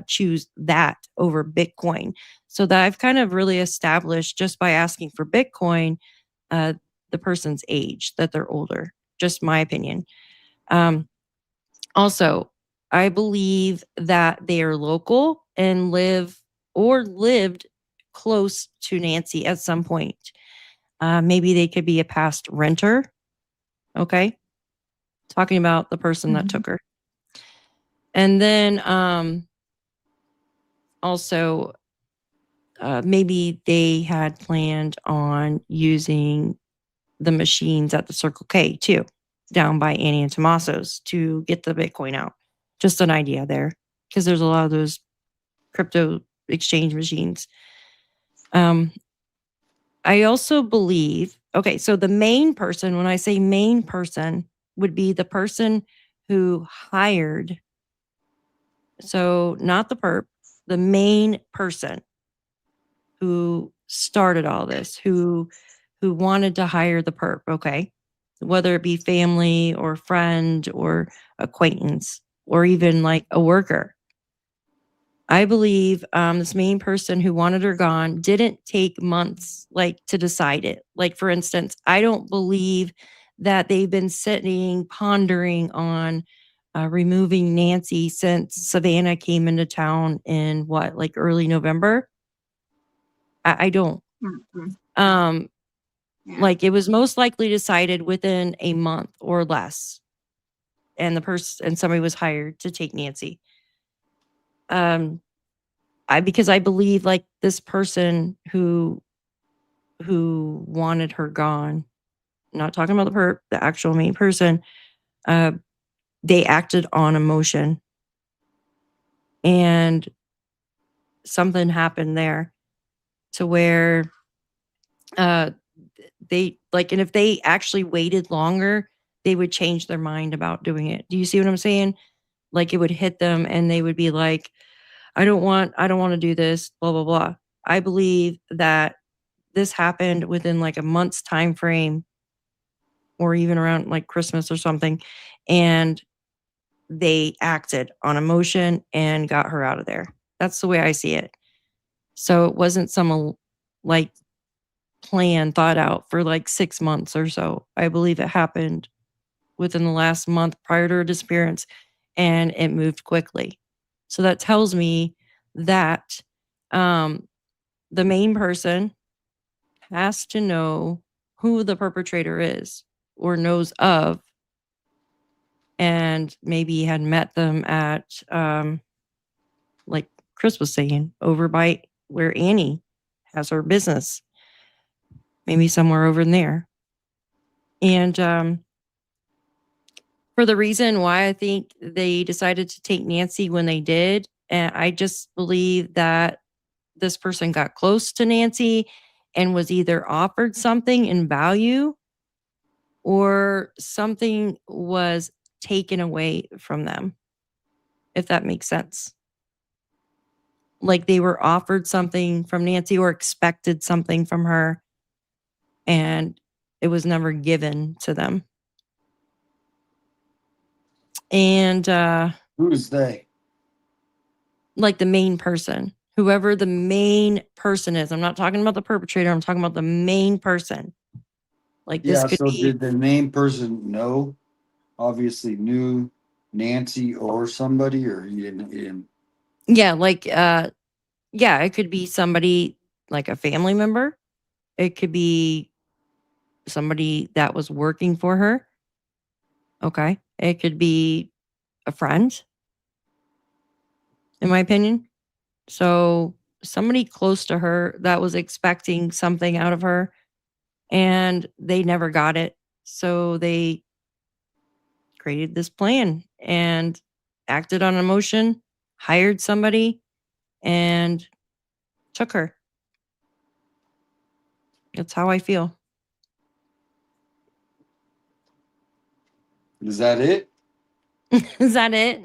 choose that over Bitcoin. So that I've kind of really established just by asking for Bitcoin, uh, the person's age, that they're older. Just my opinion. Also, I believe that they are local and lived close to Nancy at some point. Maybe they could be a past renter. Okay. Talking about the person that Mhm. took her. And then also, maybe they had planned on using the machines at the Circle K too, down by Annie and Tommaso's to get the Bitcoin out. Just an idea there, because there's a lot of those crypto exchange machines. I also believe, okay, so the main person, when I say main person, would be the person who hired, so not the perp, the main person who started all this, who wanted to hire the perp, okay? Whether it be family or friend or acquaintance or even like a worker. I believe this main person who wanted her gone didn't take months like to decide it. Like for instance, I don't believe that they've been sitting pondering on removing Nancy since Savannah came into town in what, like early November. I don't. Mhm. Um, Yeah. like it was most likely decided within a month or less, and somebody was hired to take Nancy. Because I believe like this person who wanted her gone, not talking about the perp, the actual main person, uh, they acted on emotion, and something happened there to where uh they like, and if they actually waited longer, they would change their mind about doing it. Do you see what I'm saying? Like it would hit them and they would be like, I don't want to do this, blah blah blah. I believe that this happened within like a month's time frame or even around like Christmas or something, and they acted on emotion and got her out of there. That's the way I see it. So it wasn't some like plan thought out for like 6 months or so. I believe it happened within the last month prior to her disappearance, and it moved quickly. So that tells me that the main person has to know who the perpetrator is or knows of and maybe had met them at, like Chris was saying, over by where Annie has her business, maybe somewhere over in there. And for the reason why I think they decided to take Nancy when they did, and I just believe that this person got close to Nancy and was either offered something in value or something was taken away from them, if that makes sense. Like they were offered something from Nancy or expected something from her, and it was never given to them. And Who's they? like the main person, whoever the main person is. I'm not talking about the perpetrator. I'm talking about the main person. Like this Yeah, could so be, did the main person know? Obviously knew Nancy or somebody, or he didn't. yeah, like yeah, it could be somebody like a family member. It could be somebody that was working for her. Okay. It could be a friend, in my opinion. So somebody close to her that was expecting something out of her and they never got it. So they created this plan and acted on emotion, hired somebody, and took her. That's how I feel. Is that it? Is that it?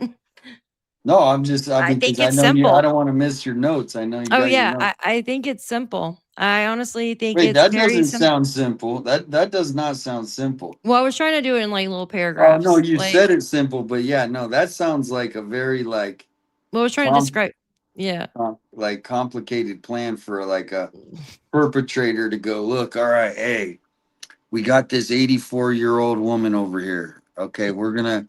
No, I mean, I think because I it's know you, I simple. don't want to miss your notes. I know you Oh got your yeah, notes. I think it's simple. I honestly think Wait, it's that very doesn't simple. sound simple. That does not sound simple. Well, I was trying to do it in like little Oh paragraphs. no, you Like, said it's simple, but yeah, no, that sounds like a very well, I was trying to com- describe. Yeah. complicated plan for like a perpetrator to go, look, all right, hey, we got this 84-year-old woman over here. Okay, we're gonna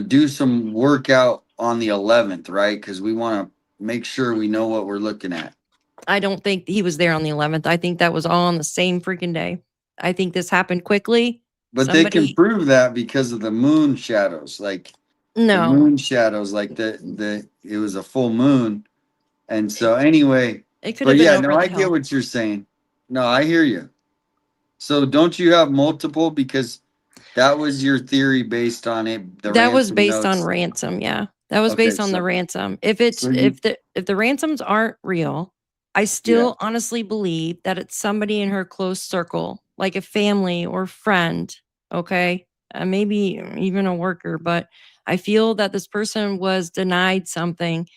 do some workout on the 11th, right? Because we want to make sure we know what we're looking at. I don't think he was there on the 11th. I think that was all on the same freaking day. I think this happened quickly. But they can Somebody, prove that because of the moon shadows, like the no, moon shadows, like the it was a full moon. And so anyway, it could but have been yeah, over no, the I get hill. what you're saying. No, I hear you. So don't you have multiple? Because that was your theory based on it, the That was ransom based on notes. ransom. Yeah. That was Okay, based on the so ransom. If it's, so you if the ransoms aren't real, I yeah. still honestly believe that it's somebody in her close circle, like a family or friend. Okay. Maybe even a worker, but I feel that this person was denied something.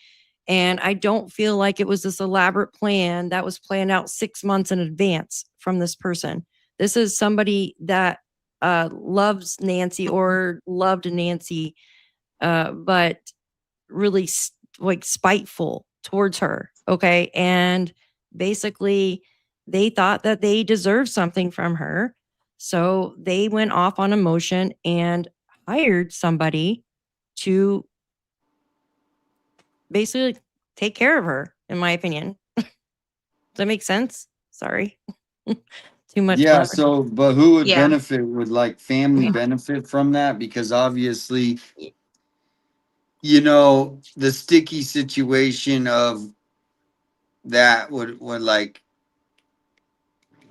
And I don't feel like it was this elaborate plan that was planned out 6 months in advance from this person. This is somebody that loves Nancy or loved Nancy, but really like spiteful towards her. Okay. And basically, they thought that they deserved something from her. So they went off on emotion and hired somebody to basically take care of her, in my opinion. Does that make sense? Sorry. Too much Yeah, blabber. so but who would Yeah. benefit? Would like family Yeah. benefit from that? Because obviously, you know, the sticky situation of that would like,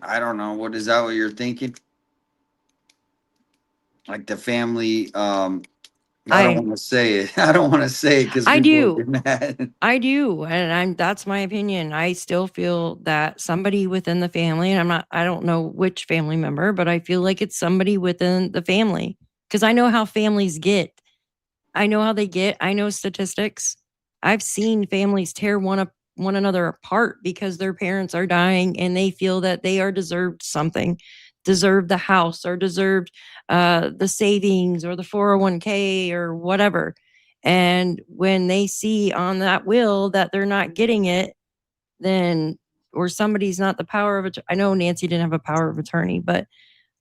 I don't know, what is that what you're thinking? Like the family, I don't I want to say it. I don't want to say it because I people will do. get mad. I do. And that's my opinion. I still feel that somebody within the family, and I don't know which family member, but I feel like it's somebody within the family. Because I know how families get. I know how they get. I know statistics. I've seen families tear one another apart because their parents are dying and they feel that they are deserved something, deserved the house or deserved the savings or the 401k or whatever. And when they see on that will that they're not getting it, then or somebody's not the power of I know Nancy didn't have a power of attorney, but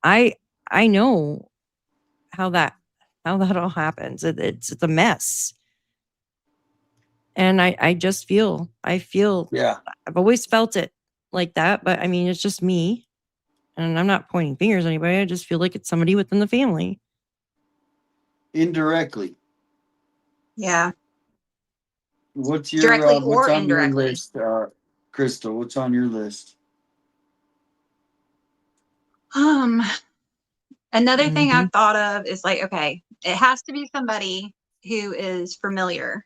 I I know how that all happens. It's a mess. And I just feel Yeah. I've always felt it like that, but I mean it's just me. And I'm not pointing fingers at anybody. I just feel like it's somebody within the family. indirectly. Yeah. What's your Directly what's or on your indirectly. list, Crystal? What's on your list? Another thing Mhm. I've thought of is like, okay, it has to be somebody who is familiar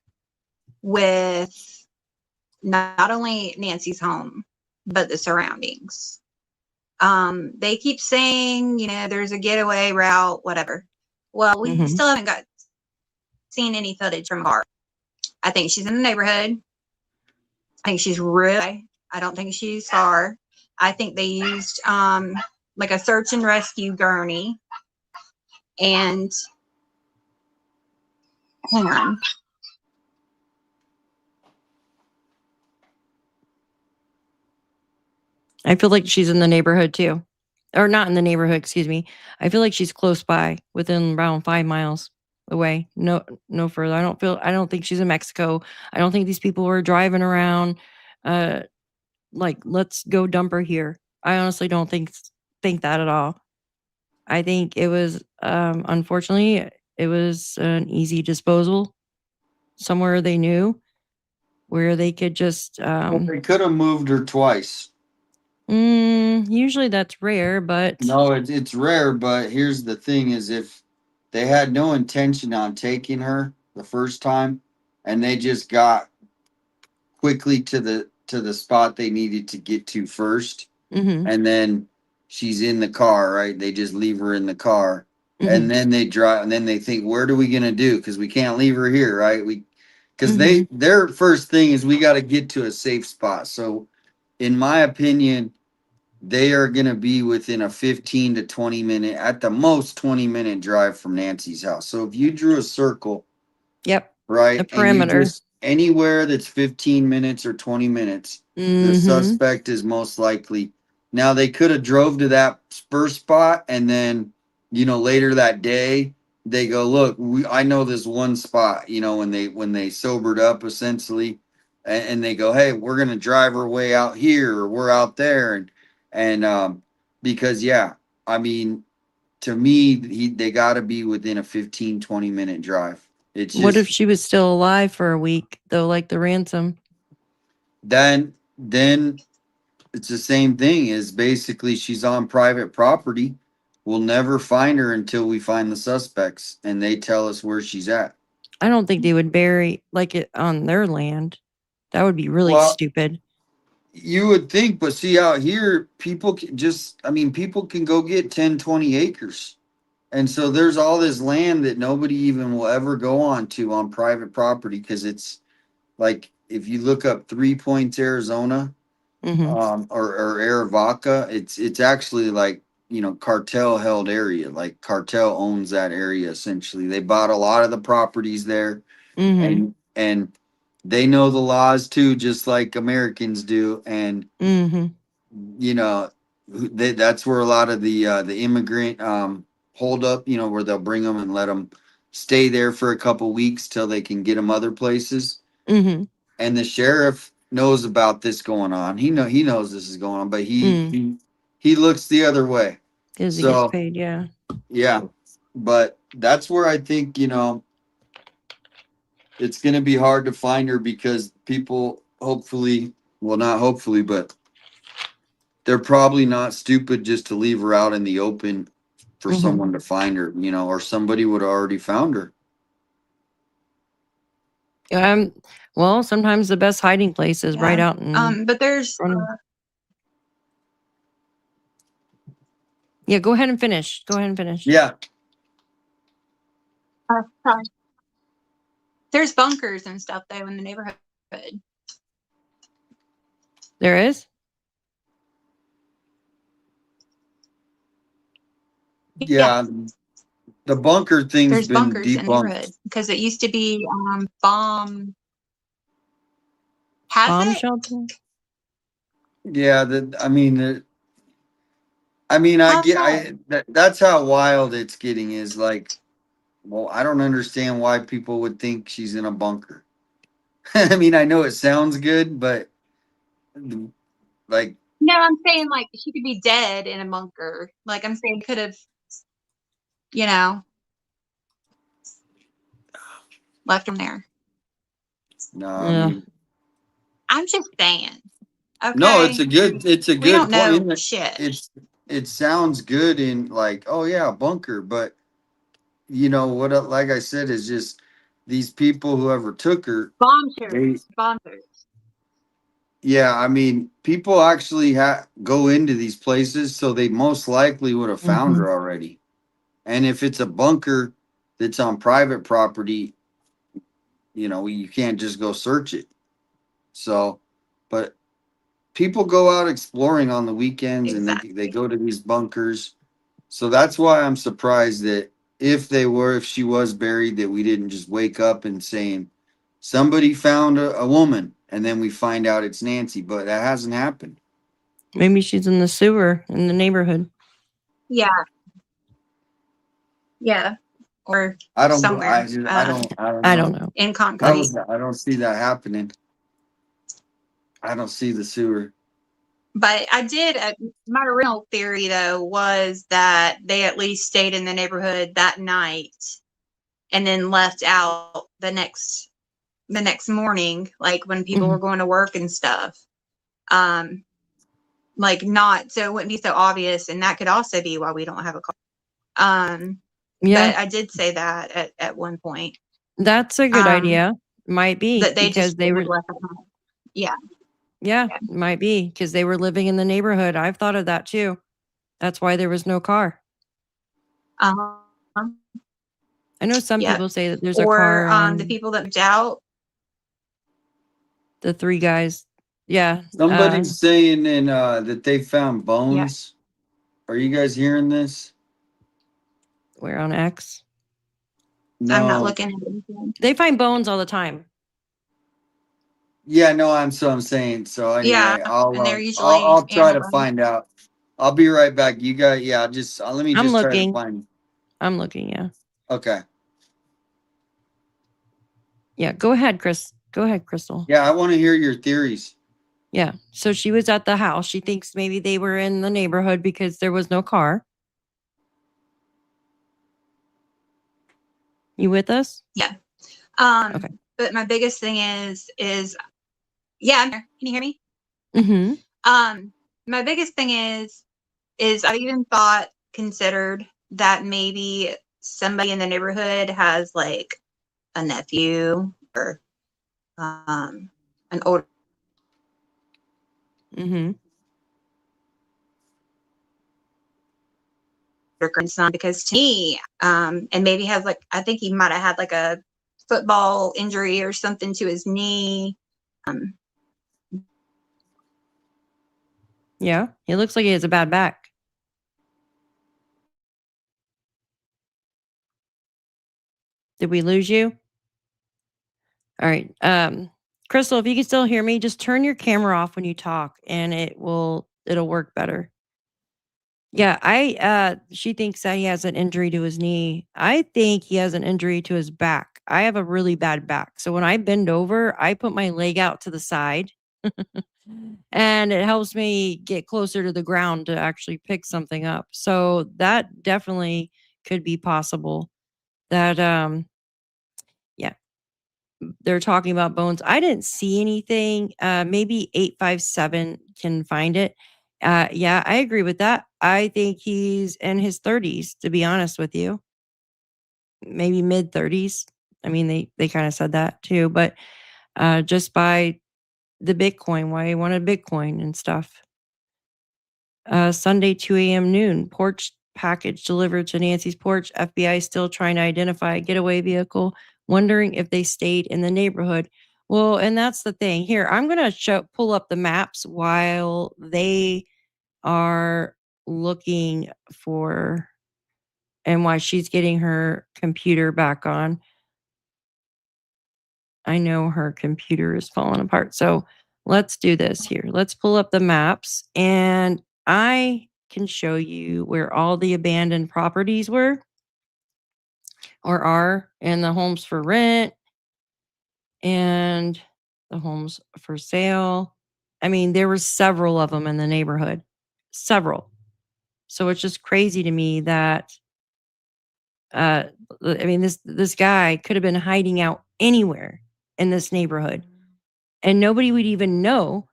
with not only Nancy's home, but the surroundings. They keep saying, there's a getaway route, whatever. Well, we Mhm. still haven't seen any footage from her. I think she's in the neighborhood. I think she's really, I don't think she's far. I think they used like a search and rescue gurney. And hang on. I feel like she's in the neighborhood too. Or not in the neighborhood, excuse me. I feel like she's close by, within around 5 miles away. No further. I don't think she's in Mexico. I don't think these people were driving around like, let's go dump her here. I honestly don't think that at all. I think it was unfortunately it was an easy disposal somewhere they knew where they could just Well, they could have moved her twice. usually that's rare, but No, it's rare, but here's the thing: is if they had no intention on taking her the first time, and they just got quickly to the spot they needed to get to first, mhm, and then she's in the car, right? They just leave her in the car, mhm, and then they drive, and then they think, what are we gonna do? Because we can't leave her here, right? Because mhm. their first thing is we got to get to a safe spot. So, in my opinion, they are going to be within a 15 to 20 minute, at the most 20-minute drive from Nancy's house. So if you drew a circle, Yep. The right, and you perimeter. just anywhere that's 15 minutes or 20 minutes, the Mhm. suspect is most likely. Now they could have drove to that first spot, and then later that day they go, look, I know this one spot, when they sobered up essentially, and they go, hey, we're gonna drive our way out here, or we're out there, and because yeah, I mean, to me, they got to be within a 15-20 minute drive. It's What if just she was still alive for a week though, like the ransom? then it's the same thing. Is basically she's on private property. We'll never find her until we find the suspects and they tell us where she's at. I don't think they would bury like it on their land. That would be really Well, stupid. you would think, but see out here, people can just, I mean, people can go get 10-20 acres. And so there's all this land that nobody even will ever go on to on private property, because it's like if you look up 3 Points, Arizona, Mhm. or Arivaca, it's actually like, cartel held area. Like cartel owns that area essentially. They bought a lot of the properties there, Mhm. and they know the laws too, just like Americans do. And Mhm. you know, that's where a lot of the immigrant hold up. Where they'll bring them and let them stay there for a couple weeks till they can get them other places. Mhm. And the sheriff knows about this going on. He knows this is going on, but Mm. he looks the other way. 'Cause he gets So paid, yeah. yeah, but that's where I think it's going to be hard to find her, because people hopefully, well, not hopefully, but they're probably not stupid just to leave her out in the open for Mhm. someone to find her, or somebody would have already found her. Um, well, sometimes the best hiding place is right Yeah. out in But there's front of. Yeah, go ahead and finish. Go ahead and finish. Yeah. sorry. There's bunkers and stuff though in the neighborhood. There is? Yeah. The bunker thing's There's been bunkers in the neighborhood debunked. because it used to be bomb. Has Bomb it? shelter? Yeah, I How get, so? that's how wild it's getting, is like, well, I don't understand why people would think she's in a bunker. I mean, I know it sounds good, but like, No, I'm saying like she could be dead in a bunker. Like I'm saying, could have, you know. left them there. No, Yeah. I mean, I'm just saying. Okay. no, it's a good we don't know point. shit. It sounds good in like, oh yeah, a bunker, but you know what? Like I said, is just these people who ever took her. Bombers. Yeah, I mean, people actually go into these places, so they most likely would have found Mhm. her already. And if it's a bunker that's on private property, you know, you can't just go search it. So, but people go out exploring on the weekends and Exactly. they go to these bunkers. So that's why I'm surprised that if she was buried, that we didn't just wake up and saying somebody found a woman and then we find out it's Nancy, but that hasn't happened. Maybe she's in the sewer in the neighborhood. Yeah. Yeah. Or I don't somewhere. I don't I know. don't know. In concrete. I don't see that happening. I don't see the sewer. But I did. My original theory, though, was that they at least stayed in the neighborhood that night, and then left out the next morning, like when people were going to work and stuff. Like not so it wouldn't be so obvious, and that could also be why we don't have a car. Yeah, But I did say that at one point that's a good idea. Might be that they because just they were. left at home. Yeah. Yeah, might be because they were living in the neighborhood. I've thought of that too. That's why there was no car. Uh-huh. I know some Yeah. people say that there's a Or car on the people that moved out. the three guys. Yeah. Somebody's saying that they found bones. Are you guys hearing this? Where on X? No. I'm not looking at anything. They find bones all the time. Yeah, no, I'm saying. So anyway, Yeah, I'll and they're usually I'll try to animal find out. I'll be right back. You guys, yeah, let me I'm just try to looking. find. I'm looking. Yeah. Okay. Yeah. Go ahead, Chris. Go ahead, Crystal. Yeah, I want to hear your theories. Yeah. So she was at the house. She thinks maybe they were in the neighborhood because there was no car. You with us? Yeah. Okay. But my biggest thing is yeah, I'm here. Can you hear me? Mm-hmm. My biggest thing is I even considered that maybe somebody in the neighborhood has like a nephew or an older Mm-hmm. grandson, because to me, and maybe has like, I think he might have had like a football injury or something to his knee. Yeah. It looks like he has a bad back. Did we lose you? All right. Crystal, if you can still hear me, just turn your camera off when you talk and it'll work better. Yeah, she thinks that he has an injury to his knee. I think he has an injury to his back. I have a really bad back. So when I bend over, I put my leg out to the side and it helps me get closer to the ground to actually pick something up. So that definitely could be possible. That yeah. They're talking about bones. I didn't see anything. Maybe 857 can find it. Yeah, I agree with that. I think he's in his 30s, to be honest with you. Maybe mid 30s. I mean, they kind of said that too, but just by the Bitcoin, why he wanted Bitcoin and stuff. Sunday, 2 a.m. noon, porch package delivered to Nancy's porch. FBI still trying to identify a getaway vehicle, wondering if they stayed in the neighborhood. Well, and that's the thing. Here, I'm going to pull up the maps while they are looking for, and why she's getting her computer back on. I know her computer is falling apart. So let's do this here. Let's pull up the maps and I can show you where all the abandoned properties were or are, and the homes for rent and the homes for sale. I mean, there were several of them in the neighborhood. Several. So it's just crazy to me that I mean, this guy could have been hiding out anywhere in this neighborhood. And nobody would even know.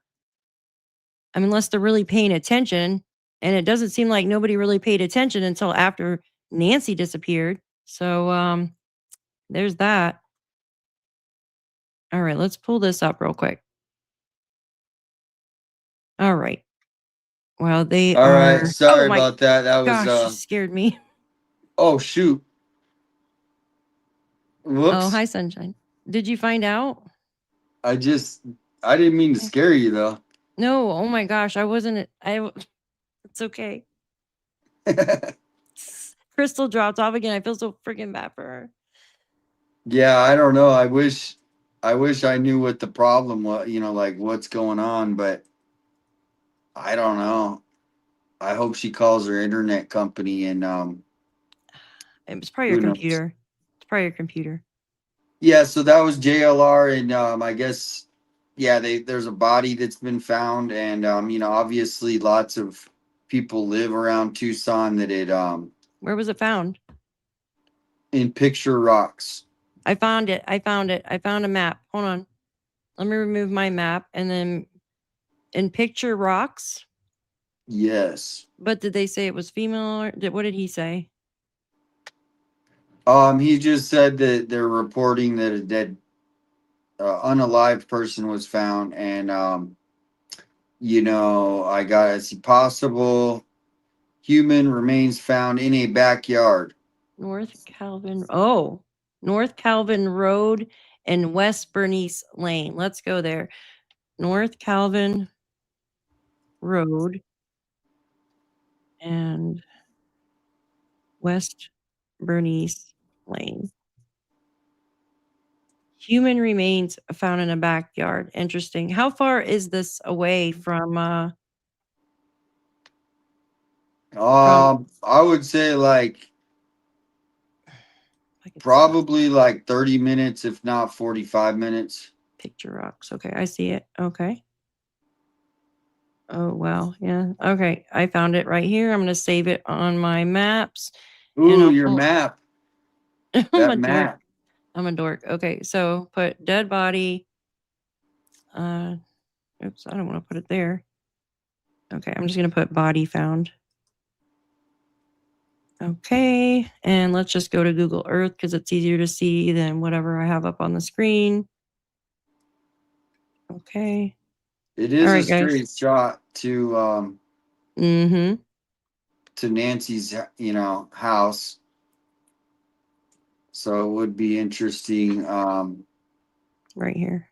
I mean, unless they're really paying attention. And it doesn't seem like nobody really paid attention until after Nancy disappeared. So there's that. All right, let's pull this up real quick. All right. Well, they All right, are. sorry Oh my about that. That was gosh, you scared me. oh shoot. Whoops. Oh, hi, Sunshine. Did you find out? I didn't mean to scare you though. No. Oh my gosh, I wasn't. It's okay. Crystal dropped off again. I feel so freaking bad for her. Yeah, I don't know. I wish I knew what the problem was, like what's going on, but I don't know. I hope she calls her internet company and It was probably your who knows. computer. It's probably your computer. Yeah, so that was JLR and I guess there's a body that's been found and obviously lots of people live around Tucson that it Where was it found? in Picture Rocks. I found it. I found a map. Hold on. Let me remove my map and then in Picture Rocks. Yes. But did they say it was female or what did he say? He just said that they're reporting that a dead unalived person was found and I got it's possible human remains found in a backyard. North Calvin Road and West Bernice Lane. Let's go there. North Calvin Road and West Bernice Lane. Human remains found in a backyard. Interesting. How far is this away from I would say like probably like 30 minutes, if not 45 minutes. Picture Rocks. Okay, I see it. Okay. Oh, wow. Yeah. Okay, I found it right here. I'm going to save it on my maps. Ooh, your map. That map. I'm a dork. Okay, so put dead body. Oops, I don't want to put it there. Okay, I'm just going to put body found. Okay, and let's just go to Google Earth because it's easier to see than whatever I have up on the screen. Okay. It is All a right, straight guys. shot to to Nancy's house. So it would be interesting. Right here.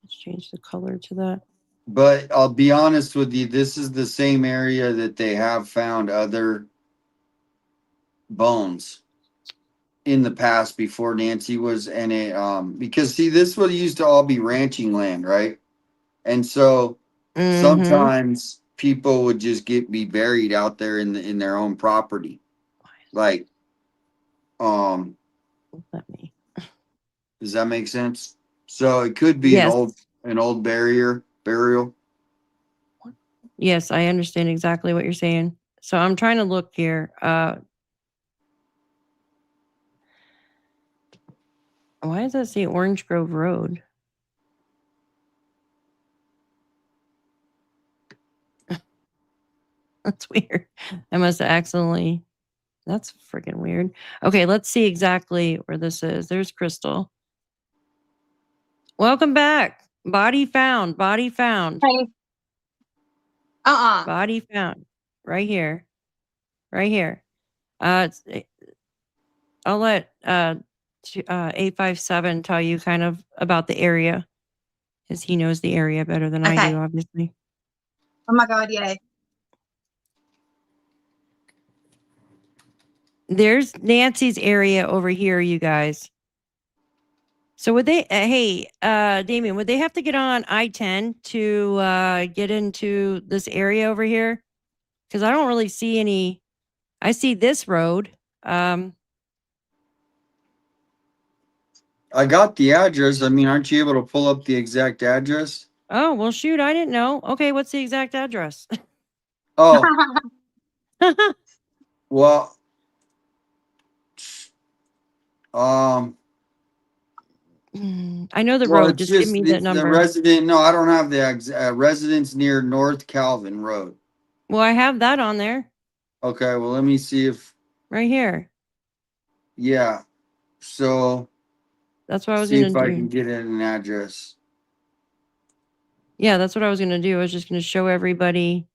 Let's change the color to that. But I'll be honest with you, this is the same area that they have found other bones in the past before Nancy was in it. Because see, this would used to all be ranching land, right? And so sometimes people would just be buried out there in their own property. Like, let me. Does that make sense? So it could be Yes. an old burial. Yes, I understand exactly what you're saying. So I'm trying to look here. Why does that say Orange Grove Road? That's weird. I must have accidentally. That's freaking weird. Okay, let's see exactly where this is. There's Crystal. Welcome back. Body found. Body found. Hey. Body found. Right here. Right here. I'll let 857 tell you kind of about the area, because he knows the area better than I Okay. do, obviously. Oh my God, yay. There's Nancy's area over here, you guys. So would they, hey, Damien, would they have to get on I-10 to get into this area over here? Because I don't really see any. I see this road. I got the address. I mean, aren't you able to pull up the exact address? Oh, well, shoot, I didn't know. Okay, what's the exact address? Oh, well, I know the Well, road. it's Just give me the it's the number. resident. No, I don't have the residence near North Calvin Road. Well, I have that on there Okay, well, let me see if, right here. yeah. So, That's what I was see going if to I can do. get an address. Yeah, that's what I was going to do. I was just going to show everybody.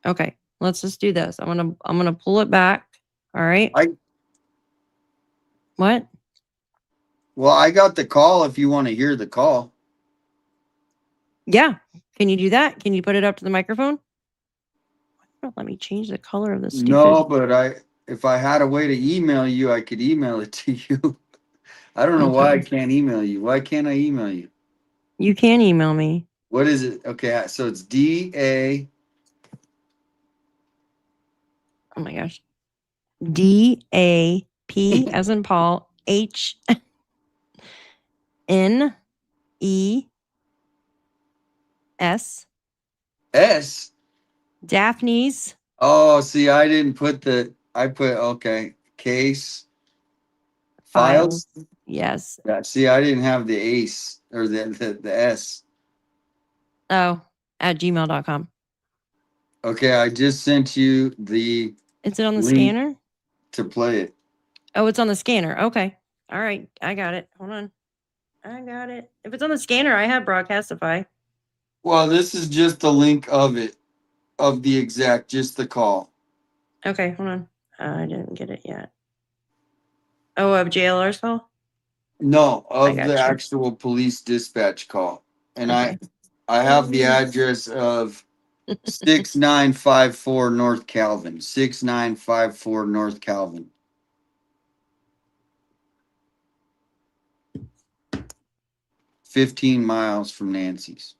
Okay, let's just do this. I'm going to pull it back. All right. What? Well, I got the call if you want to hear the call. Yeah. Can you do that? Can you put it up to the microphone? Let me change the color of the stupid. No, but if I had a way to email you, I could email it to you. I don't know why I can't email you. Why can't I email you? You can email me. What is it? Okay, so it's DA. Oh my gosh. DAP as in Paul, HNES. S. Daphne's. Oh, see, I didn't put okay, case files. Yes. Yeah, see, I didn't have the ace or the S. Oh, at gmail.com. Okay, I just sent you the Is it on the link scanner? to play it. Oh, it's on the scanner. Okay. All right. I got it. Hold on. I got it. If it's on the scanner, I have Broadcastify. Well, this is just the link of it, of the exact, just the call. Okay, hold on. I didn't get it yet. Oh, of JLR's call? No, of got the you. actual police dispatch call. And Okay. I have the address of 6954 North Calvin. 6954 North Calvin. 15 miles from Nancy's.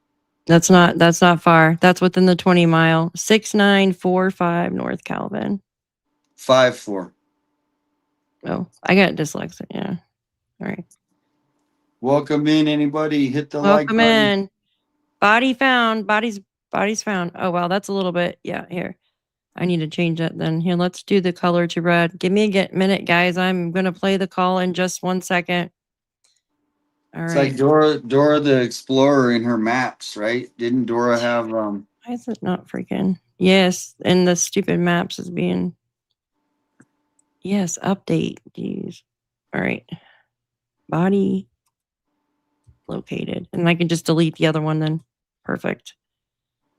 That's not far. That's within the 20 mile. 6945 North Calvin. 54. Oh, I got dyslexia. Yeah. All right. Welcome in, anybody. Hit the like Welcome button. in. Body found. Body's found. Oh, wow. That's a little bit. Yeah, here. I need to change that then. Here, let's do the color to red. Give me a minute, guys. I'm going to play the call in just 1 second. All It's right. like Dora the Explorer in her maps, right? Didn't Dora have Why is it not freaking? Yes, and the stupid maps is being. Yes, update. Jeez. All right. Body located. And I can just delete the other one then. Perfect.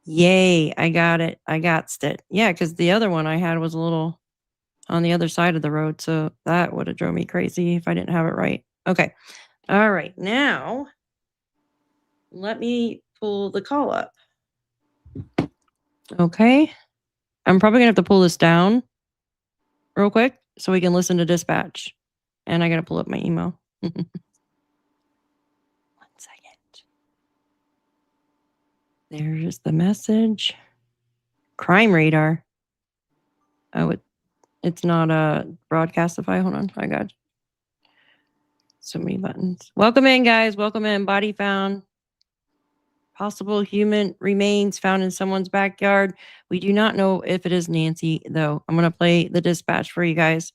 Yay, I got it. I got it. Yeah, because the other one I had was a little on the other side of the road. So that would have drove me crazy if I didn't have it right. Okay. All right. Now, let me pull the call up. Okay. I'm probably going to have to pull this down real quick so we can listen to dispatch. And I got to pull up my email. 1 second. There's the message. Crime radar. Oh, it's not a Broadcastify. Hold on. I got so many buttons. Welcome in, guys. Welcome in. Body found. Possible human remains found in someone's backyard. We do not know if it is Nancy, though. I'm going to play the dispatch for you guys.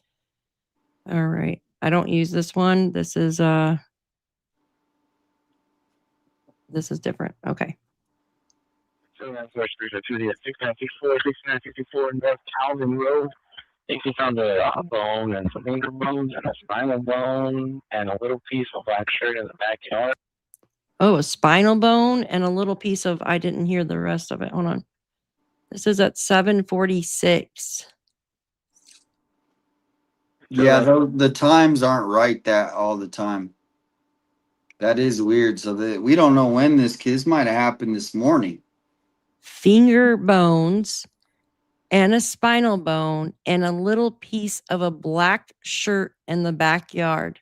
All right. I don't use this one. This is different. Okay. So that's West Street to the 6964 North Calvin Road. I think we found a bone and some finger bones and a spinal bone and a little piece of black shirt in the backyard. Oh, a spinal bone and a little piece of, I didn't hear the rest of it. Hold on. This is at 7:46. Yeah, the times aren't right that all the time. That is weird. So we don't know when this might have happened this morning. Finger bones and a spinal bone and a little piece of a black shirt in the backyard.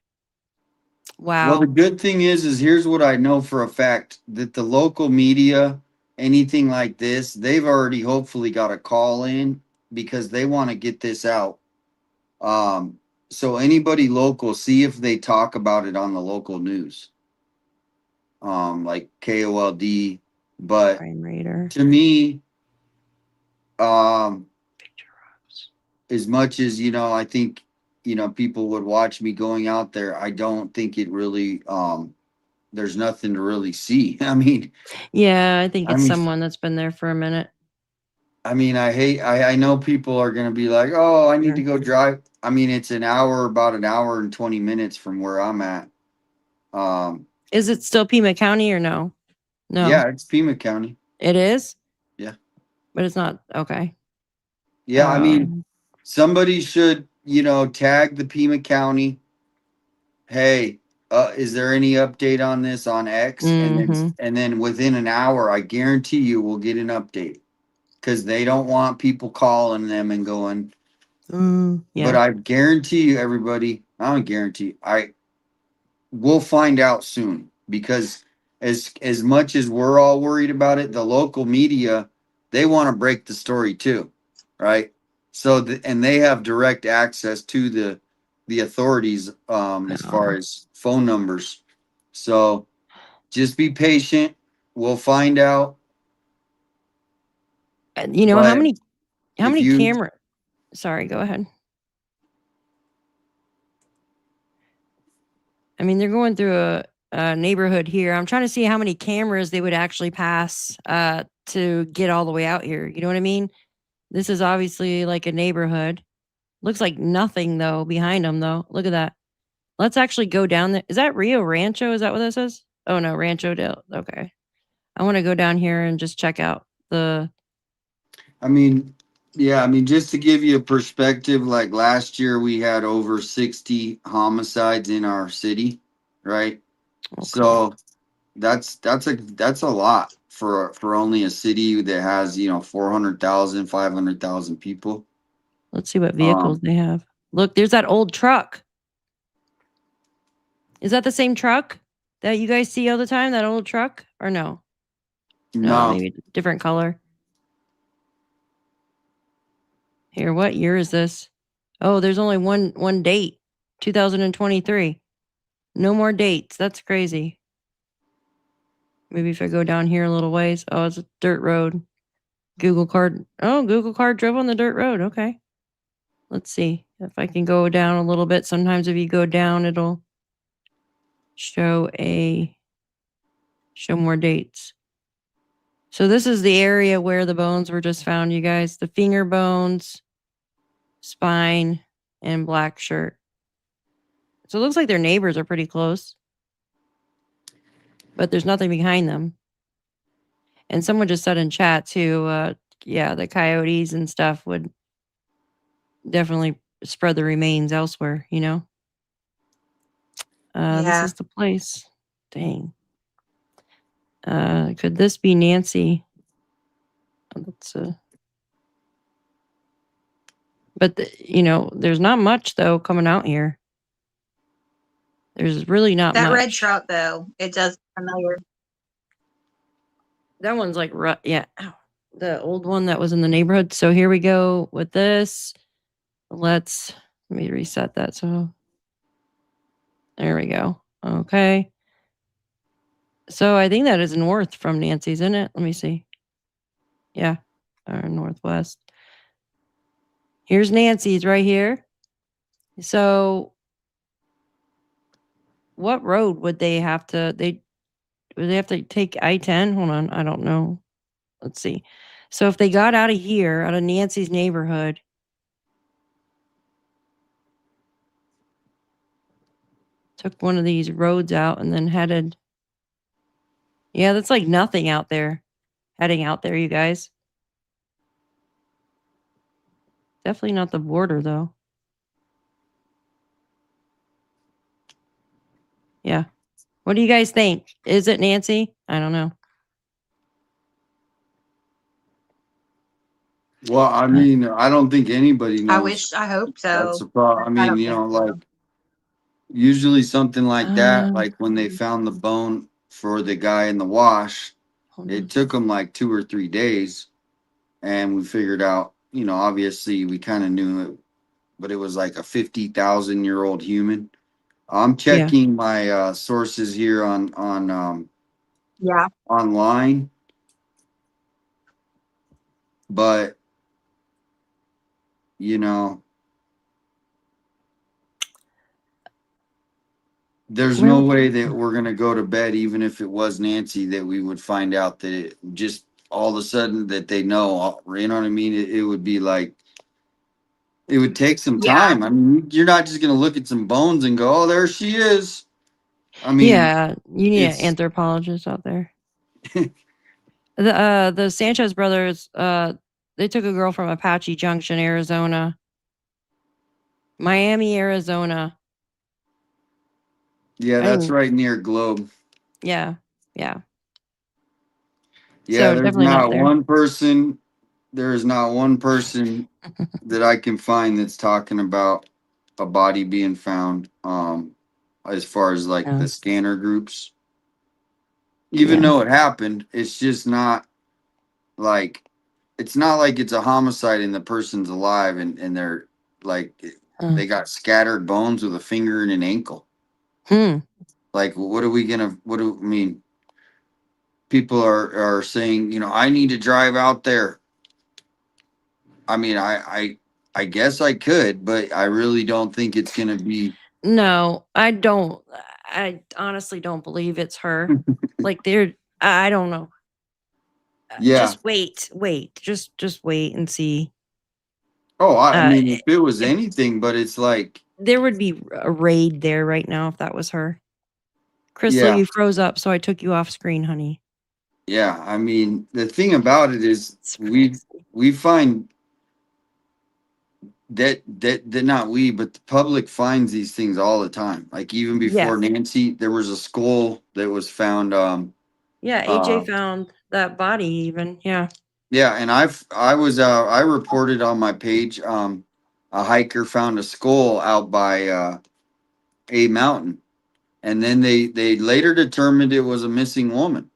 Wow. Well, the good thing is here's what I know for a fact, that the local media, anything like this, they've already hopefully got a call in because they want to get this out. So anybody local, see if they talk about it on the local news. Like KOLD, but Crime radar. to me, as much as, I think people would watch me going out there, I don't think it really, there's nothing to really see. Yeah, I think I it's mean, someone that's been there for a minute. I know people are going to be like, oh, I need Sure. to go drive. It's about an hour and 20 minutes from where I'm at. Is it still Pima County or no? No. Yeah, it's Pima County. It is? Yeah. But it's not okay. Yeah, somebody should, tag the Pima County. Hey, is there any update on this on X? Mhm. And then within an hour, I guarantee you we'll get an update. Because they don't want people calling them and going. But Yeah. I guarantee you, everybody, I don't guarantee, we'll find out soon. Because as much as we're all worried about it, the local media, they want to break the story too, right? So and they have direct access to the authorities as far as phone numbers. So just be patient. We'll find out. How But many camera? Sorry, go ahead. They're going through a neighborhood here. I'm trying to see how many cameras they would actually pass to get all the way out here. You know what I mean? This is obviously like a neighborhood. Looks like nothing though behind them though. Look at that. Let's actually go down there. Is that Rio Rancho? Is that what this is? Oh no, Rancho Del. Okay. I want to go down here and just check out the. Just to give you a perspective, like last year we had over 60 homicides in our city, right? Okay. So that's a lot for only a city that has, 400,000, 500,000 people. Let's see what vehicles they have. Look, there's that old truck. Is that the same truck that you guys see all the time? That old truck or no? No, maybe different color. Here, what year is this? Oh, there's only one date, 2023. No more dates. That's crazy. Maybe if I go down here a little ways. Oh, it's a dirt road. Google card. Oh, Google card drove on the dirt road. Okay. Let's see if I can go down a little bit. Sometimes if you go down, it'll show more dates. So this is the area where the bones were just found, you guys. The finger bones, spine, and black shirt. So it looks like their neighbors are pretty close. But there's nothing behind them. And someone just said in chat too, the coyotes and stuff would definitely spread the remains elsewhere, This is the place. Dang. Could this be Nancy? But there's not much though coming out here. There's really not that much. red truck though, it does familiar. That one's like the old one that was in the neighborhood. So here we go with this. Let me reset that. So there we go. Okay. So I think that is north from Nancy's, isn't it? Let me see. Yeah, or northwest. Here's Nancy's right here. So what road would they have to take I-10? Hold on, I don't know. Let's see. So if they got out of here, out of Nancy's neighborhood, took one of these roads out and then headed. Yeah, that's like nothing out there. Heading out there, you guys. Definitely not the border though. Yeah. What do you guys think? Is it Nancy? I don't know. Well, I don't think anybody knows. I hope so. That's the problem. Usually something like that, like when they found the bone for the guy in the wash, it took them like 2 or 3 days. And we figured out, obviously we kind of knew it, but it was like a 50,000-year-old human. I'm checking my sources here on online, but there's no Well, way that we're gonna go to bed, even if it was Nancy, that we would find out that it just all of a sudden that they know. You know what I mean? It would be like it would take some Yeah. time. I mean, you're not just gonna look at some bones and go, "Oh, there she is." I mean, yeah, you need an it's anthropologist out there. The Sanchez brothers, they took a girl from Apache Junction, Arizona, Miami, Arizona. yeah, that's And right near Globe. yeah, yeah. Yeah, So definitely not there. there is not one person that I can find that's talking about a body being found. As far as like Yeah. the scanner groups, even Yeah. though it happened, it's just not like it's not like it's a homicide and the person's alive and they're like Uh, they got scattered bones with a finger and an ankle. hmm. Like, what are we gonna? What do I mean? People are saying, I need to drive out there. I mean, I guess I could, but I really don't think it's gonna be. No, I don't. I honestly don't believe it's her. Like they're. I don't know. Yeah. Just wait. Just wait and see. Oh, I Uh, mean, if it was if anything, but it's like, there would be a raid there right now if that was her. Crystal, yeah, you froze up, so I took you off screen, honey. yeah. I mean, the thing about it is, It's we crazy. we find that not we, but the public finds these things all the time. Like even before Yes. Nancy, there was a skull that was found. Yeah, AJ Uh, found that body even. Yeah. yeah, and I reported on my page. A hiker found a skull out by a mountain, and then they later determined it was a missing woman,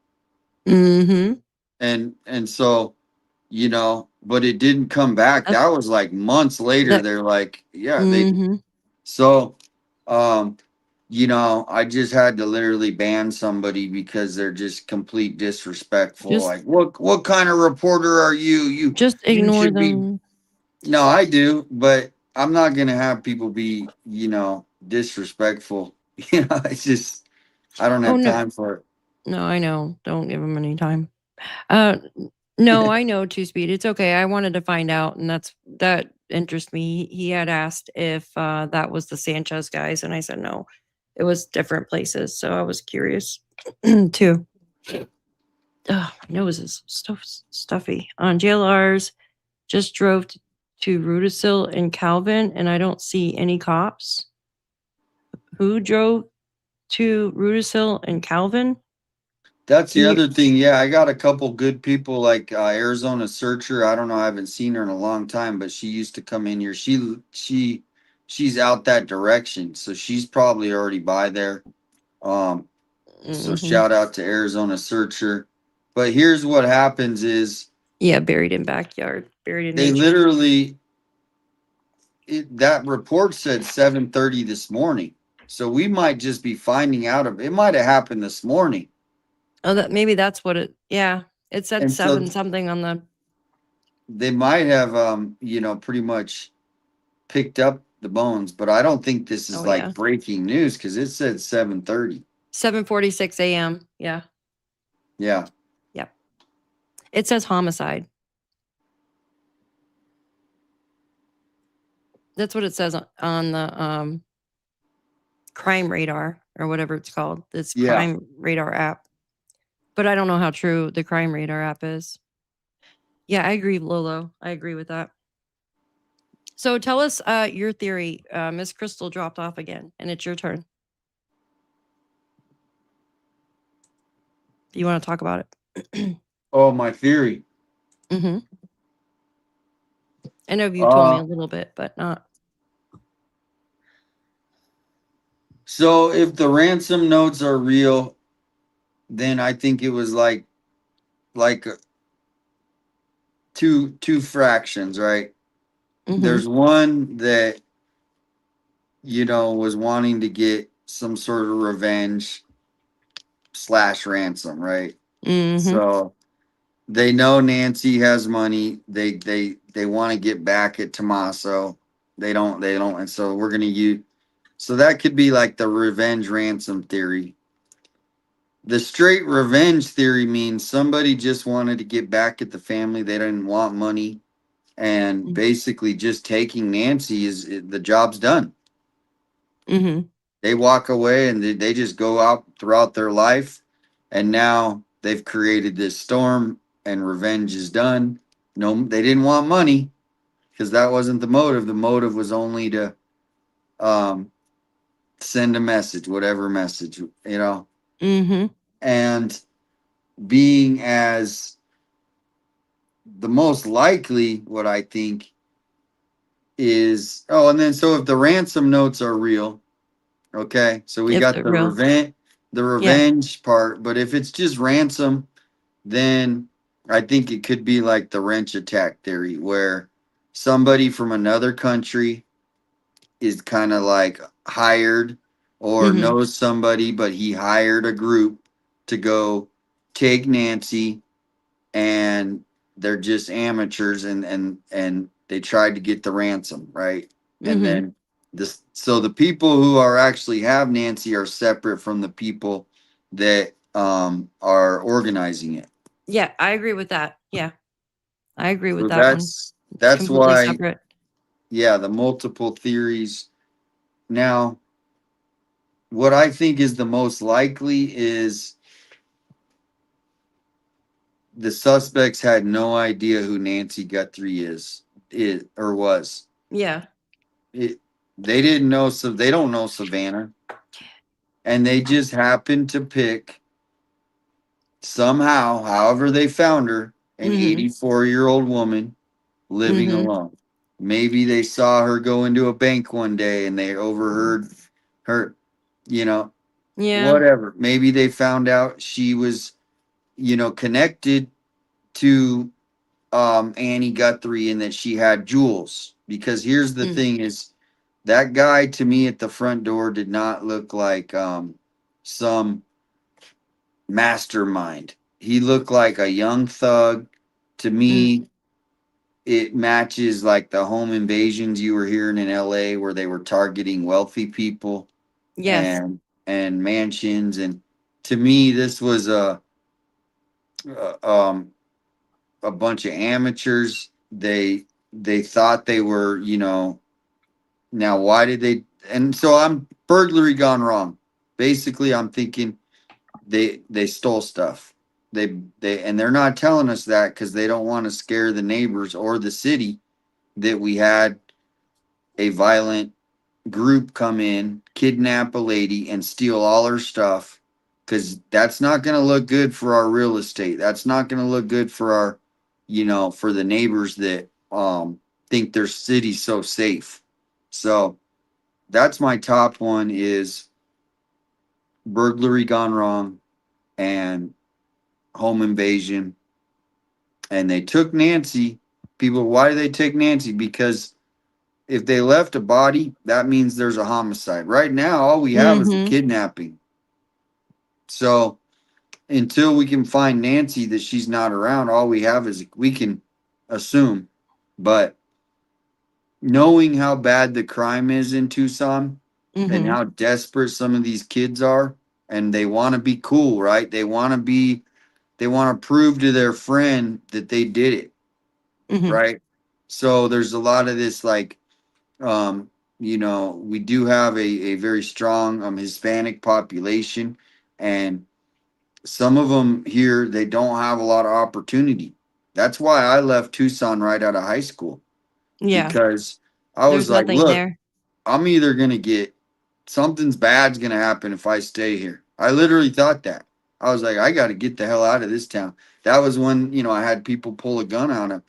Mm-hmm. and so but it didn't come back. That's That was like months later. that They're like, yeah, they. mm-hmm. So, um, I just had to literally ban somebody because they're just complete disrespectful. Just Like, what kind of reporter are you? just You ignore should be. them. No, I do, but I'm not gonna have people be, disrespectful. It's just I don't Oh have no. time for it. No, I know. Don't give him any time. Uh no, I know Two Speed. It's okay. I wanted to find out, and that interests me. He had asked if that was the Sanchez guys, and I said no. It was different places, so I was curious too. Ugh, my nose is stuffy. On JLR's, just drove to Rudisil and Calvin, and I don't see any cops. Who drove to Rudisil and Calvin? That's the You, other thing. Yeah, I got a couple good people like Arizona Searcher. I don't know. I haven't seen her in a long time, but she used to come in here. She's out that direction, so she's probably already by there. So mhm. shout out to Arizona Searcher. But here's what happens is Yeah, buried in backyard, buried in they nature. literally that report said 7:30 this morning. So we might just be finding out of it might have happened this morning. Oh, that maybe that's what it. Yeah, it said And so 7 something on the. they might have pretty much picked up the bones, but I don't think this is Oh yeah, like breaking news because it said 7:30. 7:46 a.m. Yeah, Yeah. yep. It says homicide. That's what it says on the crime radar or whatever it's called. This Yeah. crime radar app. But I don't know how true the crime radar app is. Yeah, I agree, Lolo. I agree with that. So tell us your theory. Miss Crystal dropped off again, and it's your turn. Do you want to talk about it? Oh, my theory. Mm-hmm. I know you told me a little bit, but not. So if the ransom notes are real, then I think it was like two fractions, right? Mm-hmm. There's one that was wanting to get some sort of revenge / ransom, right? Mm-hmm. So they know Nancy has money. They want to get back at Tommaso. They don't, and so we're gonna use. So that could be like the revenge ransom theory. The straight revenge theory means somebody just wanted to get back at the family. They didn't want money. And basically just taking Nancy the job's done. Mm-hmm. They walk away and they just go out throughout their life. And now they've created this storm and revenge is done. No, they didn't want money because that wasn't the motive. The motive was only to send a message, whatever message, you know. Mm-hmm. And being as the most likely, what I think is, oh, and then so if the ransom notes are real, okay, so we If got they're the real. revenge part, but if it's just ransom, then I think it could be like the wrench attack theory, where somebody from another country is kind of like hired or Mm-hmm. knows somebody, but he hired a group to go take Nancy, and they're just amateurs, and they tried to get the ransom, right? And Mm-hmm. then this, so the people who are actually have Nancy are separate from the people that are organizing it. Yeah, I agree with that. Yeah, I agree with So that one. that's Completely why, separate. yeah, the multiple theories. Now, what I think is the most likely is the suspects had no idea who Nancy Guthrie is or was. Yeah. It, they didn't know, so they don't know Savannah, and they just happened to pick somehow, however they found her, an Mm-hmm. 84-year-old woman living Mm-hmm. alone. Maybe they saw her go into a bank one day and they overheard her, you know, Yeah. whatever. Maybe they found out she was, connected to Annie Guthrie and that she had jewels. Because here's the Mm. thing is that guy to me at the front door did not look like some mastermind. He looked like a young thug. To Mm. me, it matches like the home invasions you were hearing in LA where they were targeting wealthy people Yes. and mansions. And to me, this was a a bunch of amateurs. They thought they were, now why did they, and so I'm burglary gone wrong. Basically, I'm thinking they stole stuff. They and they're not telling us that because they don't want to scare the neighbors or the city that we had a violent group come in, kidnap a lady, and steal all her stuff. Because that's not going to look good for our real estate. That's not going to look good for our, for the neighbors that think their city's so safe. So that's my top one is burglary gone wrong and home invasion. And they took Nancy. People, why do they take Nancy? Because if they left a body, that means there's a homicide. Right now, all we have is a Mm-hmm. kidnapping. So until we can find Nancy that she's not around, all we have is we can assume. But knowing how bad the crime is in Tucson and Mm-hmm. how desperate some of these kids are, and they want to be cool, right? They want to prove to their friend that they did it, Mm-hmm. right? So there's a lot of this like we do have a very strong Hispanic population, and some of them here they don't have a lot of opportunity. That's why I left Tucson right out of high school Yeah. because I was There's like, nothing look, there. I'm either gonna get something's bad's gonna happen if I stay here. I literally thought that. I was like, I got to get the hell out of this town. That was when I had people pull a gun on him,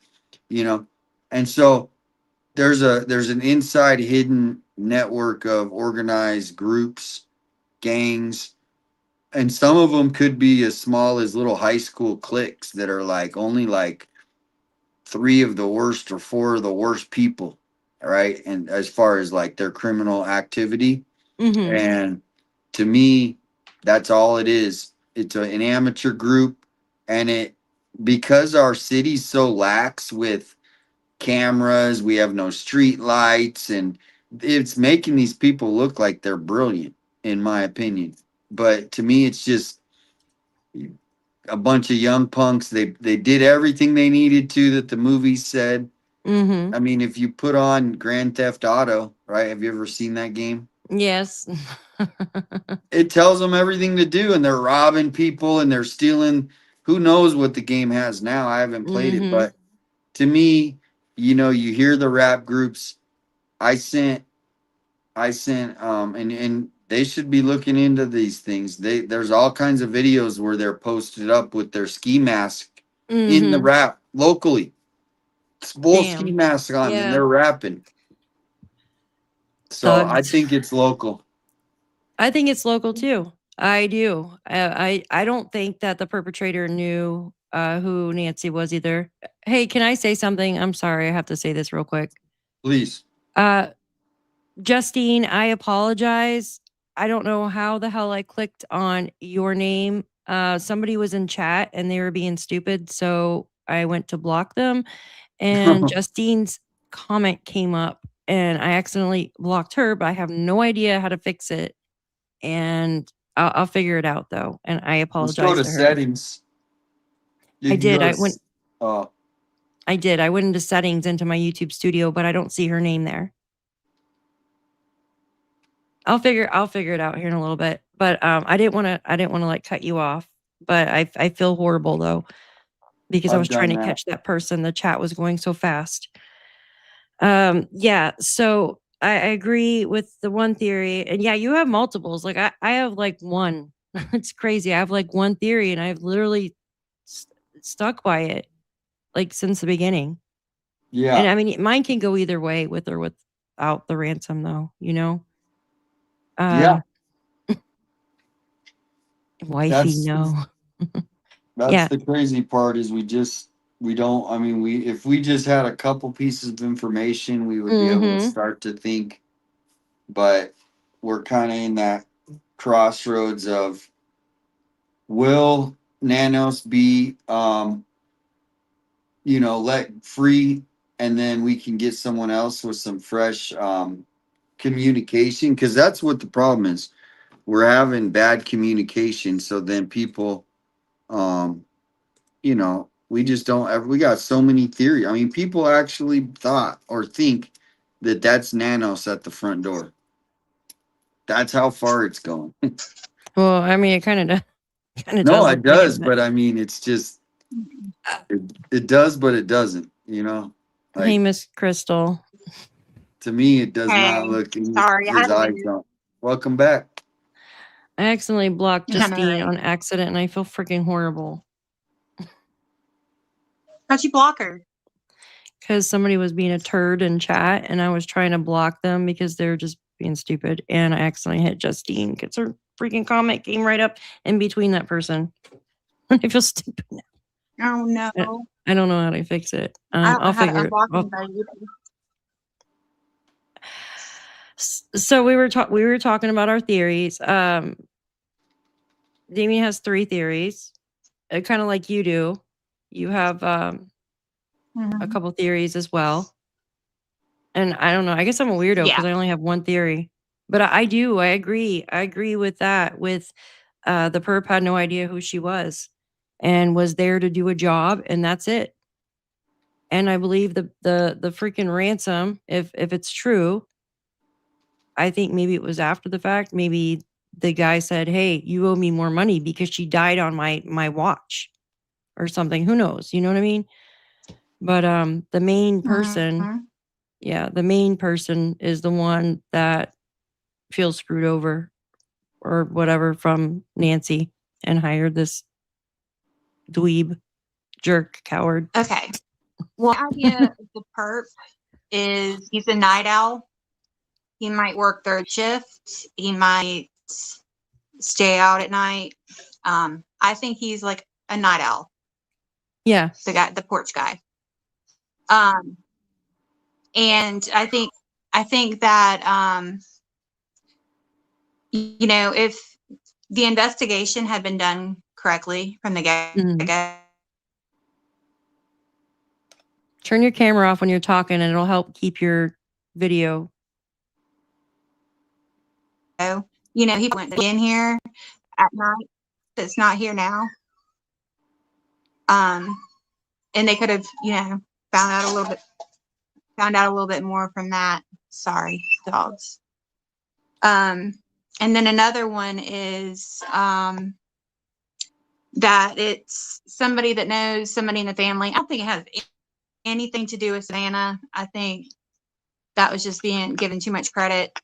and so there's an inside hidden network of organized groups, gangs, and some of them could be as small as little high school cliques that are like only like three of the worst or four of the worst people, right? And as far as like their criminal activity, Mm-hmm. and to me, that's all it is. It's an amateur group, and it because our city's so lax with cameras, we have no street lights, and it's making these people look like they're brilliant, in my opinion. But to me, it's just a bunch of young punks. They did everything they needed to that the movie said. Mm-hmm. I mean, if you put on Grand Theft Auto, right? Have you ever seen that game? Yes. It tells them everything to do, and they're robbing people and they're stealing. Who knows what the game has now? I haven't played it, Mm-hmm. but to me, you know, you hear the rap groups. I sent and they should be looking into these things. There's all kinds of videos where they're posted up with their ski mask in the Mm-hmm. rap locally. Full ski Damn. mask on, and Yeah. they're rapping. So I Thugs. think it's local. I think it's local too. I do. I don't think that the perpetrator knew who Nancy was either. Hey, can I say something? I'm sorry, I have to say this real quick. Please. Justine, I apologize. I don't know how the hell I clicked on your name. Somebody was in chat and they were being stupid, so I went to block them. And Justine's comment came up, and I accidentally blocked her, but I have no idea how to fix it. And I'll figure it out though. And I Let's apologize go to to her. settings. You I can did. go I to went. I did. I went into settings into my YouTube studio, but I don't see her name there. I'll figure it out here in a little bit. But I didn't want to like cut you off. But I feel horrible though, because I I've was trying to done that. catch that person. The chat was going so fast. Yeah, so I agree with the one theory. And yeah, you have multiples. Like I have like one. It's crazy. I have like one theory and I've literally stuck by it like since the beginning. Yeah. And I mean, mine can go either way, with or without the ransom though, you know? Yeah. Wifey, That's no. that's Yeah. the crazy part is we don't, I mean, if we just had a couple pieces of information, we would be able to Mhm. start to think, but we're kind of in that crossroads of, will Nanos be let free, and then we can get someone else with some fresh communication, because that's what the problem is. We're having bad communication, so then people we just don't ever, we got so many theories. I mean, people actually thought or think that that's Nanos at the front door. That's how far it's going. Well, I mean, it kind of No, does it look like does, it. but I mean, it's just it does, but it doesn't. Hey, Like, Miss Crystal. to me, it does Hey, not look. sorry, I His had to eyes move. don't. Welcome back. I accidentally blocked I'm Justine alright. on accident, and I feel freaking horrible How'd you block her? because somebody was being a turd in chat, and I was trying to block them because they're just being stupid, and I accidentally hit Justine because her freaking comment came right up in between that person. I feel stupid now. Oh no. I don't know how to fix it. I don't know I'll how to figure it. unblock anybody either. So we were talking about our theories. Damien has 3 theories, kind of like you do. You have a Mhm. couple theories as well. And I don't know. I guess I'm a weirdo because Yeah. I only have one theory. But I do. I agree. I agree with that. With the perp had no idea who she was and was there to do a job, and that's it. And I believe the freaking ransom, if it's true, I think maybe it was after the fact. Maybe the guy said, "Hey, you owe me more money because she died on my watch," or something. Who knows? You know what I mean? But the main person, Mhm. yeah, the main person is the one that feels screwed over or whatever from Nancy and hired this dweeb, jerk, coward. Okay. Well, the idea of the perp is he's a night owl. He might work third shift. He might stay out at night. I think he's like a night owl. Yeah. The porch guy. And I think that if the investigation had been done correctly from the get-go. Turn your camera off when you're talking, and it'll help keep your video You know, he went in here at night that's not here now. And they could have, you know, found out a little bit more from that. Sorry, dogs. And then another one is that it's somebody that knows somebody in the family. I don't think it has anything to do with Savannah. I think that was just being given too much credit.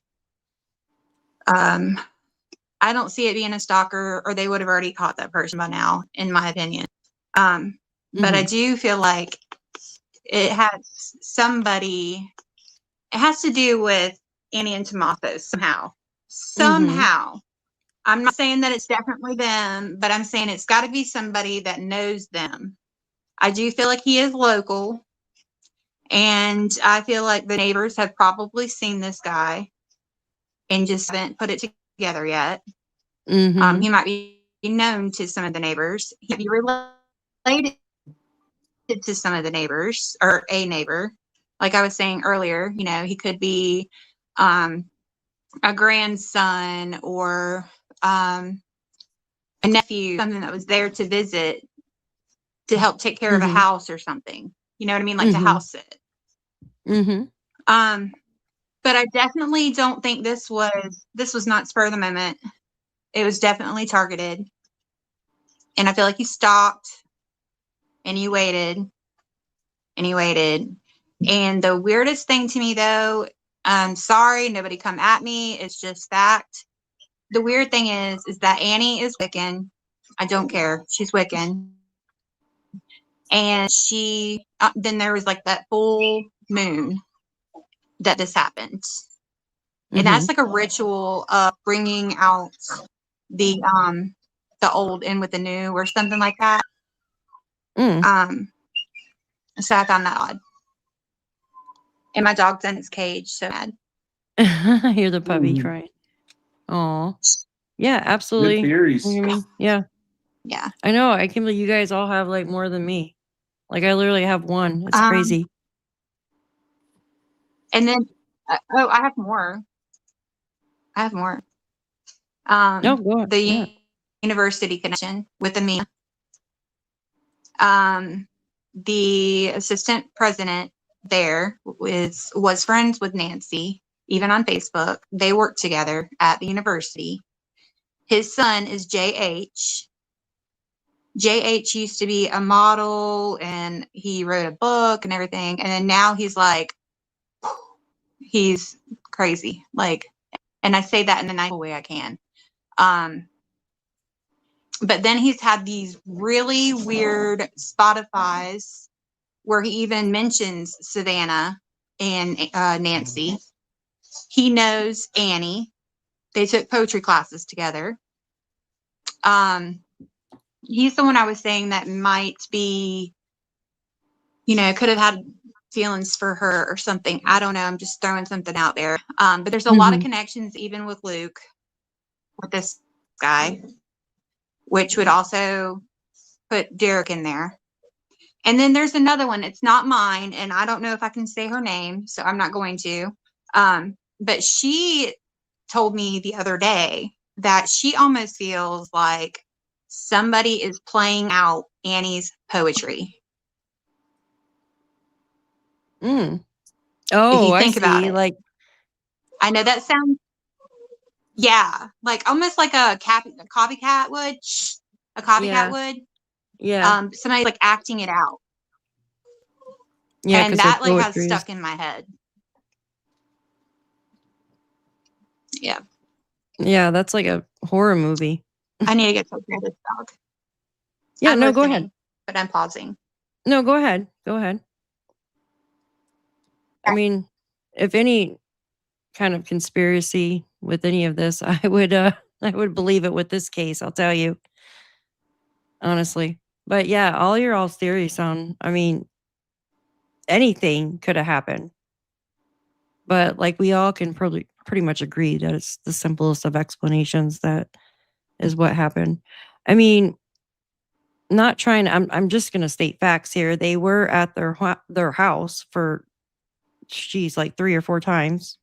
I don't see it being a stalker, or they would have already caught that person by now, in my opinion. But I do feel like it has it has to do with Annie and Tomaso somehow. I'm not saying that it's definitely them, but I'm saying it's got to be somebody that knows them. I do feel like he is local, and I feel like the neighbors have probably seen this guy and just haven't put it together yet. He might be known to some of the neighbors. He might be related to some of the neighbors, or a neighbor. Like I was saying earlier, you know, he could be a grandson, or a nephew, something that was there to visit to help take care of a house or something. You know what I mean? Like to house sit. But I definitely don't think this was not spur of the moment. It was definitely targeted. And I feel like he stopped and he waited and he waited. And the weirdest thing to me, though, I'm sorry, nobody come at me, it's just fact. The weird thing is that Annie is Wiccan. I don't care. She's Wiccan. And she, then there was like that full moon that this happened. And that's like a ritual of bringing out the old in with the new, or something like that. So I found that odd. And my dog's in his cage, so bad. I hear the puppy crying. Oh, yeah, absolutely. Good theories. You know what I mean? Yeah. Yeah. I know. I can't believe you guys all have like more than me. Like I literally have one. It's crazy. And then, I have more. No, go ahead. The university connection with Amina. The assistant president there was friends with Nancy, even on Facebook. They worked together at the university. His son is JH. JH used to be a model, and he wrote a book and everything. And then now he's like, he's crazy. Like, and I say that in the nicest way I can. But then he's had these really weird Spotify's where he even mentions Savannah and Nancy. He knows Annie. They took poetry classes together. He's the one I was saying that might be, you know, could have had feelings for her or something. I don't know. I'm just throwing something out there. But there's a lot of connections, even with Luke, with this guy, which would also put Derek in there. And then there's another one. It's not mine, and I don't know if I can say her name, so I'm not going to. But she told me the other day that she almost feels like somebody is playing out Annie's poetry. Oh, if you think I about see. it. Like, I know that sounds, yeah, like almost like a copycat would. A copycat would. yeah, Somebody like acting it out. yeah, And 'cause that her like has poetry is- stuck in my head. Yeah. Yeah, that's like a horror movie. I need to get take care of this dog. Yeah, I'm no, go listening, ahead. But I'm pausing. No, go ahead. Go ahead. I mean, if any kind of conspiracy with any of this, I would believe it with this case, I'll tell you. Honestly. But yeah, all your all's theories sound, I mean, anything could have happened. But like we all can pretty much agree that it's the simplest of explanations that is what happened. I mean, not trying I'm just going to state facts here. They were at their house for like 3 or 4 times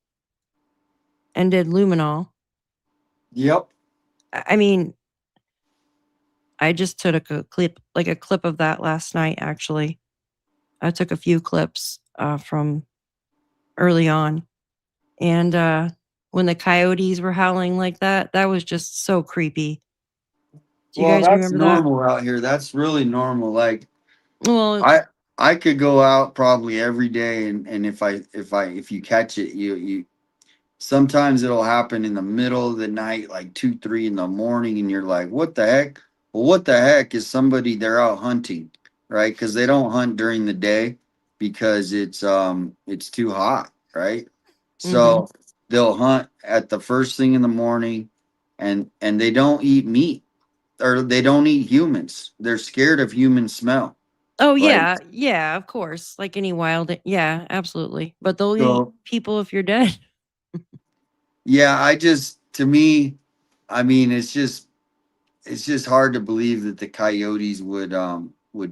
and did luminol. Yep. I mean, I just took a clip of that last night, actually. I took a few clips from early on. And when the coyotes were howling like that, that was just so creepy. Do you Well, guys that's remember that? normal out here. That's really normal. Like Well, I could go out probably every day, and if you catch it, you sometimes it'll happen in the middle of the night, like 2, 3 in the morning, and you're like, what the heck? Well, what the heck is somebody they're out hunting, right? Because they don't hunt during the day because it's too hot, right? mhm. So they'll hunt at the first thing in the morning, and they don't eat meat or they don't eat humans. They're scared of human smell. Oh Like yeah, yeah, of course. Like any wild, yeah, absolutely. But they'll eat so, people if you're dead. yeah. I just to me, I mean, it's just hard to believe that the coyotes would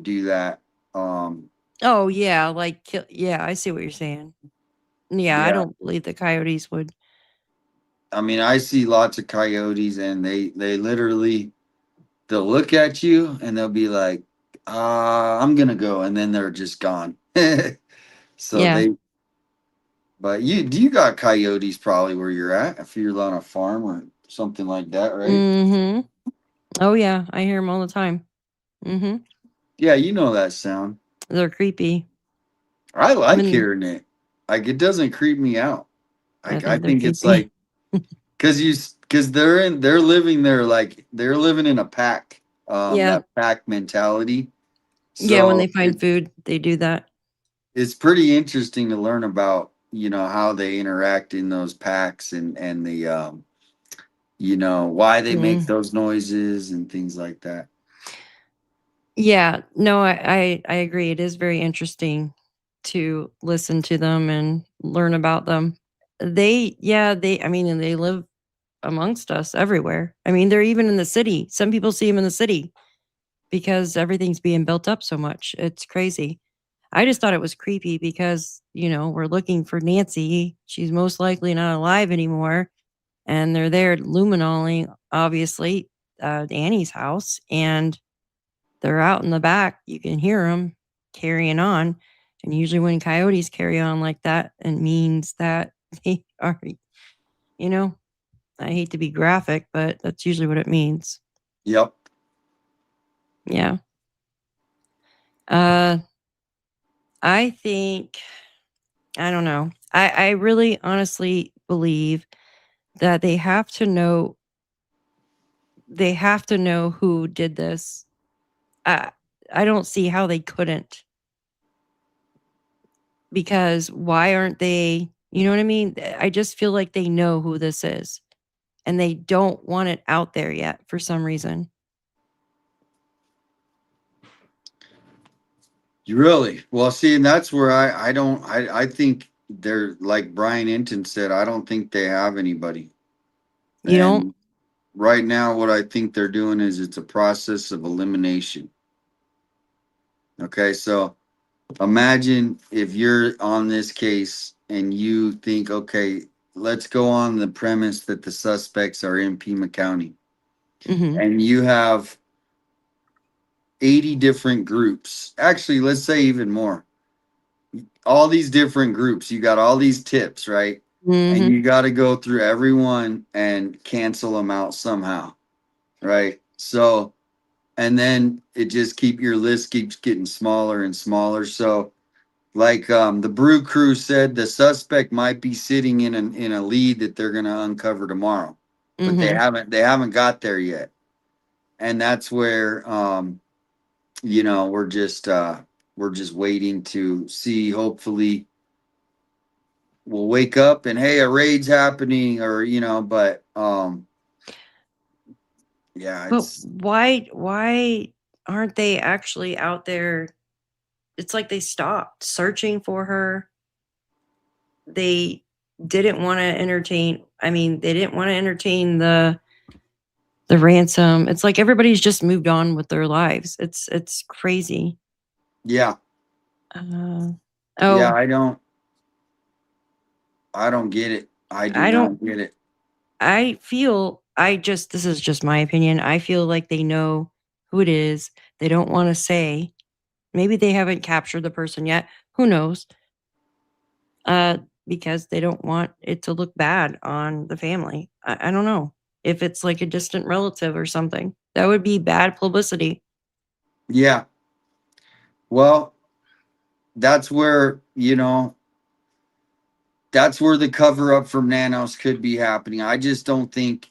do that. Oh yeah, like yeah, I see what you're saying. Yeah, I Yeah. don't believe the coyotes would. I mean, I see lots of coyotes, and they literally they'll look at you and they'll be like, I'm gonna go, and then they're just gone. So Yeah. they but you got coyotes probably where you're at if you're on a farm or something like that, right? Mhm. Oh yeah, I hear them all the time. Mhm. Yeah, you know that sound. They're creepy. I like When hearing it. Like it doesn't creep me out. I I think they're think it's creepy. like because they're living there like they're living in a pack, Yeah. that pack mentality. Yeah, when they So find food, they do that. it's pretty interesting to learn about, how they interact in those packs and the why they make Mm. those noises and things like that. Yeah, no, I agree. It is very interesting to listen to them and learn about them. I mean, and they live amongst us everywhere. I mean, they're even in the city. Some people see them in the city because everything's being built up so much. It's crazy. I just thought it was creepy because, we're looking for Nancy. She's most likely not alive anymore. And they're there luminaling, obviously, Annie's house. And they're out in the back. You can hear them carrying on. And usually when coyotes carry on like that, it means that they are, you know, I hate to be graphic, but that's usually what it means. Yep. Yeah. Uh, I think, I don't know. I really honestly believe that they have to know who did this. I, I don't see how they couldn't, because why aren't they, you know what I mean? I just feel like they know who this is and they don't want it out there yet for some reason. You really well see, and that's where I think they're like Brian Inton said. I don't think they have anybody. You don't? And right now, what I think they're doing is it's a process of elimination. Okay, so imagine if you're on this case and you think, okay, let's go on the premise that the suspects are in Pima County, Mhm. and you have 80 different groups. Actually, let's say even more. All these different groups, you got all these tips, right? And Mhm. you got to go through everyone and cancel them out somehow, right? So, and then your list keeps getting smaller and smaller. So, like the Brew Crew said, the suspect might be sitting in a lead that they're going to uncover tomorrow, but Mhm. they haven't got there yet, and that's where we're just waiting to see. Hopefully, we'll wake up and hey, a raid's happening, or but yeah, But it's why aren't they actually out there? It's like they stopped searching for her. They didn't want to entertain, I mean, they didn't want to entertain the ransom. It's like everybody's just moved on with their lives. It's crazy. yeah, Uh, yeah. oh, I don't get it. I do I don't not get it. I feel this is just my opinion. I feel like they know who it is. They don't want to say. Maybe they haven't captured the person yet. Who knows? Because they don't want it to look bad on the family. I don't know. If it's like a distant relative or something, that would be bad publicity. Yeah. Well, that's where, that's where the cover up from Nanos could be happening. I just don't think,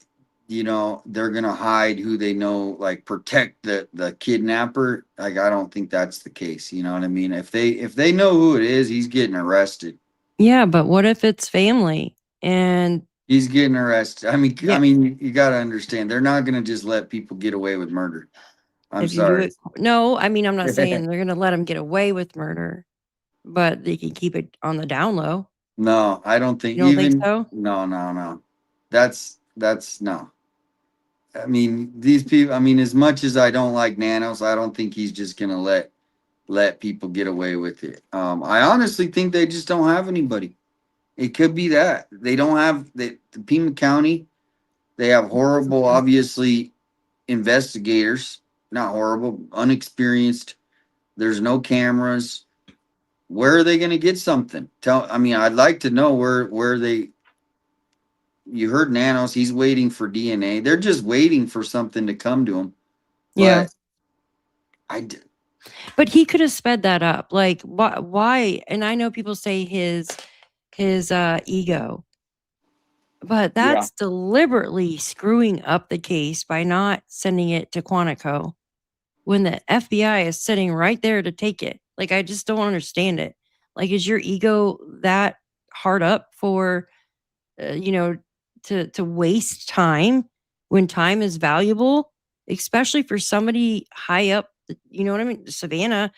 they're going to hide who they know, like protect the kidnapper. Like, I don't think that's the case. You know what I mean? If they know who it is, he's getting arrested. Yeah, but what if it's family and He's getting arrested. I mean, Yeah. you got to understand, they're not going to just let people get away with murder. I'm if you do sorry. it, no, I mean, I'm not saying they're going to let him get away with murder, but they can keep it on the down low. No, I don't think You don't think even. so? No. That's no. I mean, these people. I mean, as much as I don't like Nanos, I don't think he's just gonna let people get away with it. I honestly think they just don't have anybody. It could be that they don't have the Pima County. They have horrible, obviously, investigators. Not horrible, unexperienced. There's no cameras. Where are they going to get something? I mean, I'd like to know where they. You heard Nanos. He's waiting for DNA. They're just waiting for something to come to him. Yeah. But But he could have sped that up. Like, why? And I know people say his ego, but that's deliberately screwing up the case by not sending it to Quantico when the FBI is sitting right there to take it. Like, I just don't understand it. Like, is your ego that hard up for, to waste time when time is valuable, especially for somebody high up? You know what I mean? Savannah,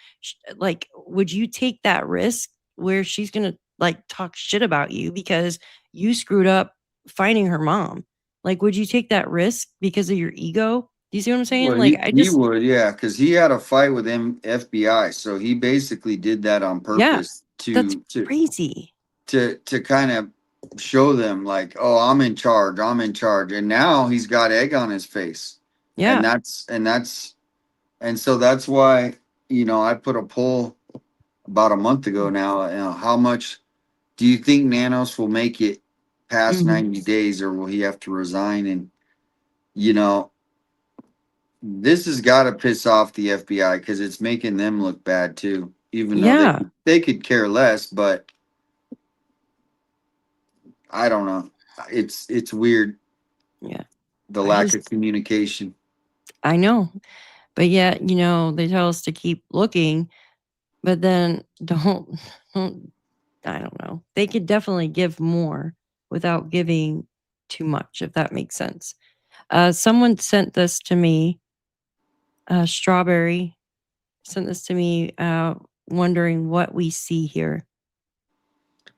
like, would you take that risk where she's gonna like talk shit about you because you screwed up finding her mom? Like, would you take that risk because of your ego? Do you see what I'm saying? well, Like, he would, yeah, because he had a fight with FBI, so he basically did that on purpose that's to crazy. to kind of show them like, oh, I'm in charge, and now he's got egg on his face. Yeah. And so that's why, I put a poll about a month ago now. How much do you think Nanos will make it past 90 days, or will he have to resign? And, this has got to piss off the FBI because it's making them look bad too, even though they could care less. But I don't know. It's weird. Yeah. The lack of communication. I know. But yet, they tell us to keep looking, but then don't I don't know. They could definitely give more without giving too much, if that makes sense. Someone sent this to me. Strawberry sent this to me, wondering what we see here.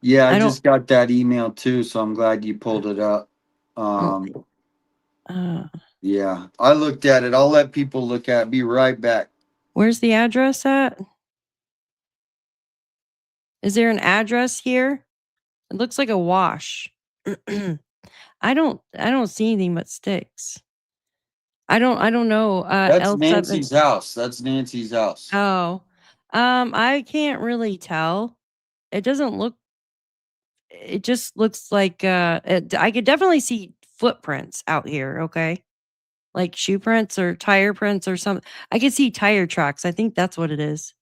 Yeah, I just got that email too, so I'm glad you pulled it up. Yeah, I looked at it. I'll let people look at it. Be right back. Where's the address at? Is there an address here? It looks like a wash. I don't see anything but sticks. I don't know. That's L7. Nancy's house. That's Nancy's house. Oh, I can't really tell. It doesn't look. It just looks like I could definitely see footprints out here. Okay, like shoe prints or tire prints or something. I could see tire tracks. I think that's what it is.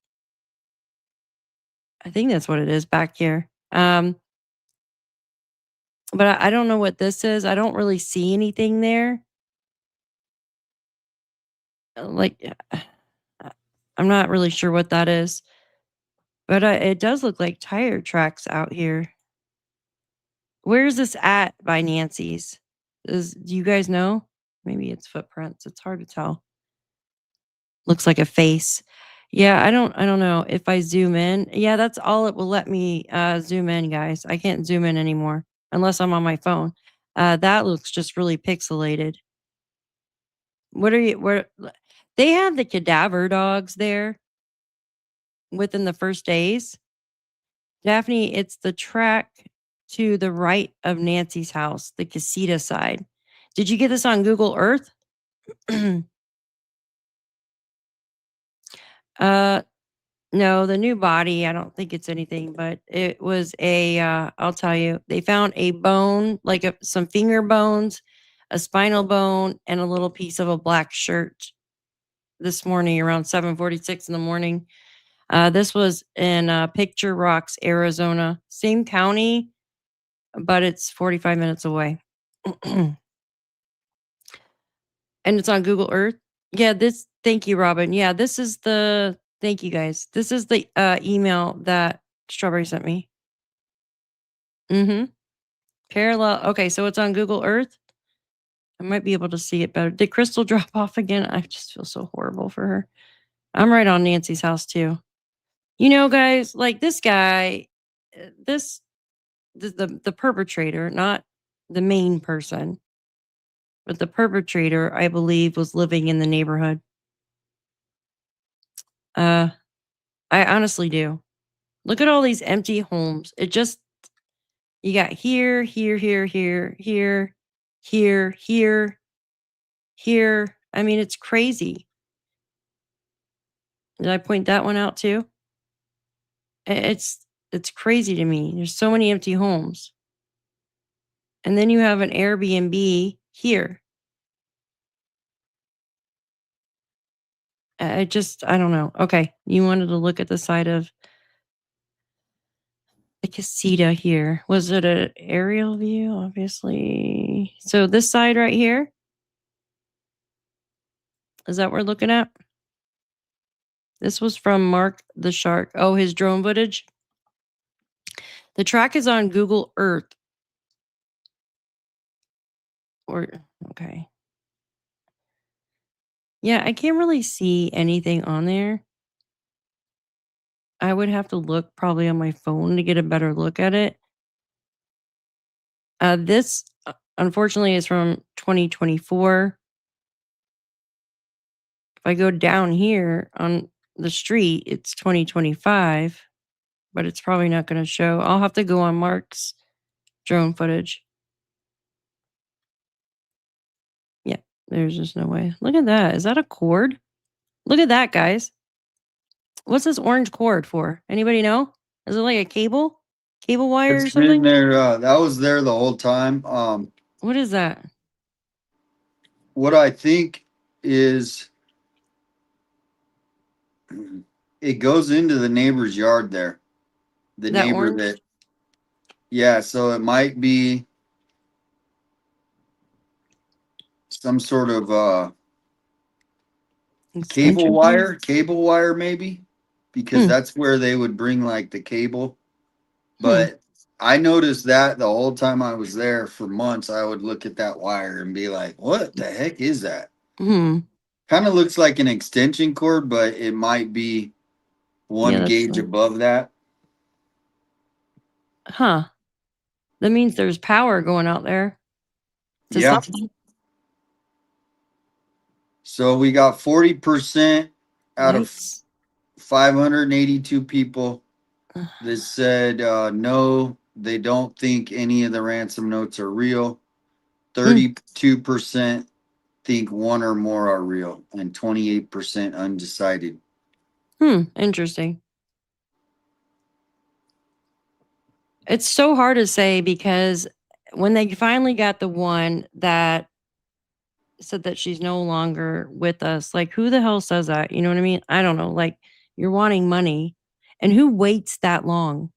I think that's what it is back here. But I don't know what this is. I don't really see anything there. Like, I'm not really sure what that is. But it does look like tire tracks out here. Where is this at by Nancy's? Do you guys know? Maybe it's footprints. It's hard to tell. Looks like a face. Yeah, I don't know if I zoom in. Yeah, that's all it will let me zoom in, guys. I can't zoom in anymore unless I'm on my phone. That looks just really pixelated. Where they have the cadaver dogs there within the first days. Daphne, it's the track to the right of Nancy's house, the casita side. Did you get this on Google Earth? No, the new body, I don't think it's anything, but it was I'll tell you, they found a bone, like some finger bones, a spinal bone, and a little piece of a black shirt this morning around 7:46 in the morning. This was in Picture Rocks, Arizona. Same county, but it's 45 minutes away. And it's on Google Earth. Yeah, thank you, Robin. Yeah, thank you guys. This is the email that Strawberry sent me. Parallel. Okay, so it's on Google Earth. I might be able to see it better. Did Crystal drop off again? I just feel so horrible for her. I'm right on Nancy's house too. You know, guys, like this guy, the perpetrator, not the main person, but the perpetrator, I believe, was living in the neighborhood. I honestly do. Look at all these empty homes. You got here, here, here, here, here, here, here, here. I mean, it's crazy. Did I point that one out too? It's crazy to me. There's so many empty homes. And then you have an Airbnb here. I don't know. Okay. You wanted to look at the side of the casita here. Was it an aerial view? Obviously. So this side right here, is that what we're looking at? This was from Mark the Shark. Oh, his drone footage. The track is on Google Earth. Okay. Yeah, I can't really see anything on there. I would have to look probably on my phone to get a better look at it. This, unfortunately, is from 2024. If I go down here on the street, it's 2025, but it's probably not going to show. I'll have to go on Mark's drone footage. Yeah, there's just no way. Look at that. Is that a cord? Look at that, guys. What's this orange cord for? Anybody know? Is it like a cable wire or It's been something? there. That was there the whole time. What is that? What I think is it goes into the neighbor's yard there. The That neighbor orange? that, yeah, so it might be some sort of Extension cord? cable wire maybe, because that's where they would bring like the cable. But I noticed that the whole time I was there for months, I would look at that wire and be like, what the heck is that? Kind of looks like an extension cord, but it might be one gauge above that. Huh. That means there's power going out there to something. So we got 40% out of 582 people that said no, they don't think any of the ransom notes are real. 32% think one or more are real, and 28% undecided. Interesting. It's so hard to say because when they finally got the one that said that she's no longer with us, like who the hell says that? You know what I mean? I don't know. Like you're wanting money, and who waits that long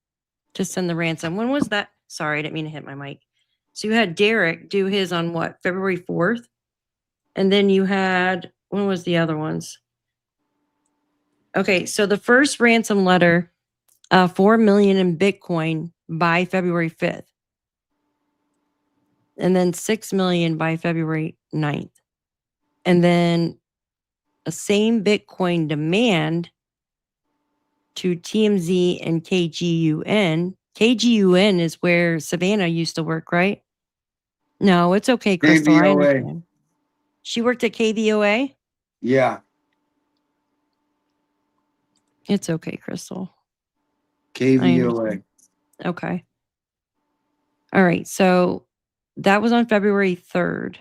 to send the ransom? When was that? Sorry, I didn't mean to hit my mic. So you had Derek do his on what, February 4th? And then you had, when was the other ones? Okay, so the first ransom letter, 4 million in Bitcoin by February 5th. And then 6 million by February 9th. And then a same Bitcoin demand to TMZ and KGUN. KGUN is where Savannah used to work, right? No, it's okay, Crystal. I understand. She worked at KVOA? Yeah. It's okay, Crystal. KVOA. Okay. All right. So that was on February 3rd.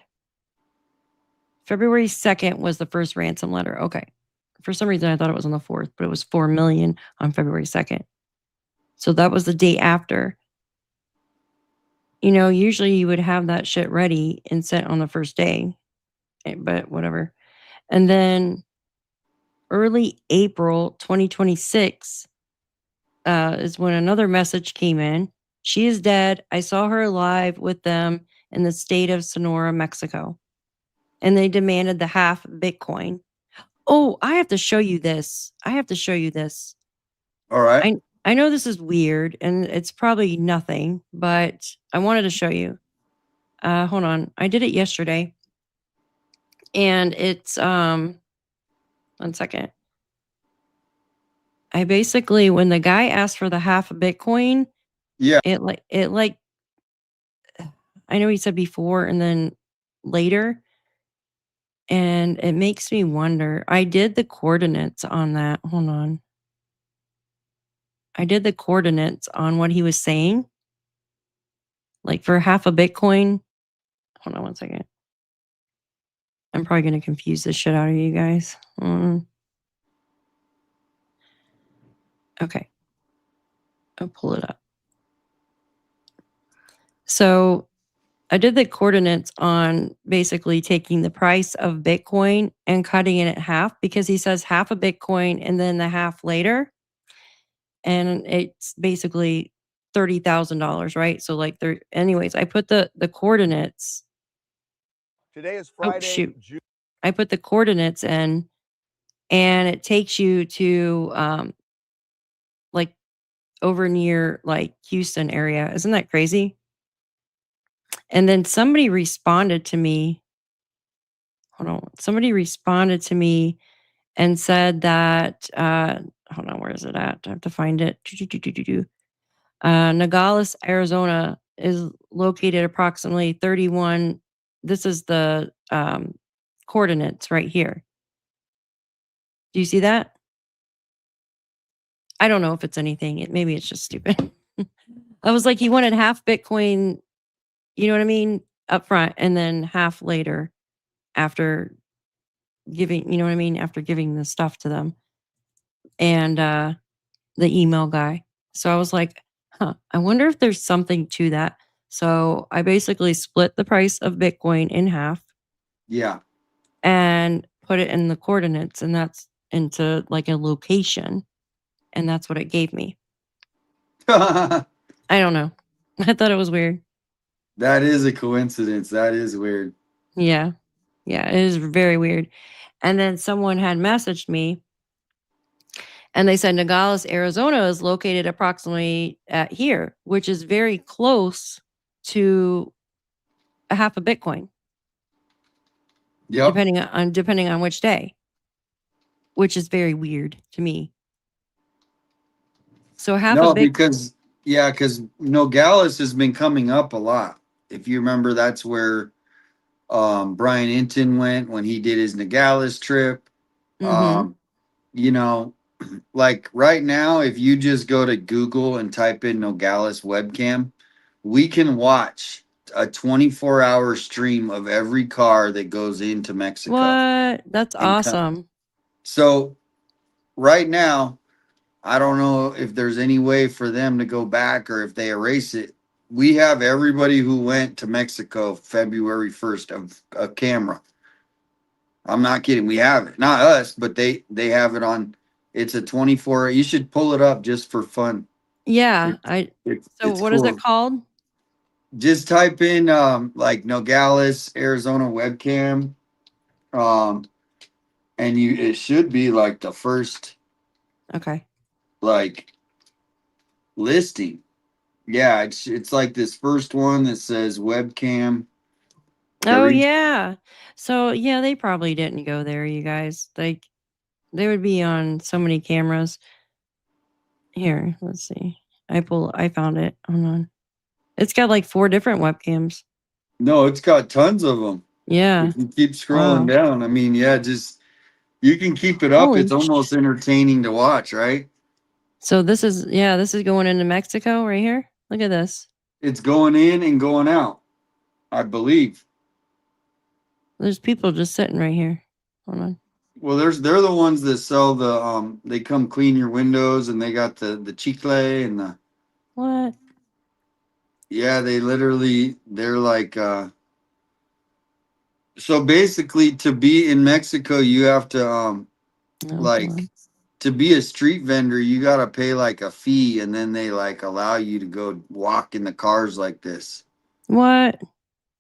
February 2nd was the first ransom letter. Okay. For some reason, I thought it was on the 4th, but it was $4 million on February 2nd. So that was the day after. You know, usually you would have that shit ready and sent on the first day, but whatever. And then early April 2026 is when another message came in. She is dead. I saw her alive with them in the state of Sonora, Mexico. And they demanded the half Bitcoin. Oh, I have to show you this. All right. I know this is weird and it's probably nothing, but I wanted to show you. Hold on. I did it yesterday. And it's 1 second. I basically, when the guy asked for the half a Bitcoin, Yeah. it like I know he said before and then later, and it makes me wonder. I did the coordinates on that. Hold on. I did the coordinates on what he was saying. Like for half a Bitcoin. Hold on 1 second. I'm probably going to confuse the shit out of you guys. Okay. I'll pull it up. So I did the coordinates on basically taking the price of Bitcoin and cutting it in half, because he says half a Bitcoin and then the half later. And it's basically $30,000, right? So like anyways, I put the coordinates. Today is Oh, Friday. shoot. I put the coordinates in and it takes you to like over near like Houston area. Isn't that crazy? And then somebody responded to me. Hold on. Somebody responded to me and said that hold on, where is it at? I have to find it. Nogales, Arizona is located approximately 31. This is the coordinates right here. Do you see that? I don't know if it's anything. Maybe it's just stupid. I was like, he wanted half Bitcoin, you know what I mean, up front, and then half later after giving, you know what I mean, after giving the stuff to them. And the email guy. So I was like, I wonder if there's something to that. So I basically split the price of Bitcoin in half. Yeah. And put it in the coordinates, and that's into like a location. And that's what it gave me. I don't know. I thought it was weird. That is a coincidence. That is weird. Yeah. Yeah, it is very weird. And then someone had messaged me and they said Nogales, Arizona is located approximately at here, which is very close to a half a Bitcoin. Yep. Depending on which day, which is very weird to me. So half a Bitcoin. because Nogales has been coming up a lot. If you remember, that's where Brian Inton went when he did his Nogales trip. Mm-hmm. You know, like right now, if you just go to Google and type in Nogales webcam, we can watch a 24-hour stream of every car that goes into Mexico. What? That's awesome. So right now, I don't know if there's any way for them to go back or if they erase it. We have everybody who went to Mexico February 1st of a camera. I'm not kidding. We have it. Not us, but they have it on. It's a 24. You should pull it up just for fun. Yeah. It's what cool. is it called? Just type in like Nogales, Arizona webcam. And it should be like the first Okay. like listing. Yeah, it's like this first one that says webcam. Oh yeah. So yeah, they probably didn't go there, you guys. Like they would be on so many cameras. Here, let's see. I found it. Hold on. It's got like 4 different webcams. No, it's got tons of them. Yeah. If you keep scrolling down, I mean, yeah, just you can keep it up. Holy It's almost entertaining to watch, right? So this is going into Mexico right here. Look at this. It's going in and going out, I believe. There's people just sitting right here. Hold on. Well, they're the ones that sell the they come clean your windows and they got the chicle and the What? yeah, they're like so basically to be in Mexico you have to Oh, like hold on. to be a street vendor you gotta pay like a fee and then they like allow you to go walk in the cars like this. What?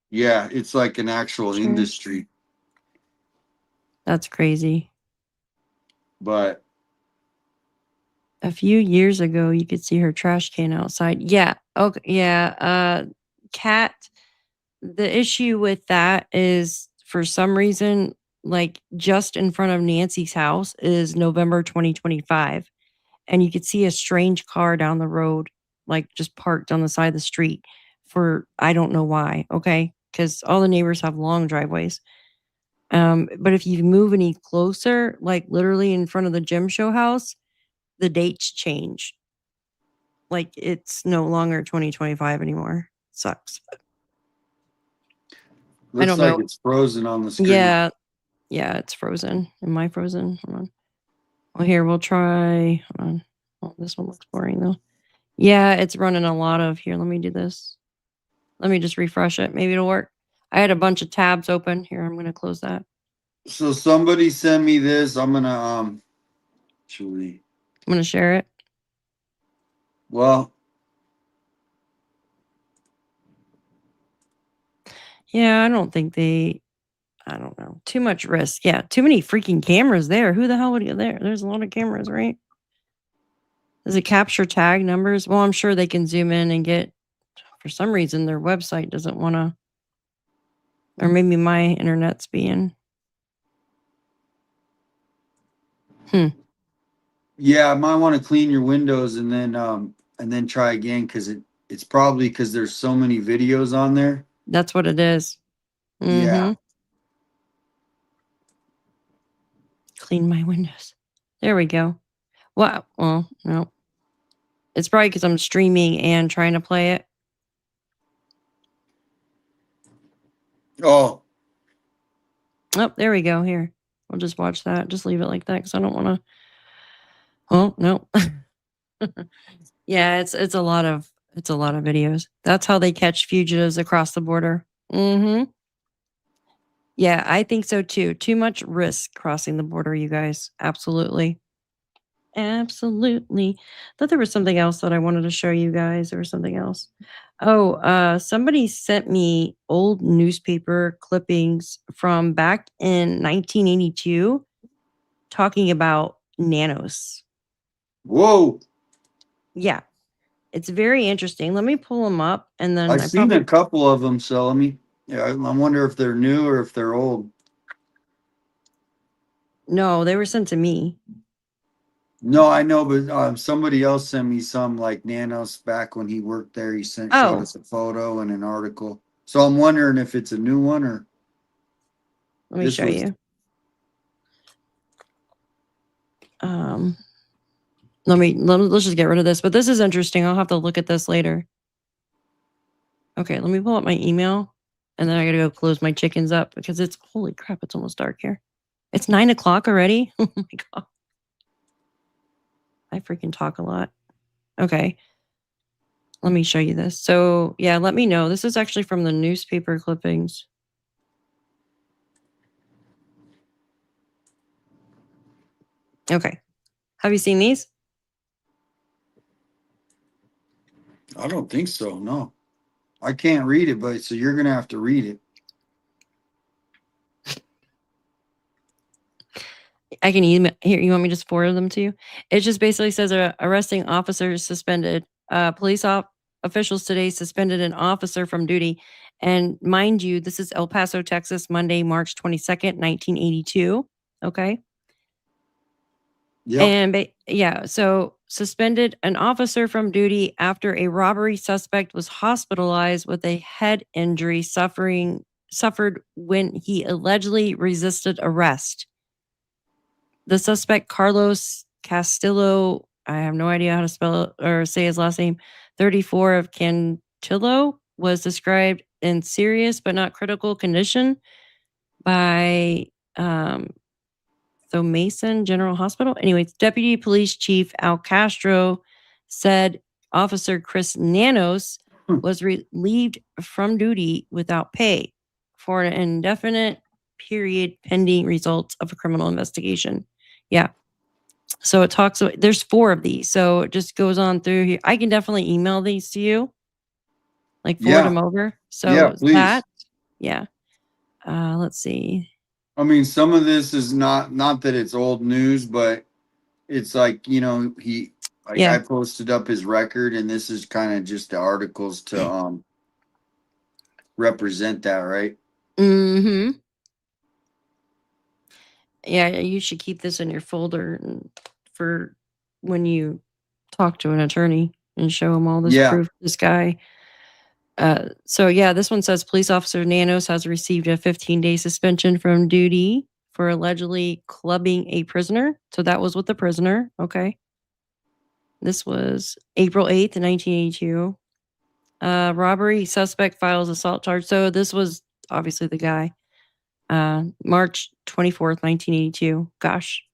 Yeah, it's like an actual Sure. industry. That's crazy. But A few years ago, you could see her trash can outside. Yeah. Okay. Yeah. Cat. The issue with that is for some reason, like just in front of Nancy's house is November 2025. And you could see a strange car down the road, like just parked on the side of the street for I don't know why. Okay. Because all the neighbors have long driveways. But if you move any closer, like literally in front of the gym show house, the dates change. Like it's no longer 2025 anymore. Sucks. looks don't like know. it's frozen on the screen. Yeah. Yeah, it's frozen. Am I frozen? Hold on. Well, here, we'll try. Hold on. Oh, this one looks boring though. Yeah, it's running a lot of here. Let me do this. Let me just refresh it. Maybe it'll work. I had a bunch of tabs open. Here, I'm gonna close that. So somebody sent me this. I'm gonna actually I'm gonna share it. well Yeah, I don't think I don't know. Too much risk. Yeah, too many freaking cameras there. Who the hell would get there? There's a lot of cameras, right? Does it capture tag numbers? Well, I'm sure they can zoom in and get, for some reason, their website doesn't want to, or maybe my internet's being. yeah, I might want to clean your windows and then try again because it's probably because there's so many videos on there. That's what it is. Yeah. Clean my windows. There we go. Wow. Well, no. It's probably because I'm streaming and trying to play it. Oh, Oh, there we go. Here. We'll just watch that. Just leave it like that because I don't want to. Oh, no. Yeah, it's a lot of videos. That's how they catch fugitives across the border. Yeah, I think so too. Too much risk crossing the border, you guys. Absolutely. Absolutely. Thought there was something else that I wanted to show you guys. There was something else. Oh, somebody sent me old newspaper clippings from back in 1982 talking about nanos. whoa. Yeah. It's very interesting. Let me pull them up and then I've seen a couple of them, so let me I wonder if they're new or if they're old. No, they were sent to me. No, I know, but somebody else sent me some like nanos back when he worked there. He showed us a photo and an article. So I'm wondering if it's a new one or. Let me show you. Let's just get rid of this. But this is interesting. I'll have to look at this later. Okay, let me pull up my email, and then I gotta go close my chickens up because it's holy crap. It's almost dark here. It's 9 o'clock already. Oh my god. I freaking talk a lot. Okay. Let me show you this. So yeah, let me know. This is actually from the newspaper clippings. Okay. Have you seen these? I don't think so. No, I can't read it, but so you're gonna have to read it. I can email here. You want me to just forward them to you? It just basically says arresting officers suspended. Police officials today suspended an officer from duty. And mind you, this is El Paso, Texas, Monday, March 22nd, 1982. Okay. Yep. And yeah, so suspended an officer from duty after a robbery suspect was hospitalized with a head injury suffered when he allegedly resisted arrest. The suspect, Carlos Castillo, I have no idea how to spell it or say his last name, 34 of Cantillo, was described in serious but not critical condition. by Mason General Hospital. Anyways, Deputy Police Chief Al Castro said Officer Chris Nanos was relieved from duty without pay for an indefinite period pending results of a criminal investigation. Yeah. So it talks, there's 4 of these. So it just goes on through here. I can definitely email these to you, like forward them over. So Yeah, please. that, yeah. Let's see. I mean, some of this is not that it's old news, but it's like, I posted up his record, and this is kind of just the articles to represent that, right? Mm-hmm. Yeah, you should keep this in your folder for when you talk to an attorney and show him all this proof. This guy. So yeah, this one says police officer Nanos has received a 15-day suspension from duty for allegedly clubbing a prisoner. So that was with the prisoner. Okay. This was April 8th, 1982. Robbery suspect files assault charge. So this was obviously the guy. March 24th, 1982. Gosh.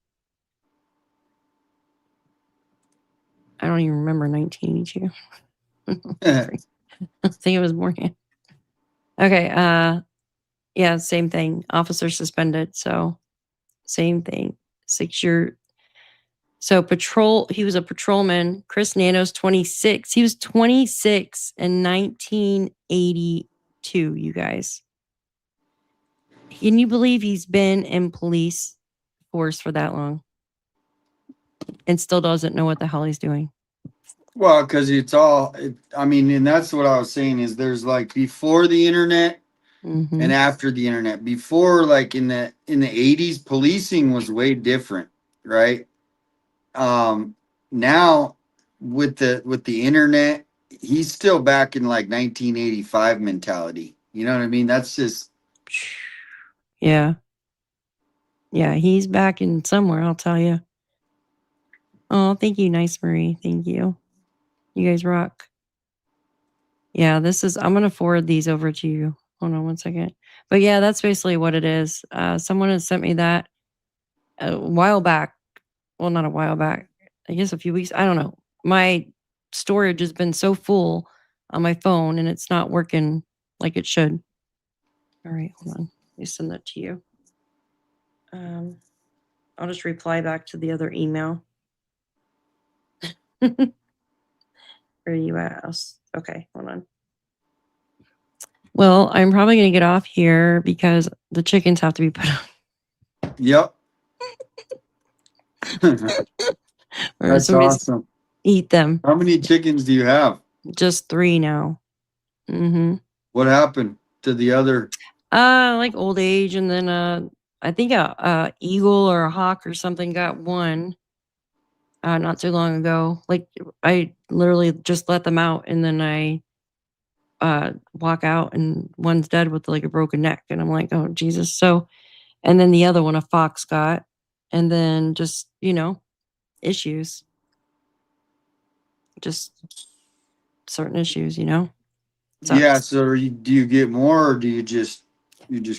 I don't even remember 1982. I think it was more. Okay. Yeah, same thing. Officer suspended. So same thing. 6-year. So he was a patrolman. Chris Nanos, 26. He was 26 in 1982, you guys. Can you believe he's been in police force for that long and still doesn't know what the hell he's doing? Well, because and that's what I was saying is there's like before the internet and after the internet. Before, like in the 80s, policing was way different, right? Now with the internet, he's still back in like 1985 mentality. You know what I mean? That's just yeah, he's back in somewhere, I'll tell you. Oh, thank you, Nice Marie. Thank you. You guys rock. Yeah, I'm gonna forward these over to you. Hold on 1 second. But yeah, that's basically what it is. Someone has sent me that a while back. Well, not a while back. I guess a few weeks. I don't know. My storage has been so full on my phone and it's not working like it should. All right, hold on. Let me send that to you. I'll just reply back to the other email. Where are you at? Okay, hold on. Well, I'm probably going to get off here because the chickens have to be put on. Yep. That's awesome. Eat them. How many chickens do you have? Just 3 now. What happened to the other? Like old age, and then I think a eagle or a hawk or something got one not too long ago. Like I literally just let them out, and then I walk out, and one's dead with like a broken neck, and I'm like, oh Jesus. So, and then the other one a fox got, and then just issues, just certain issues, Sucks. Yeah. So do you get more, or do you just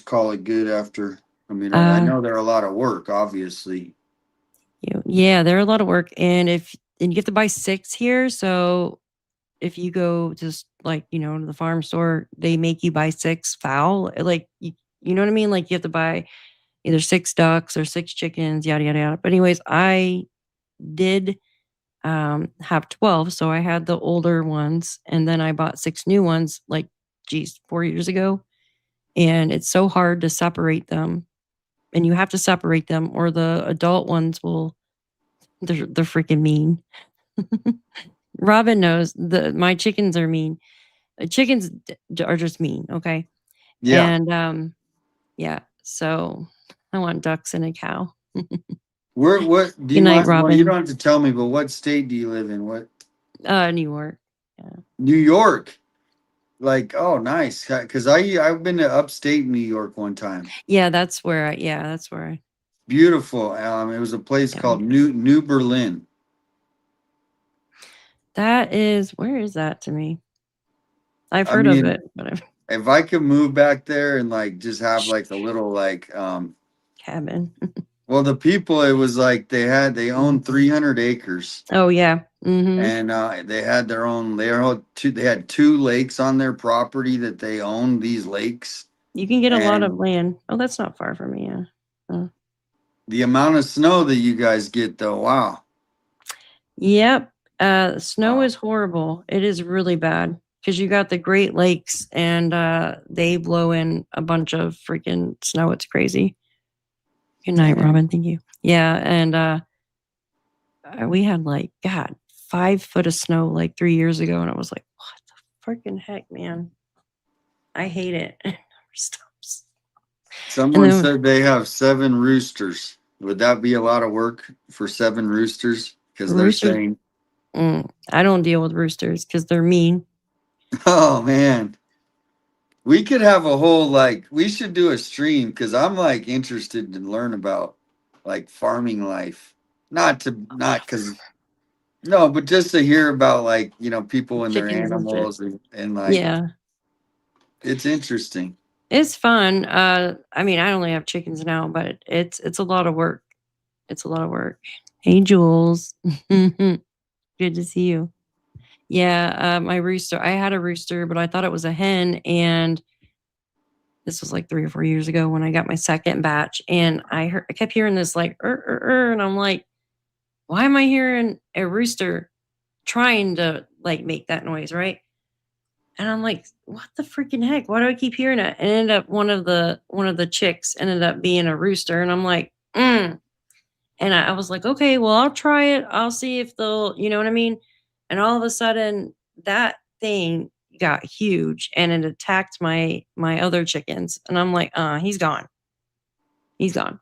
call it good after? I mean, I know they're a lot of work, obviously. Yeah, they're a lot of work, and you have to buy 6 here. So if you go just like to the farm store, they make you buy 6 fowl. Like you know what I mean? Like you have to buy either 6 ducks or 6 chickens, yada yada yada. But anyways, I did have 12, so I had the older ones, and then I bought 6 new ones, like 4 years ago. And it's so hard to separate them, and you have to separate them, or the adult ones they're freaking mean. Robin knows my chickens are mean. Chickens are just mean, okay? Yeah. And yeah, so I want ducks and a cow. What do you mind? Well, you don't have to tell me, but what state do you live in? What? New York. Yeah. New York. Like, oh, nice. Because I've been to upstate New York one time. Yeah, that's where I. Beautiful. It was a place called New Berlin. Where is that to me? I've heard of it, but if I could move back there and like just have like a little like Cabin. well, the people, it was like they owned 300 acres. Oh yeah. Mm-hmm. And they had their own. They had 2 lakes on their property that they owned. These lakes, You can get a lot and of land. Oh, that's not far from me. Yeah. the amount of snow that you guys get, though, wow. Yep. Snow Wow. is horrible. It is really bad because you got the Great Lakes and they blow in a bunch of freaking snow. It's crazy. Good night, Dang. Robin. Thank you. Yeah, and we had like 5 foot of snow like 3 years ago, and I was like, what the freaking heck, man? I hate it. It never stops. Someone then- said they have 7 roosters. Would that be a lot of work for 7 roosters? Because they're Roosters- saying, I don't deal with roosters because they're mean. oh man, we could have a whole like we should do a stream because I'm like interested to learn about like farming life. Not because no, but just to hear about like people and their Chickens and shit. animals and like Yeah. it's interesting. It's fun. I mean, I only have chickens now, but it's a lot of work. It's a lot of work. Hey, Jules. Good to see you. Yeah, my rooster. I had a rooster, but I thought it was a hen, and this was like 3 or 4 years ago when I got my second batch, and I kept hearing this like and I'm like, why am I hearing a rooster trying to like make that noise, right? And I'm like, what the freaking heck? Why do I keep hearing it? And ended up one of the chicks ended up being a rooster. And I'm like, And I was like, okay, well, I'll try it. I'll see if they'll, you know what I mean? And all of a sudden that thing got huge and it attacked my other chickens. And I'm like, he's gone. He's gone.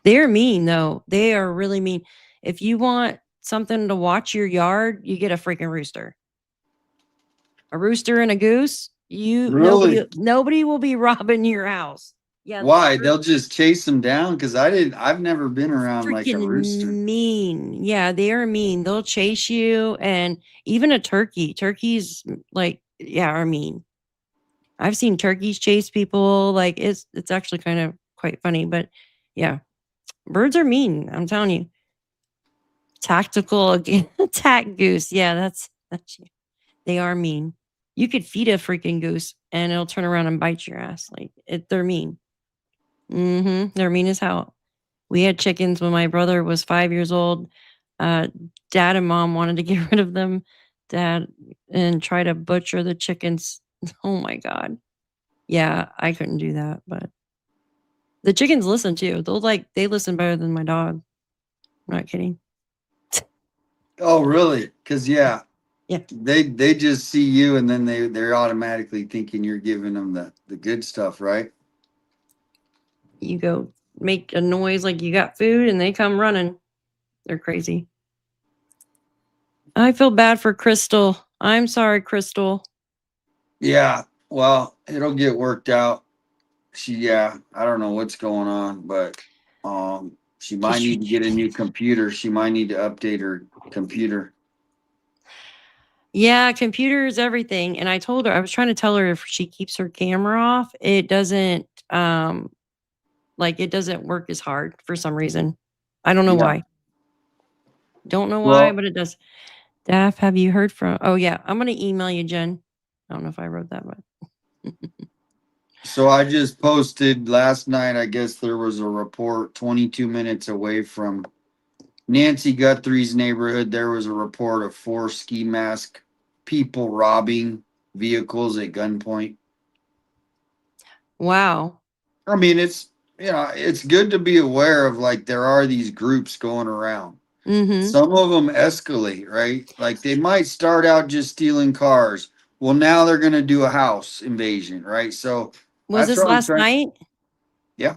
They're mean though. They are really mean. If you want something to watch your yard, you get a freaking rooster. A rooster and a goose, Really? nobody will be robbing your house. Yeah. Why? They'll just chase them down? Because I've never been around like a Freaking rooster. mean. Yeah, they are mean. They'll chase you, and even a turkey. Turkeys are mean. I've seen turkeys chase people. Like it's actually kind of quite funny, but yeah. Birds are mean, I'm telling you. Tactical attack goose. Yeah, that's you. They are mean. You could feed a freaking goose and it'll turn around and bite your ass. They're mean. They're mean as hell. We had chickens when my brother was 5 years old. Dad and mom wanted to get rid of them. Dad and try to butcher the chickens. Oh my God. Yeah, I couldn't do that, but the chickens listen too. They listen better than my dog. I'm not kidding. Oh, really? Because Yeah. they just see you and then they're automatically thinking you're giving them the good stuff, right? You go make a noise like you got food and they come running. They're crazy. I feel bad for Crystal. I'm sorry, Crystal. Yeah. Well, it'll get worked out. I don't know what's going on, but she might need to get a new computer. She might need to update her computer. Yeah, computer is everything. And I told her, I was trying to tell her if she keeps her camera off, it doesn't it doesn't work as hard for some reason. I don't know why. Don't know why, but it does. Daff, have you heard from? Oh yeah, I'm gonna email you, Jen. I don't know if I wrote that, but So I just posted last night. I guess there was a report 22 minutes away from Nancy Guthrie's neighborhood. There was a report of 4 ski mask people robbing vehicles at gunpoint. wow. I mean, it's good to be aware of like there are these groups going around. Mm-hmm. Some of them escalate, right? Like they might start out just stealing cars. Well, now they're going to do a house invasion, right? So Was that's this what I'm last night? Yeah.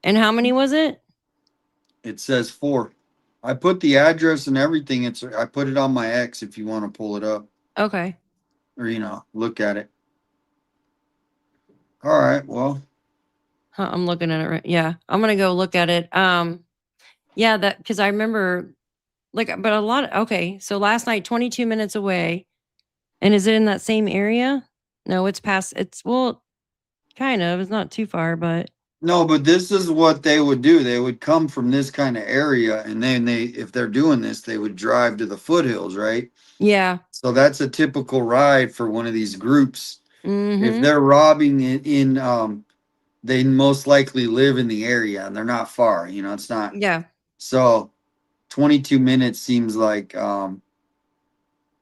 And how many was it? It says 4. I put the address and everything. I put it on my X if you want to pull it up Okay. or look at it. All right. Well, I'm looking at it right. Yeah, I'm gonna go look at it. Yeah, that because I remember but a lot okay, so last night 22 minutes away. And is it in that same area? No, it's past. It's well, kind of. It's not too far, but No, but this is what they would do. They would come from this kind of area, and then if they're doing this, they would drive to the foothills, right? yeah. So that's a typical ride for one of these groups. If Mm-hmm. they're robbing they most likely live in the area and they're not far. It's not. Yeah. So 22 minutes seems like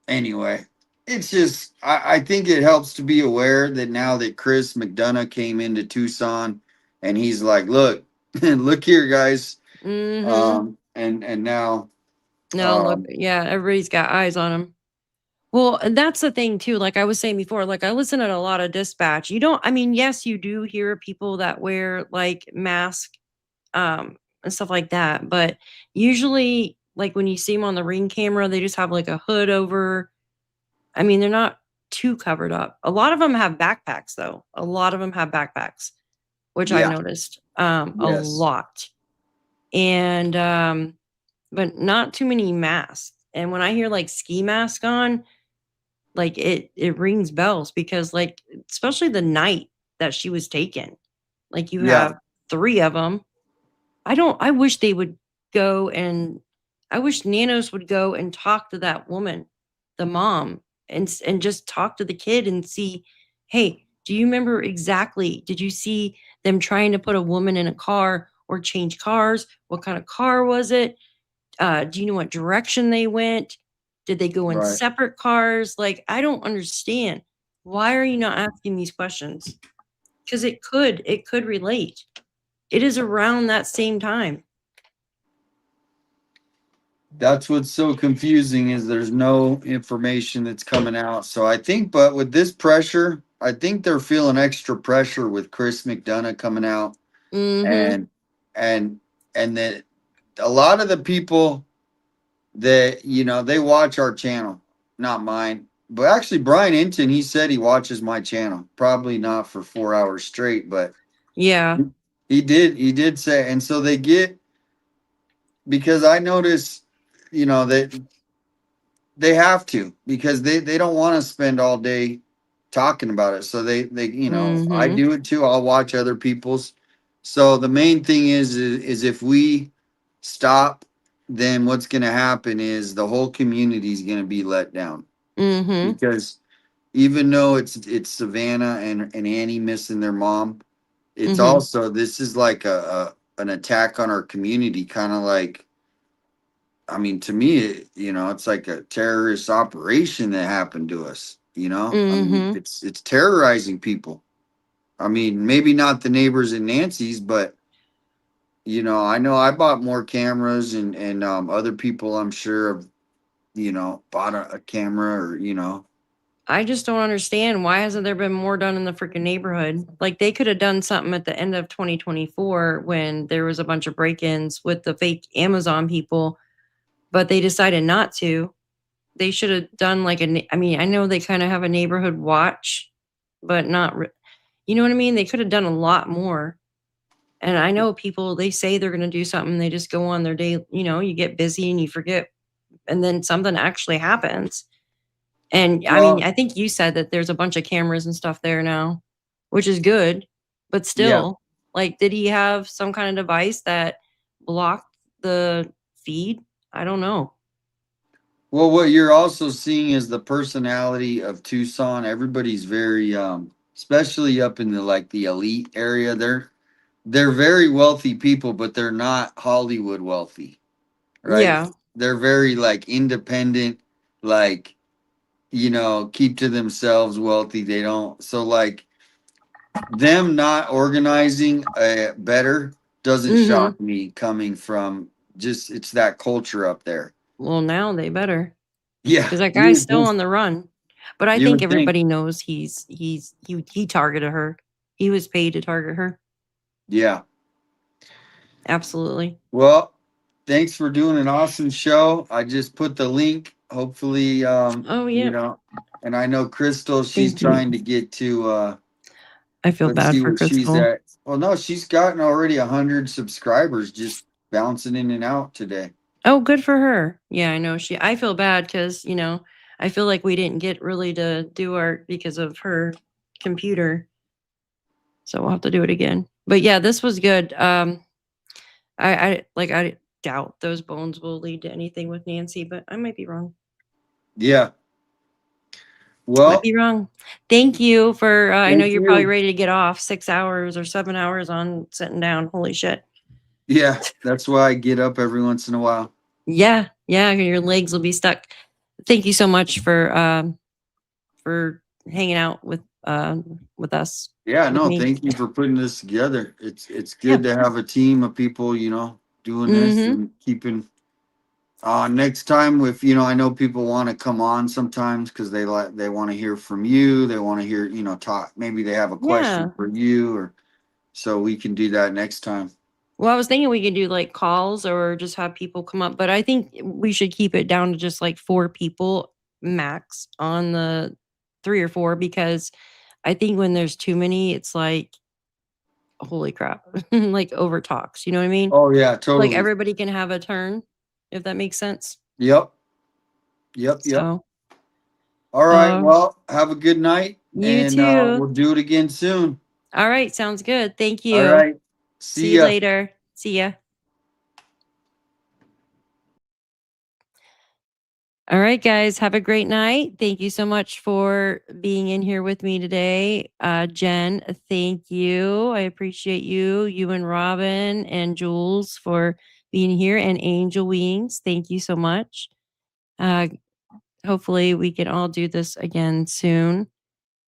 anyway. It's just I think it helps to be aware that now that Chris McDonough came into Tucson and he's like, look, look here, guys. Mm-hmm. And now No, look, yeah, everybody's got eyes on him. Well, and that's the thing too. Like I was saying before, like I listen to a lot of dispatch. I mean, yes, you do hear people that wear like masks, and stuff like that. But usually, like when you see them on the ring camera, they just have like a hood over. I mean, they're not too covered up. A lot of them have backpacks though. A lot of them have backpacks, which I've yeah, noticed a yes. lot. And but not too many masks. And when I hear like ski mask on, like it rings bells because like especially the night that she was taken, like you Yeah, have 3 of them. I wish they would go and I wish Nanos would go and talk to that woman, the mom, and just talk to the kid and see, hey, do you remember exactly? Did you see them trying to put a woman in a car or change cars? What kind of car was it? Do you know what direction they went? Did they go in right. separate cars? Like, I don't understand. Why are you not asking these questions? Because it could relate. It is around that same time. That's what's so confusing is there's no information that's coming out. So I think, but with this pressure, I think they're feeling extra pressure with Chris McDonough coming out Mm-hmm. and and that a lot of the people that they watch our channel, not mine. But actually, Brian Inton, he said he watches my channel. Probably not for 4 hours straight, but Yeah. he did say, and so they get because I notice, that they have to because they don't want to spend all day talking about it. So they I Mm-hmm. do it too. I'll watch other people's. So the main thing is if we stop, then what's going to happen is the whole community is going to be let down Mm-hmm. because even though it's Savannah and Annie missing their mom, it's Mm-hmm. also this is like an attack on our community, kind of like. I mean, to me, it's like a terrorist operation that happened to us. I mean, Mm-hmm. it's terrorizing people. I mean, maybe not the neighbors in Nancy's, but I know I bought more cameras and other people I'm sure have bought a camera or. I just don't understand why hasn't there been more done in the freaking neighborhood? Like they could have done something at the end of 2024 when there was a bunch of break-ins with the fake Amazon people, but they decided not to. They should have done like I mean, I know they kind of have a neighborhood watch, but not you know what I mean? They could have done a lot more. And I know people, they say they're going to do something, they just go on their day, you get busy and you forget and then something actually happens. And I mean, Well, I think you said that there's a bunch of cameras and stuff there now, which is good. But yeah. still, like, did he have some kind of device that blocked the feed? I don't know. Well, what you're also seeing is the personality of Tucson. Everybody's very, especially up in the elite area. They're very wealthy people, but they're not Hollywood wealthy, right? Yeah. They're very like independent, like keep to themselves wealthy. They don't so like them not organizing better doesn't Mm-hmm. shock me coming from just it's that culture up there. Well, now they better, Yeah, because that you guy's would still think. on the run. But I You think would think. everybody knows he targeted her. He was paid to target her. Yeah. Absolutely. Well, thanks for doing an awesome show. I just put the link. Hopefully, Oh yeah. and I know Crystal, she's Thank you. trying to get to I feel let's bad see for where she's Crystal. at. Well, no, she's gotten already 100 subscribers just bouncing in and out today. Oh, good for her. Yeah, I know I feel bad because, I feel like we didn't get really to do our because of her. computer. So we'll have to do it again. But yeah, this was good. I doubt those bones will lead to anything with Nancy, but I might be wrong. Yeah. Might Well, be wrong. Thank you for I know Thank you're probably you. ready to get off 6 hours or 7 hours on sitting down. Holy shit. yeah, that's why I get up every once in a while. Yeah, your legs will be stuck. Thank you so much for hanging out with us. Yeah, with no, me. thank you for putting this together. It's good to have a team of people, you know, doing this Mhm. and keeping. Next time, if you know, I know people want to come on sometimes because they want to hear from you. They want to hear, you know, talk. Maybe they have a question Yeah. for you, or so we can do that next time. Well, I was thinking we could do like calls or just have people come up, but I think we should keep it down to just like 4 people max on the 3 or 4 because I think when there's too many, it's like, holy crap, like over talks. You know what I mean? Oh yeah, Like totally. everybody can have a turn, if that makes sense. Yep. So, All right. Well, have a good night, you and too. we'll do it again soon. All right, sounds good. Thank All you. right. See you later. See ya. All right, guys, have a great night. Thank you so much for being in here with me today. Jen, thank you. I appreciate you and Robin and Jules for being here, and Angel Wings. Thank you so much. Hopefully, we can all do this again soon.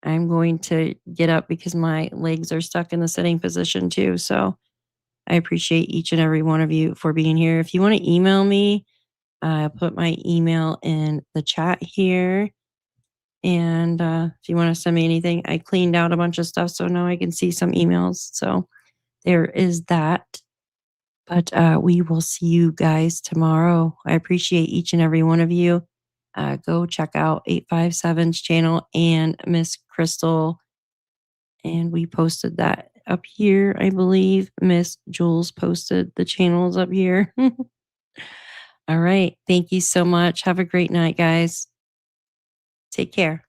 I'm going to get up because my legs are stuck in the sitting position too. So I appreciate each and every one of you for being here. If you want to email me, put my email in the chat here. And if you want to send me anything, I cleaned out a bunch of stuff. So now I can see some emails. So there is that. But we will see you guys tomorrow. I appreciate each and every one of you. Go check out 857's channel and Miss Crystal. And we posted that up here, I believe. Miss Jules posted the channels up here. All right. Thank you so much. Have a great night, guys. Take care.